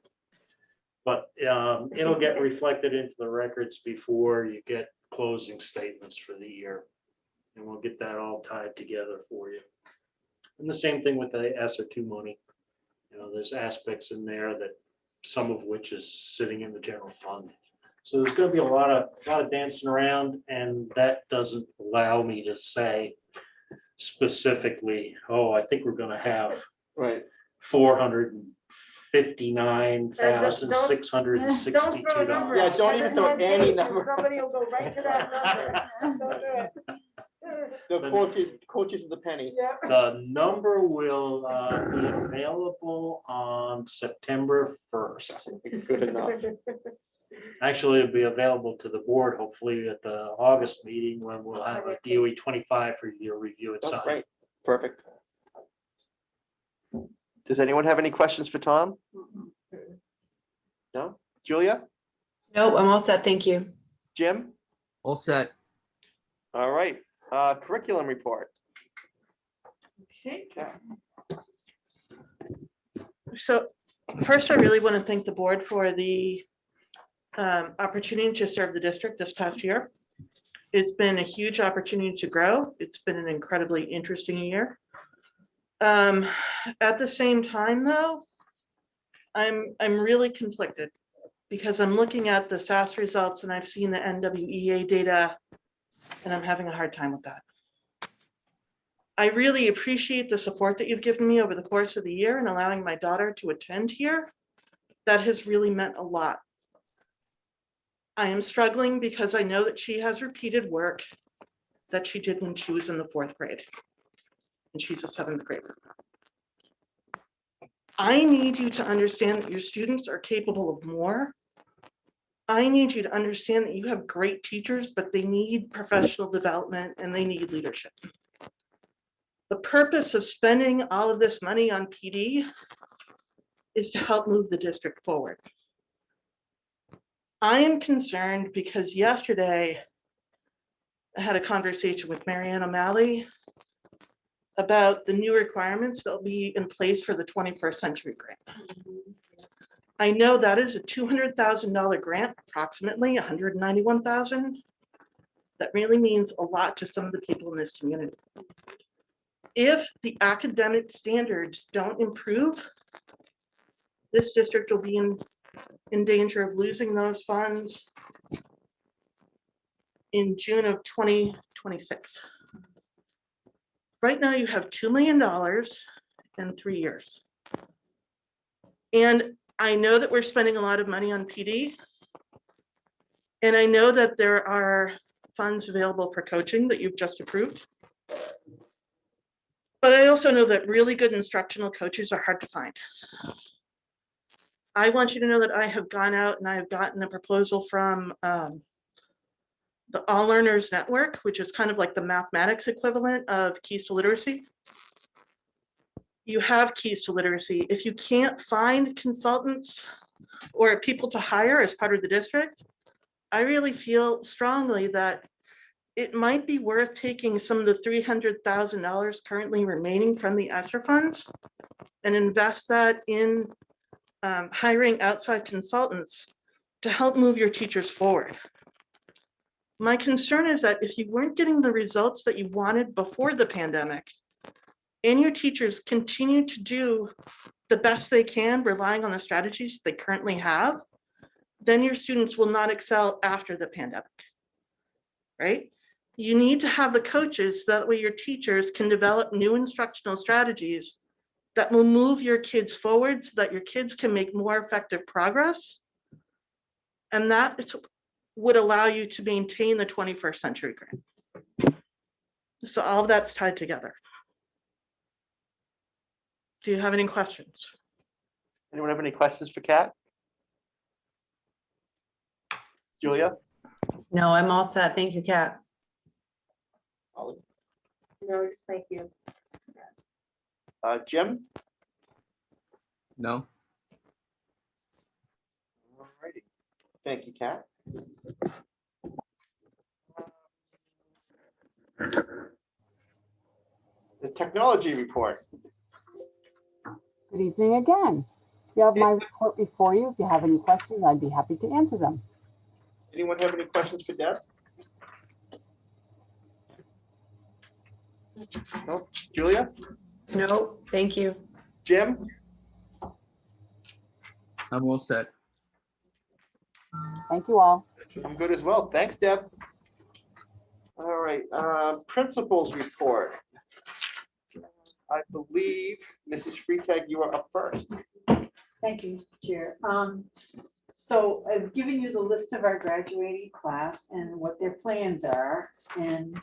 But it'll get reflected into the records before you get closing statements for the year. And we'll get that all tied together for you. And the same thing with the SR2 money. There's aspects in there that some of which is sitting in the general fund. So there's going to be a lot of dancing around, and that doesn't allow me to say specifically, I think we're going to have $459,662. Yeah, don't even throw any number. Somebody will go right to that number. Don't do it. They'll quote you to the penny. The number will be available on September 1st. Good enough. Actually, it'll be available to the board, hopefully at the August meeting, when we'll have a DOE 25 for your review and sign. Great, perfect. Does anyone have any questions for Tom? No? Julia? Nope, I'm all set, thank you. Jim? All set. All right, curriculum report. Okay. So first, I really want to thank the board for the opportunity to serve the district this past year. It's been a huge opportunity to grow. It's been an incredibly interesting year. At the same time, though, I'm really conflicted because I'm looking at the SAS results and I've seen the NWEA data, and I'm having a hard time with that. I really appreciate the support that you've given me over the course of the year and allowing my daughter to attend here. That has really meant a lot. I am struggling because I know that she has repeated work that she did when she was in the 4th grade, and she's a 7th grader. I need you to understand that your students are capable of more I need you to understand that you have great teachers, but they need professional development and they need leadership. The purpose of spending all of this money on PD is to help move the district forward. I am concerned because yesterday I had a conversation with Marianne O'Malley about the new requirements that will be in place for the 21st century grant. I know that is a $200,000 grant, approximately $191,000. That really means a lot to some of the people in this community. If the academic standards don't improve, this district will be in danger of losing those funds in June of 2026. Right now you have $2 million in 3 years. And I know that we're spending a lot of money on PD. And I know that there are funds available for coaching that you've just approved. But I also know that really good instructional coaches are hard to find. I want you to know that I have gone out and I have gotten a proposal from the All Learners Network, which is kind of like the mathematics equivalent of Keys to Literacy. You have Keys to Literacy. If you can't find consultants or people to hire as part of the district, I really feel strongly that it might be worth taking some of the $300,000 currently remaining from the ESSER funds and invest that in hiring outside consultants to help move your teachers forward. My concern is that if you weren't getting the results that you wanted before the pandemic, and your teachers continue to do the best they can, relying on the strategies they currently have, then your students will not excel after the pandemic, right? You need to have the coaches, that way your teachers can develop new instructional strategies that will move your kids forward so that your kids can make more effective progress. And that would allow you to maintain the 21st century grant. So all of that's tied together. Do you have any questions? Anyone have any questions for Kat? Julia? No, I'm all set. Thank you, Kat. Ollie? No, just thank you. Jim? No? Alrighty. Thank you, Kat. The technology report. Good evening again. You have my report before you. If you have any questions, I'd be happy to answer them. Anyone have any questions for Deb? No? Julia? No, thank you. Jim? I'm all set. Thank you all. I'm good as well. Thanks, Deb. All right, principals report. I believe, Mrs. Freitag, you are up first. Thank you, Mr. Chair. So I've given you the list of our graduating class and what their plans are, and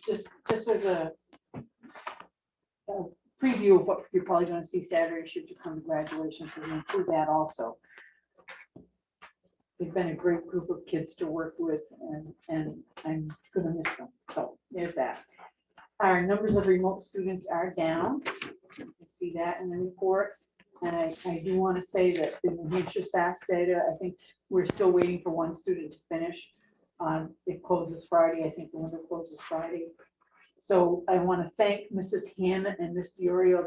just as a preview of what you're probably going to see Saturday should you come to graduation, so we include that also. They've been a great group of kids to work with, and I'm gonna miss them. So there's that. Our numbers of remote students are down. You can see that in the report. And I do want to say that the New Hampshire SAS data, I think we're still waiting for one student to finish. It closes Friday. I think the window closes Friday. So I want to thank Mrs. Hammond and Ms. Diorio.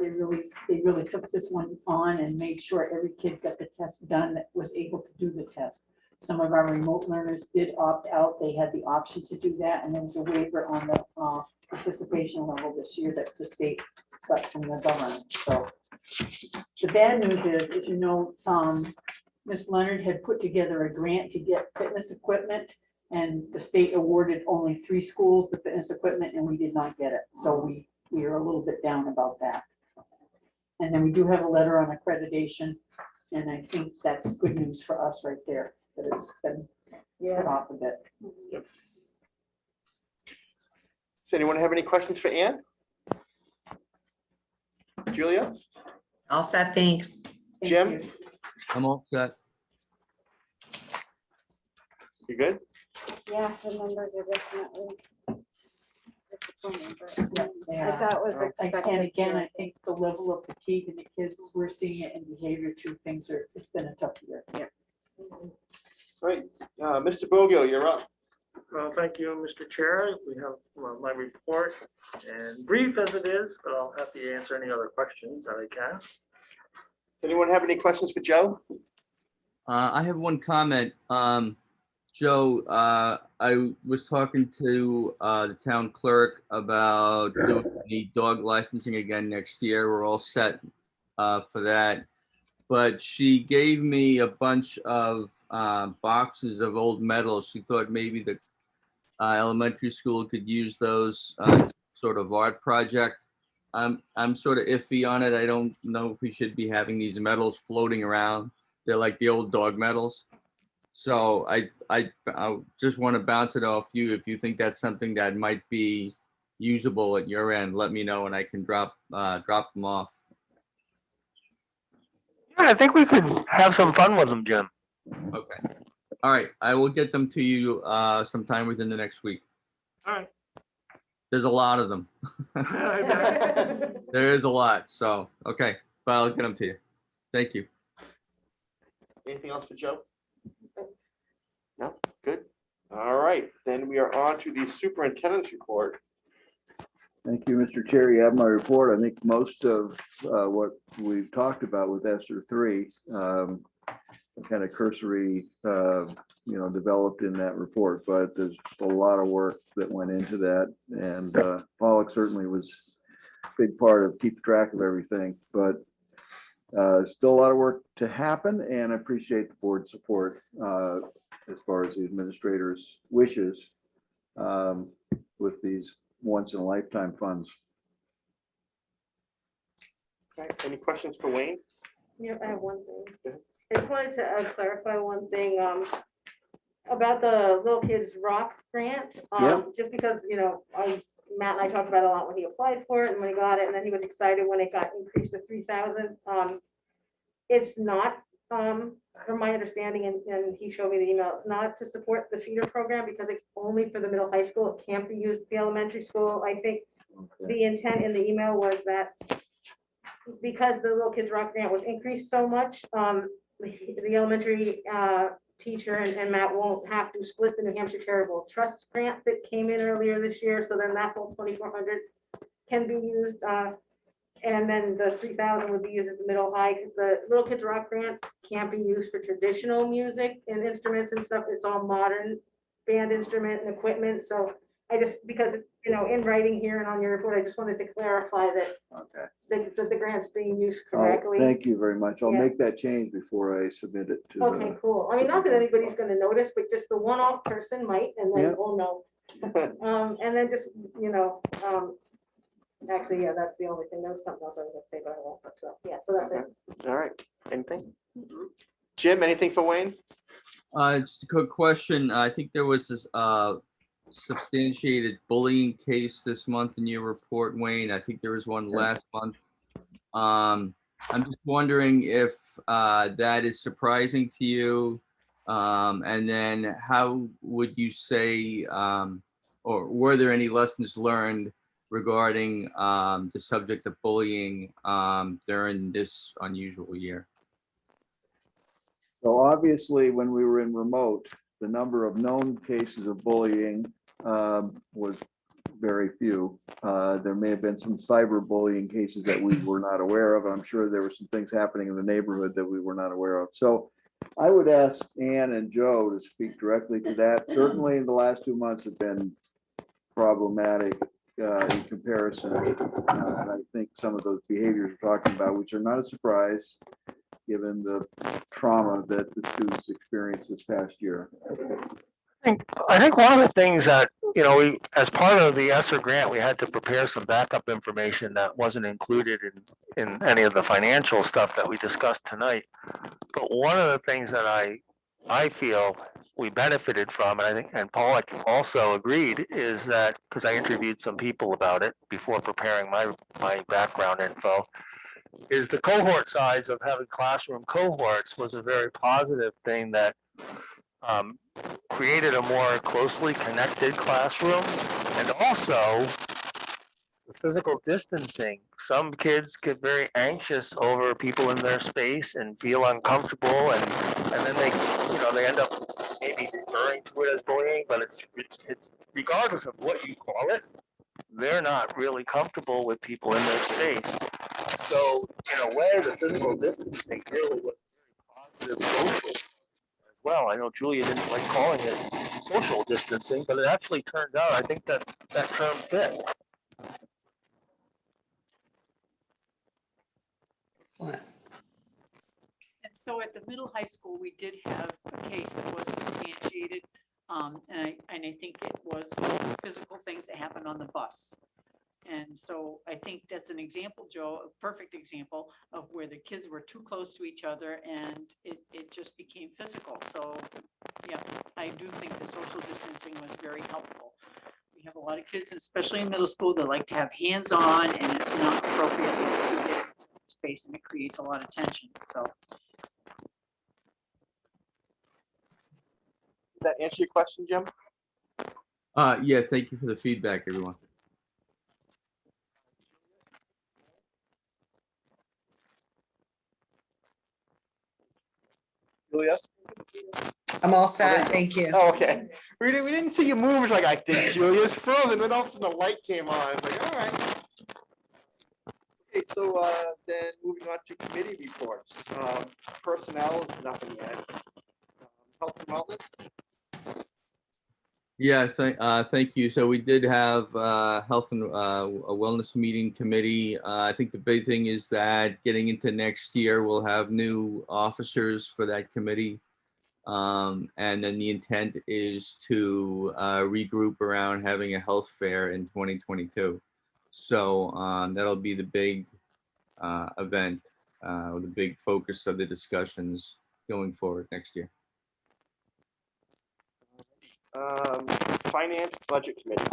They really took this one on and made sure every kid got the test done that was able to do the test. Some of our remote learners did opt out. They had the option to do that, and there was a waiver on the participation level this year that the state got from the government. So the bad news is, as you know, Ms. Leonard had put together a grant to get fitness equipment, and the state awarded only 3 schools the fitness equipment, and we did not get it. So we are a little bit down about that. And then we do have a letter on accreditation, and I think that's good news for us right there, that it's been put off a bit. Does anyone have any questions for Ann? Julia? All set, thanks. Jim? I'm all set. You good? Yeah, the numbers are definitely disappointing, but Yeah. I thought was And expected. again, to. I think the level of fatigue in the kids, we're seeing it in behavior too. It's been a tough year. Great. Mr. Bogio, you're up. Well, thank you, Mr. Chair. We have my report, and brief as it is, but I'll happy to answer any other questions that I can. Does anyone have any questions for Joe? I have one comment. Joe, I was talking to the town clerk about doing the dog licensing again next year. We're all set for that. But she gave me a bunch of boxes of old medals. She thought maybe the elementary school could use those sort of art project. I'm sort of iffy on it. I don't know if we should be having these medals floating around. They're like the old dog medals. So I just want to bounce it off you. If you think that's something that might be usable at your end, let me know and I can drop them off. Yeah, I think we could have some fun with them, Jim. Okay. All right. I will get them to you sometime within the next week. All right. There's a lot of them. There is a lot. So, okay. But I'll get them to you. Thank you. Anything else for Joe? No? Good. All right. Then we are on to the superintendent's report. Thank you, Mr. Chair. You have my report. I think most of what we've talked about with SR3, kind of cursory, developed in that report, but there's a lot of work that went into that. And Pollock certainly was a big part of keeping track of everything, but still a lot of work to happen, and I appreciate the board's support as far as the administrator's wishes with these once in a lifetime funds. Okay. Any questions for Wayne? Yeah, I have one thing. I just wanted to clarify one thing about the Little Kids Rock grant. Yeah. Just because, Matt and I talked about it a lot when he applied for it and when he got it, and then he was excited when it got increased to 3,000. It's not, from my understanding, and he showed me the email, it's not to support the feeder program because it's only for the middle high school. It can't be used at the elementary school. I think the intent in the email was that because the Little Kids Rock grant was increased so much, the elementary teacher and Matt won't have to split the New Hampshire Charitable Trust grant that came in earlier this year. So then that whole 2,400 can be used. And then the 3,000 would be used at the middle high because the Little Kids Rock grant can't be used for traditional music and instruments and stuff. It's all modern band instrument and equipment. So I just, because, in writing here and on your report, I just wanted to clarify that, that the grant's being used correctly. Thank you very much. I'll Yeah. make that change before I submit it to. Okay, cool. I mean, not that anybody's gonna notice, but just the one-off person might, and then Yeah. we'll know. And then just, actually, yeah, that's the only thing. There was something else I was gonna say, but I won't. So, yeah, so that's it. All right. Anything? Jim, anything for Wayne? Just a quick question. I think there was this substantiated bullying case this month in your report, Wayne. I think there was one last month. I'm just wondering if that is surprising to you. And then how would you say, or were there any lessons learned regarding the subject of bullying during this unusual year? So obviously, when we were in remote, the number of known cases of bullying was very few. There may have been some cyberbullying cases that we were not aware of. I'm sure there were some things happening in the neighborhood that we were not aware of. So I would ask Ann and Joe to speak directly to that. Certainly in the last 2 months have been problematic in comparison. And I think some of those behaviors we're talking about, which are not a surprise, given the trauma that the students experienced this past year. I think one of the things that, we, as part of the ESSER grant, we had to prepare some backup information that wasn't included in any of the financial stuff that we discussed tonight. But one of the things that I feel we benefited from, and I think, and Pollock also agreed, is that, because I interviewed some people about it before preparing my background info, is the cohort size of having classroom cohorts was a very positive thing that created a more closely connected classroom, and also the physical distancing. Some kids get very anxious over people in their space and feel uncomfortable, and then they end up maybe referring to it as bullying, but it's regardless of what you call it, they're not really comfortable with people in their space. So in a way, the physical distancing really was very positive social as well. I know Julia didn't like calling it social distancing, but it actually turned out, I think that term fit. Excellent. And so at the middle high school, we did have a case that was substantiated. And I think it was physical things that happened on the bus. And so I think that's an example, Joe, a perfect example of where the kids were too close to each other and it just became physical. So, yeah, I do think the social distancing was very helpful. We have a lot of kids, especially in middle school, that like to have hands-on, and it's not appropriate to get space, and it creates a lot of tension. So. Did that answer your question, Jim? Yeah, thank you for the feedback, everyone. Julia? I'm all set. Thank you. Oh, okay. We didn't see you move. It's like, I think Julia's frozen. Then all of a sudden the light came on. It's like, all right. Okay, so then moving on to committee reports. Personnel is nothing yet. Health and wellness. Yes, thank you. So we did have health and a wellness meeting committee. I think the big thing is that getting into next year, we'll have new officers for that committee. And then the intent is to regroup around having a health fair in 2022. So that'll be the big event, the big focus of the discussions going forward next year. Finance budget committee.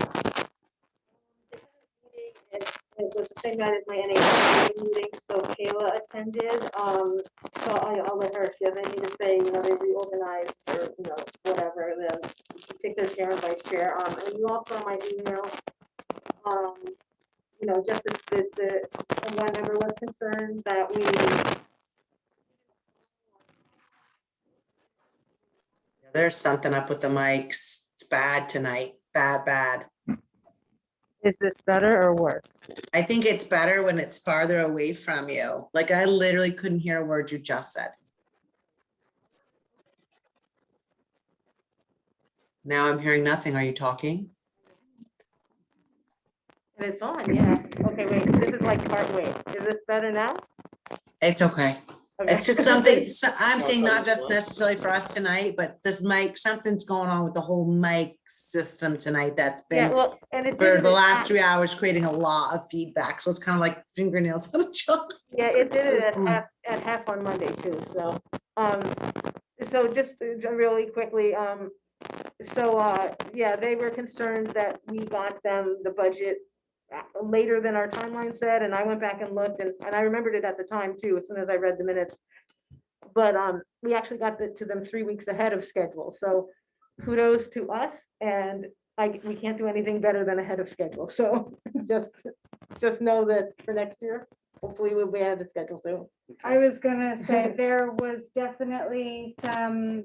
It was the same night as my NHS meeting, so Kayla attended. So I'll let her, if she has anything to say, they reorganized or, whatever, then she picked their chair and vice chair. And you also saw my email, just the one member was concerned that we. There's something up with the mics. It's bad tonight. Bad. Is this better or worse? I think it's better when it's farther away from you. Like I literally couldn't hear a word you just said. Now I'm hearing nothing. Are you talking? And it's on, yeah. Okay, wait, this is like part way. Is this better now? It's okay. Okay. It's just something, I'm saying not just necessarily for us tonight, but this mic, something's going on with the whole mic system tonight that's Yeah, been well, and it for did the it last 3 hours creating a lot of feedback. So it's kind of like fingernails on a chalk. Yeah, it did it at half on Monday too, so, so just really quickly, yeah, they were concerned that we got them the budget later than our timeline said, and I went back and looked, and I remembered it at the time too, as soon as I read the minutes. But, we actually got to them 3 weeks ahead of schedule, so kudos to us, and we can't do anything better than ahead of schedule, so just know that for next year, hopefully we'll be ahead of schedule too. I was gonna say, there was definitely some,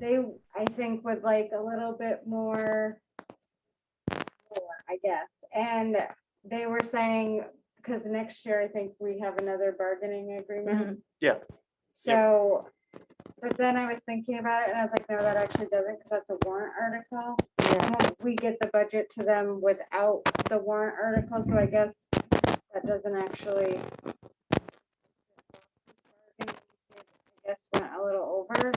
I think would like a little bit more, I guess. And they were saying, because next year, I think we have another bargaining agreement. Yeah. So, but then I was thinking about it and I was like, no, that actually doesn't, because that's a warrant article. And we get the budget to them without the warrant article, so I guess that doesn't actually, I guess, went a little over.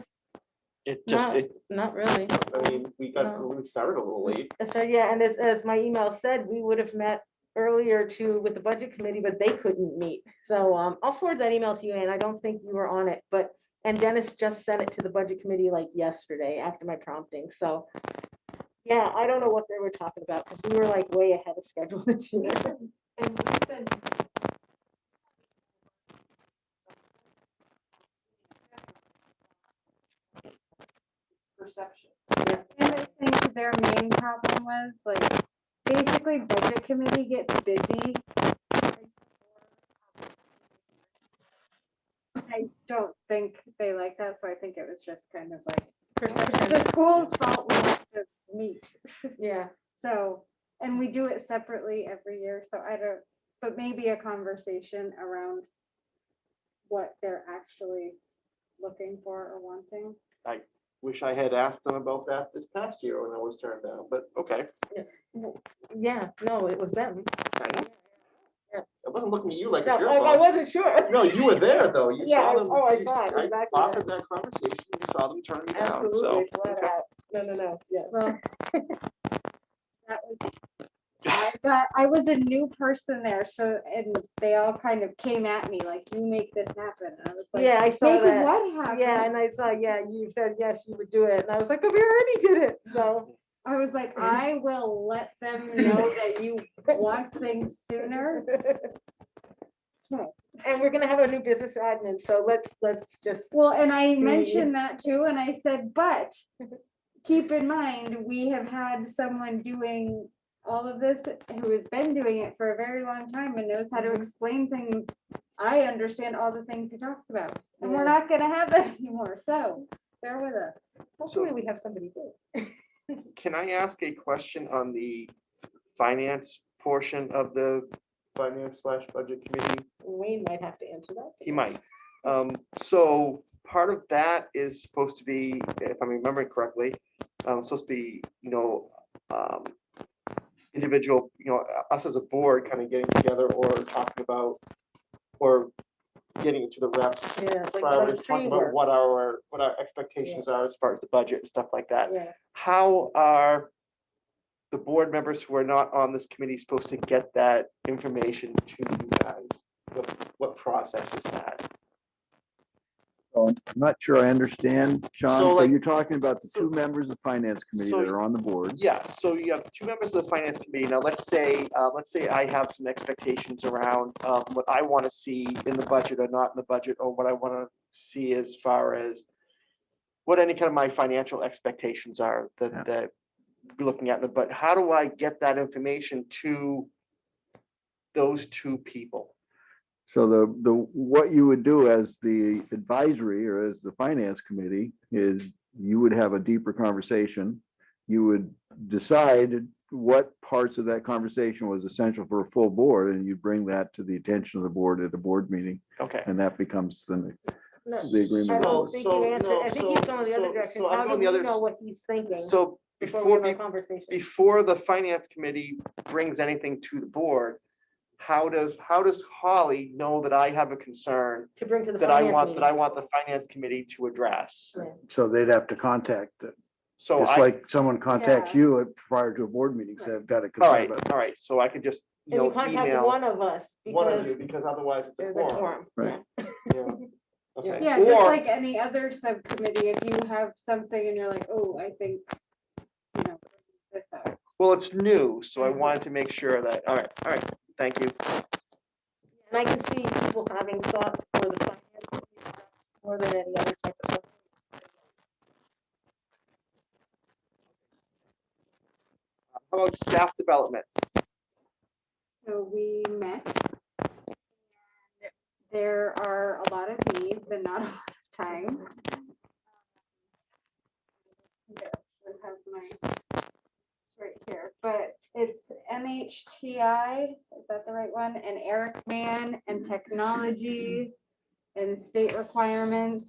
It just, Not really. I mean, we started a little late. So, yeah, and as my email said, we would have met earlier with the budget committee, but they couldn't meet. So, I'll forward that email to you, and I don't think you were on it, and Dennis just sent it to the budget committee like yesterday after my prompting, so. Yeah, I don't know what they were talking about, because we were like way ahead of schedule this year. And we said. perception. And I think their main problem was like, basically budget committee gets busy. I don't think they like that, so I think it was just kind of like, the school's fault we have to meet. Yeah. So, and we do it separately every year, so I don't, but maybe a conversation around what they're actually looking for or wanting. I wish I had asked them about that this past year when I was turned down, but okay. Yeah, no, it was them. I wasn't looking at you like No, it's your I fault. wasn't sure. No, you were there though. You Yeah, saw I- them. oh, I saw it, I exactly. offered that conversation. You saw them turn me down, so. Absolutely, flat okay. out. No, yes. Well, that was, I was a new person there, so, and they all kind of came at me like, you make this happen. And I was like, Yeah, I saw make that. what happen? Yeah, and I saw, yeah, you said, yes, you would do it. And I was like, oh, we already did it, so. I was like, I will let them know that you want things sooner. And we're gonna have a new business admin, so let's just. Well, and I mentioned that too, and I said, but keep in mind, we have had someone doing all of this who has been doing it for a very long time and knows how to explain things. I understand all the things he talks about, and we're not gonna have that anymore, so bear with us. Hopefully we have somebody good. Can I ask a question on the finance portion of the finance/budget committee? Wayne might have to answer that. He might. So part of that is supposed to be, if I'm remembering correctly, supposed to be, individual, us as a board kind of getting together or talking about, or getting to the reps. Yeah, it's like priorities, tree talking about work. what our expectations are as far as the budget and stuff like that. Yeah. How are the board members who are not on this committee supposed to get that information to you guys? What process is that? So I'm not sure I understand, Sean. So, So like- you're talking about the two members of the finance committee that are on the board. Yeah, so you have two members of the finance committee. Now, let's say I have some expectations around what I want to see in the budget or not in the budget, or what I want to see as far as what any kind of my financial expectations are that we're looking at. But how do I get that information to those two people? So the what you would do as the advisory or as the finance committee is you would have a deeper conversation. You would decide what parts of that conversation was essential for a full board, and you bring that to the attention of the board at a board meeting. Okay. And that becomes the No, agreement. I of the don't board. think you answered. I think he's going the other direction. I'm How do going we the other know what he's thinking? So Before we have before a conversation. before the finance committee brings anything to the board, how does Holly know that I have a concern To bring to the that I finance want meeting. the finance committee to address? So they'd have to contact, So just like someone contacts Yeah. you prior to a board meeting, so they've got a all concern right, about. all right. So I could just, And you contact email one of us one of because you, because otherwise it's a there's a quorum. quorum. Right. Yeah. Okay. Yeah, just Or, like any other subcommittee, if you have something and you're like, oh, I think, this out. well, it's new, so I wanted to make sure that, all right, thank you. And I can see people having thoughts for the finance committee more than any other type of stuff. How about staff development? So we met. There are a lot of needs and not a lot of time. I actually have my right here, but it's NHTI, is that the right one? And Eric Mann and technology and state requirements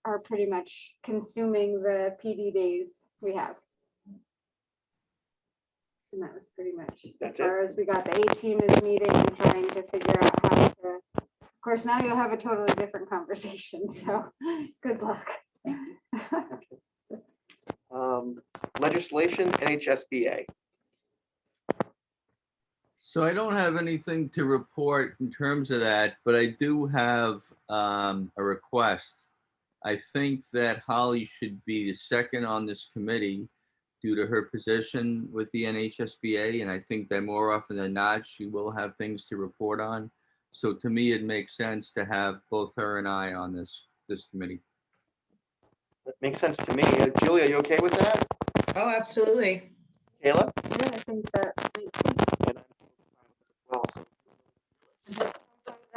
are pretty much consuming the PD days we have. And that was pretty much, as That's far as we got the A team is meeting and trying to figure out how to, of course, now you'll have a totally different conversation, so good luck. Legislation, NHSBA. So I don't have anything to report in terms of that, but I do have a request. I think that Holly should be the second on this committee due to her position with the NHSBA, and I think that more often than not, she will have things to report on. So to me, it makes sense to have both her and I on this committee. That makes sense to me. Julia, you okay with that? Oh, absolutely. Kayla? Yeah, I think that. Well,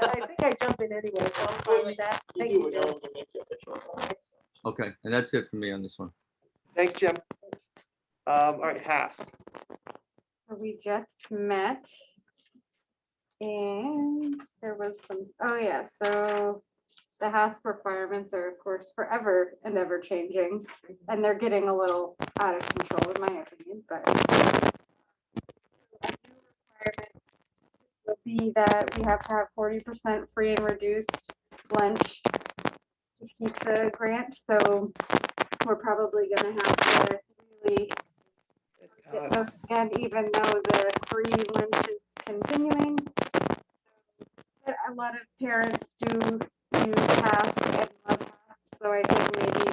I think I jump in anyway, so I'm fine with that. Thank you, Jim. Okay, and that's it for me on this one. thanks, Jim. All right, Hasp. We just met. And there was some, oh yeah, so the house requirements are of course forever and ever changing. And they're getting a little out of control in my opinion, but. A new requirement will be that we have to have 40% free and reduced lunch to keep the grant, so we're probably gonna have to really. And even though the free lunch is continuing, but a lot of parents do use Task and love Task, so I think maybe.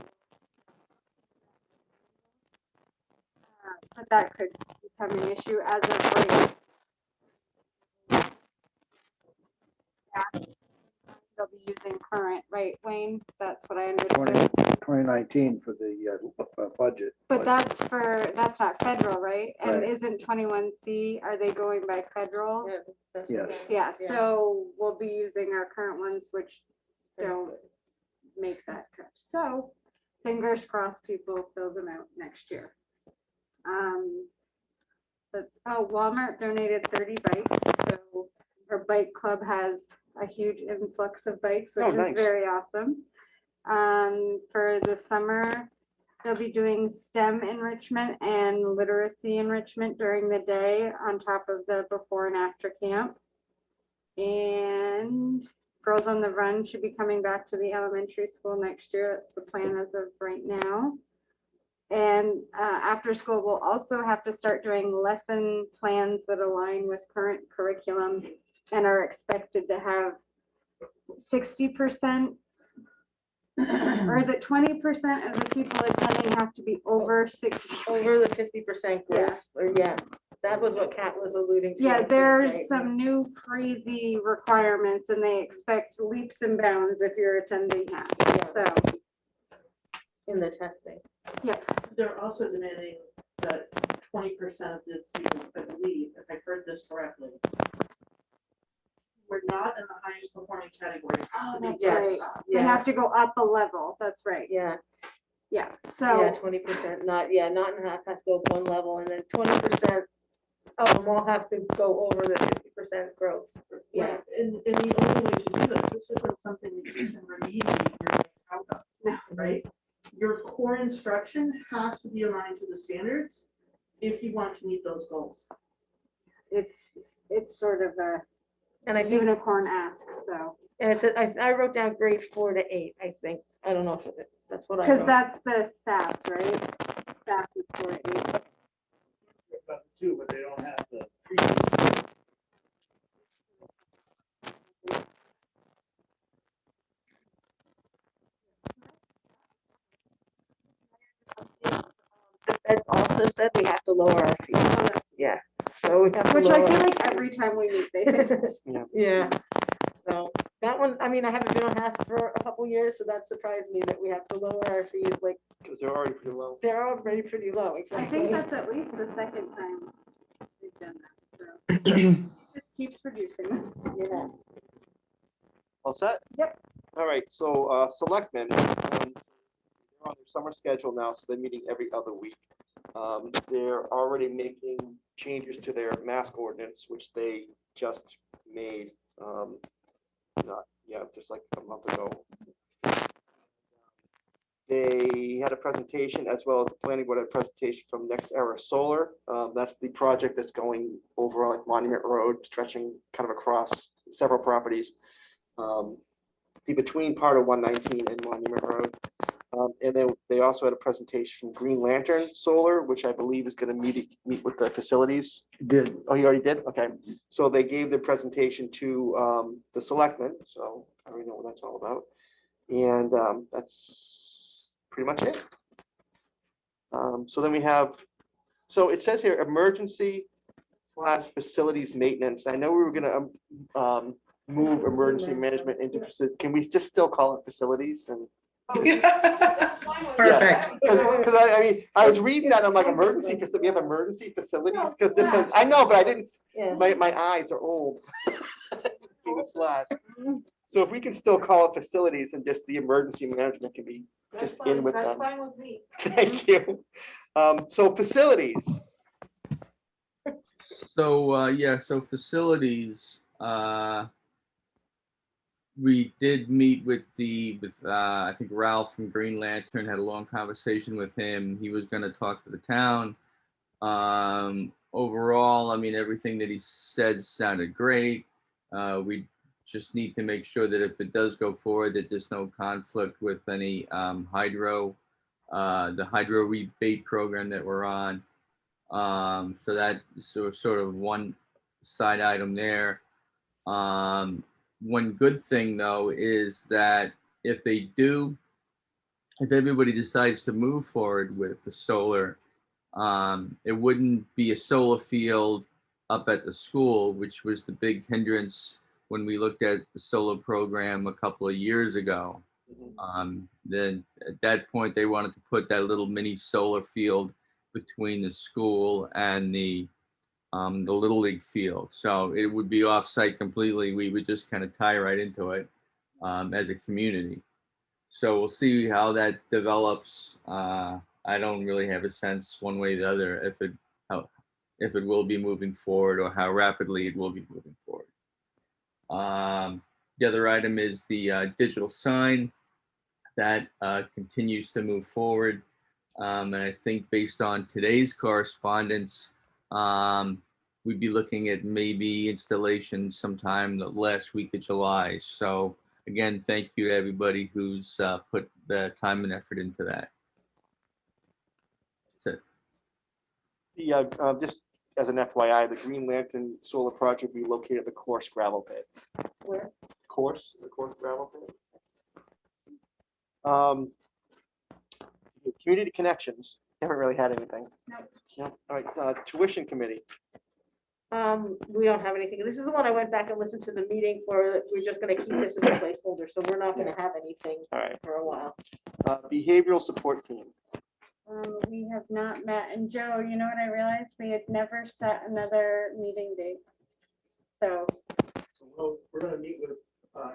But that could become an issue as of right now. They'll be using current, right, Wayne? That's what I understood. 2019 for the budget. But that's not federal, right? And Right. isn't 21C, are they going by federal? Yes. Yeah, so we'll be using our current ones, which don't make that cut. So fingers crossed people fill them out next year. But, oh, Walmart donated 30 bikes, so our bike club has a huge influx of bikes, which Oh, is nice. very awesome. For the summer, they'll be doing STEM enrichment and literacy enrichment during the day on top of the before and after camp. And Girls on the Run should be coming back to the elementary school next year. That's the plan as of right now. And after school, we'll also have to start doing lesson plans that align with current curriculum and are expected to have 60%, or is it 20% of the people attending have to be over 60? Over the 50% Yeah. growth, or yeah, that was what Kat was alluding to. I Yeah, think, there's right? some new crazy requirements and they expect leaps and bounds if you're attending half, so. In the testing. Yeah. They're also demanding that 20% of the students, I believe, if I heard this correctly, we're not in the highest performing category. Oh, They that's just right. are. They have to go up a level, that's right. Yeah. Yeah, Yeah, so, 20%, not in half, has to go one level, and then 20% of them all have to go over the 50% growth. Yeah. Right, and the only way to do this isn't something that you can remediate your way out of, right? Your core instruction has to be aligned to the standards if you want to meet those goals. it's sort of a And I think, unicorn ask, so. and it's, I wrote down grades 4 to 8, I think. I don't know if that's what I Because wrote. that's the SAS, right? SAS is 4-8. Too, but they don't have the. The Fed also said we have to lower our fees. Yeah, so we have to Which I lower. feel like every time we meet, they say. Yeah, so that one, I mean, I haven't been on HASP for a couple years, so that surprised me that we have to lower our fees, like, Because they're already pretty low. they're already pretty low, I exactly. think that's at least the second time we've done that, so. It just keeps reducing. Yeah. All set? Yep. All right, so selectmen, they're on their summer schedule now, so they're meeting every other week. They're already making changes to their mask ordinance, which they just made, just like a month ago. They had a presentation as well as the planning board had a presentation from Next Era Solar. That's the project that's going over like Monument Road, stretching kind of across several properties. The between part of 119 and Monument Road. And then they also had a presentation from Green Lantern Solar, which I believe is going to meet with the facilities. Did. Oh, you already did? Okay. So they gave the presentation to the selectmen. So I already know what that's all about. And that's pretty much it. So then we have, so it says here, emergency / facilities maintenance. I know we were going to move emergency management into facilities. Can we just still call it facilities? And Perfect. Because I mean, I was reading that, I'm like, emergency, because we have emergency facilities, because this is, I know, but I didn't, Yeah. my eyes are old. See the slash. So if we can still call it facilities and just the emergency management can be That's just in fine, with that's them. fine with me. Thank you. So facilities, So, yeah, so facilities, we did meet with I think Ralph from Green Lantern, had a long conversation with him. He was gonna talk to the town. Overall, I mean, everything that he said sounded great. We just need to make sure that if it does go forward, that there's no conflict with any the hydro rebate program that we're on. So that sort of one side item there. One good thing though is that if everybody decides to move forward with the solar, it wouldn't be a solar field up at the school, which was the big hindrance when we looked at the solar program a couple of years ago. Then at that point, they wanted to put that little mini solar field between the school and the Little League field. So it would be off-site completely. We would just kind of tie right into it as a community. So we'll see how that develops. I don't really have a sense one way or the other if it will be moving forward or how rapidly it will be moving forward. The other item is the digital sign that continues to move forward. And I think based on today's correspondence, we'd be looking at maybe installation sometime the last week of July. So again, thank you to everybody who's put the time and effort into that. That's it. just as an FYI, the Green Lantern solar project will be located at the course gravel pit. Where? The course gravel pit. Community connections, haven't really had anything. No. All right, tuition committee. We don't have anything. This is the one I went back and listened to the meeting for, that we're just gonna keep this as a placeholder, so we're not gonna have anything All right. for a while. Behavioral support team. We have not met, and Joe, you know what I realized? We had never set another meeting date. So, We're gonna meet with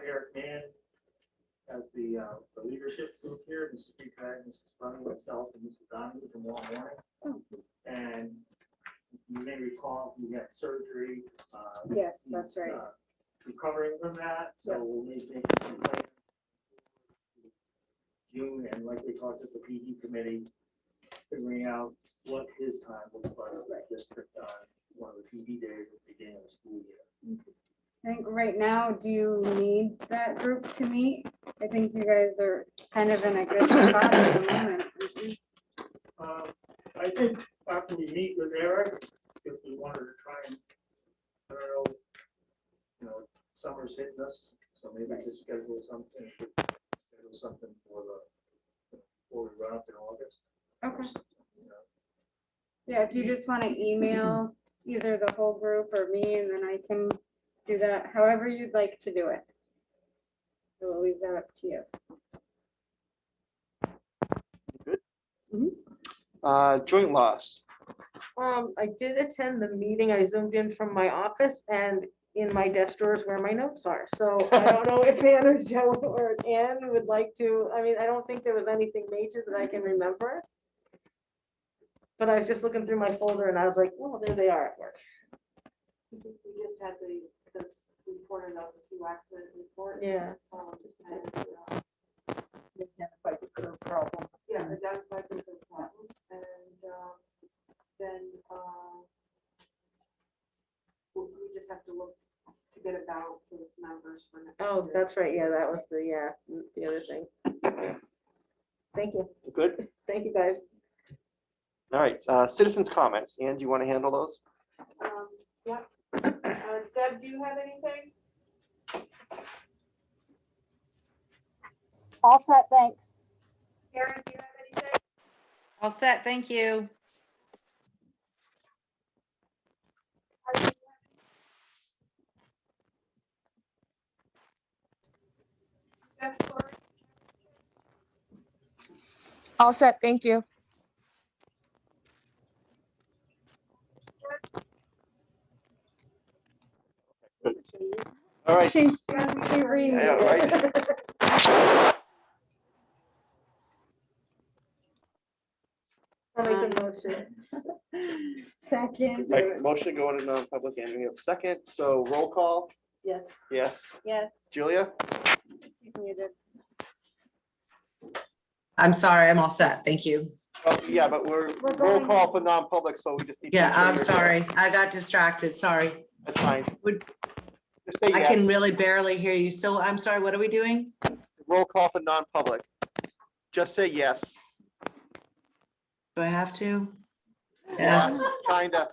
Eric Mann as the leadership group here, Mrs. Peacock, Mrs. Bunny, myself, and Mrs. Donahue tomorrow morning. And you may recall, we had surgery. yes, that's right. Recovering from that, so we'll need to make some plans. June, and like we talked at the PD committee, figuring out what his time looks like in the district on one of the PD days at the beginning of the school year. I think right now, do you need that group to meet? I think you guys are kind of in a good spot at the moment. I think after we meet with Eric, if we wanted to try and, I don't know, summer's hitting us, so maybe just schedule something for before we run up in August. Okay. Yeah, if you just want to email either the whole group or me, and then I can do that however you'd like to do it. So we'll leave that up to you. Good. Joint loss. I did attend the meeting. I zoomed in from my office, and in my desk drawers where my notes are. So I don't know if Ann or Joe or Ann would like to, I mean, I don't think there was anything major that I can remember. But I was just looking through my folder and I was like, oh, there they are at work. We just had the reported of the few accident reports. Yeah. Identified the curve problem. Yeah, identified the problem, and then we just have to look to get a balance of numbers for next Oh, year. that's right. Yeah, that was the other thing. Thank you. Good. Thank you, guys. All right, citizens' comments. Ann, do you want to handle those? Yeah. Deb, do you have anything? All set, thanks. Karen, do you have anything? All set, thank you. All set, thank you. All right. She read Yeah, right. I'll make the motion. Second. Right, motion going to non-public and we have second, so roll call, Yes. yes. Yes. Julia? Muted. I'm sorry, I'm all set. Thank you. Oh, yeah, but we're roll going- call for non-public, so we just need. to Yeah, make sure I'm you're here. sorry. I got distracted. Sorry. That's fine. Would- Just say I can yes, really barely hear you. So I'm sorry, what are we doing? roll call for non-public. Just say yes. Do I have to? Yes. Kinda,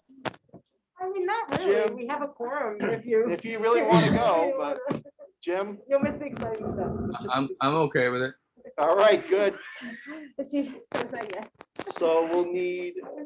I mean, not Jim? really. We have a quorum if you. if you really want to go, but Jim, You'll miss the exciting stuff. I'm okay with it. all right, good. Let's see. Yes. So we'll need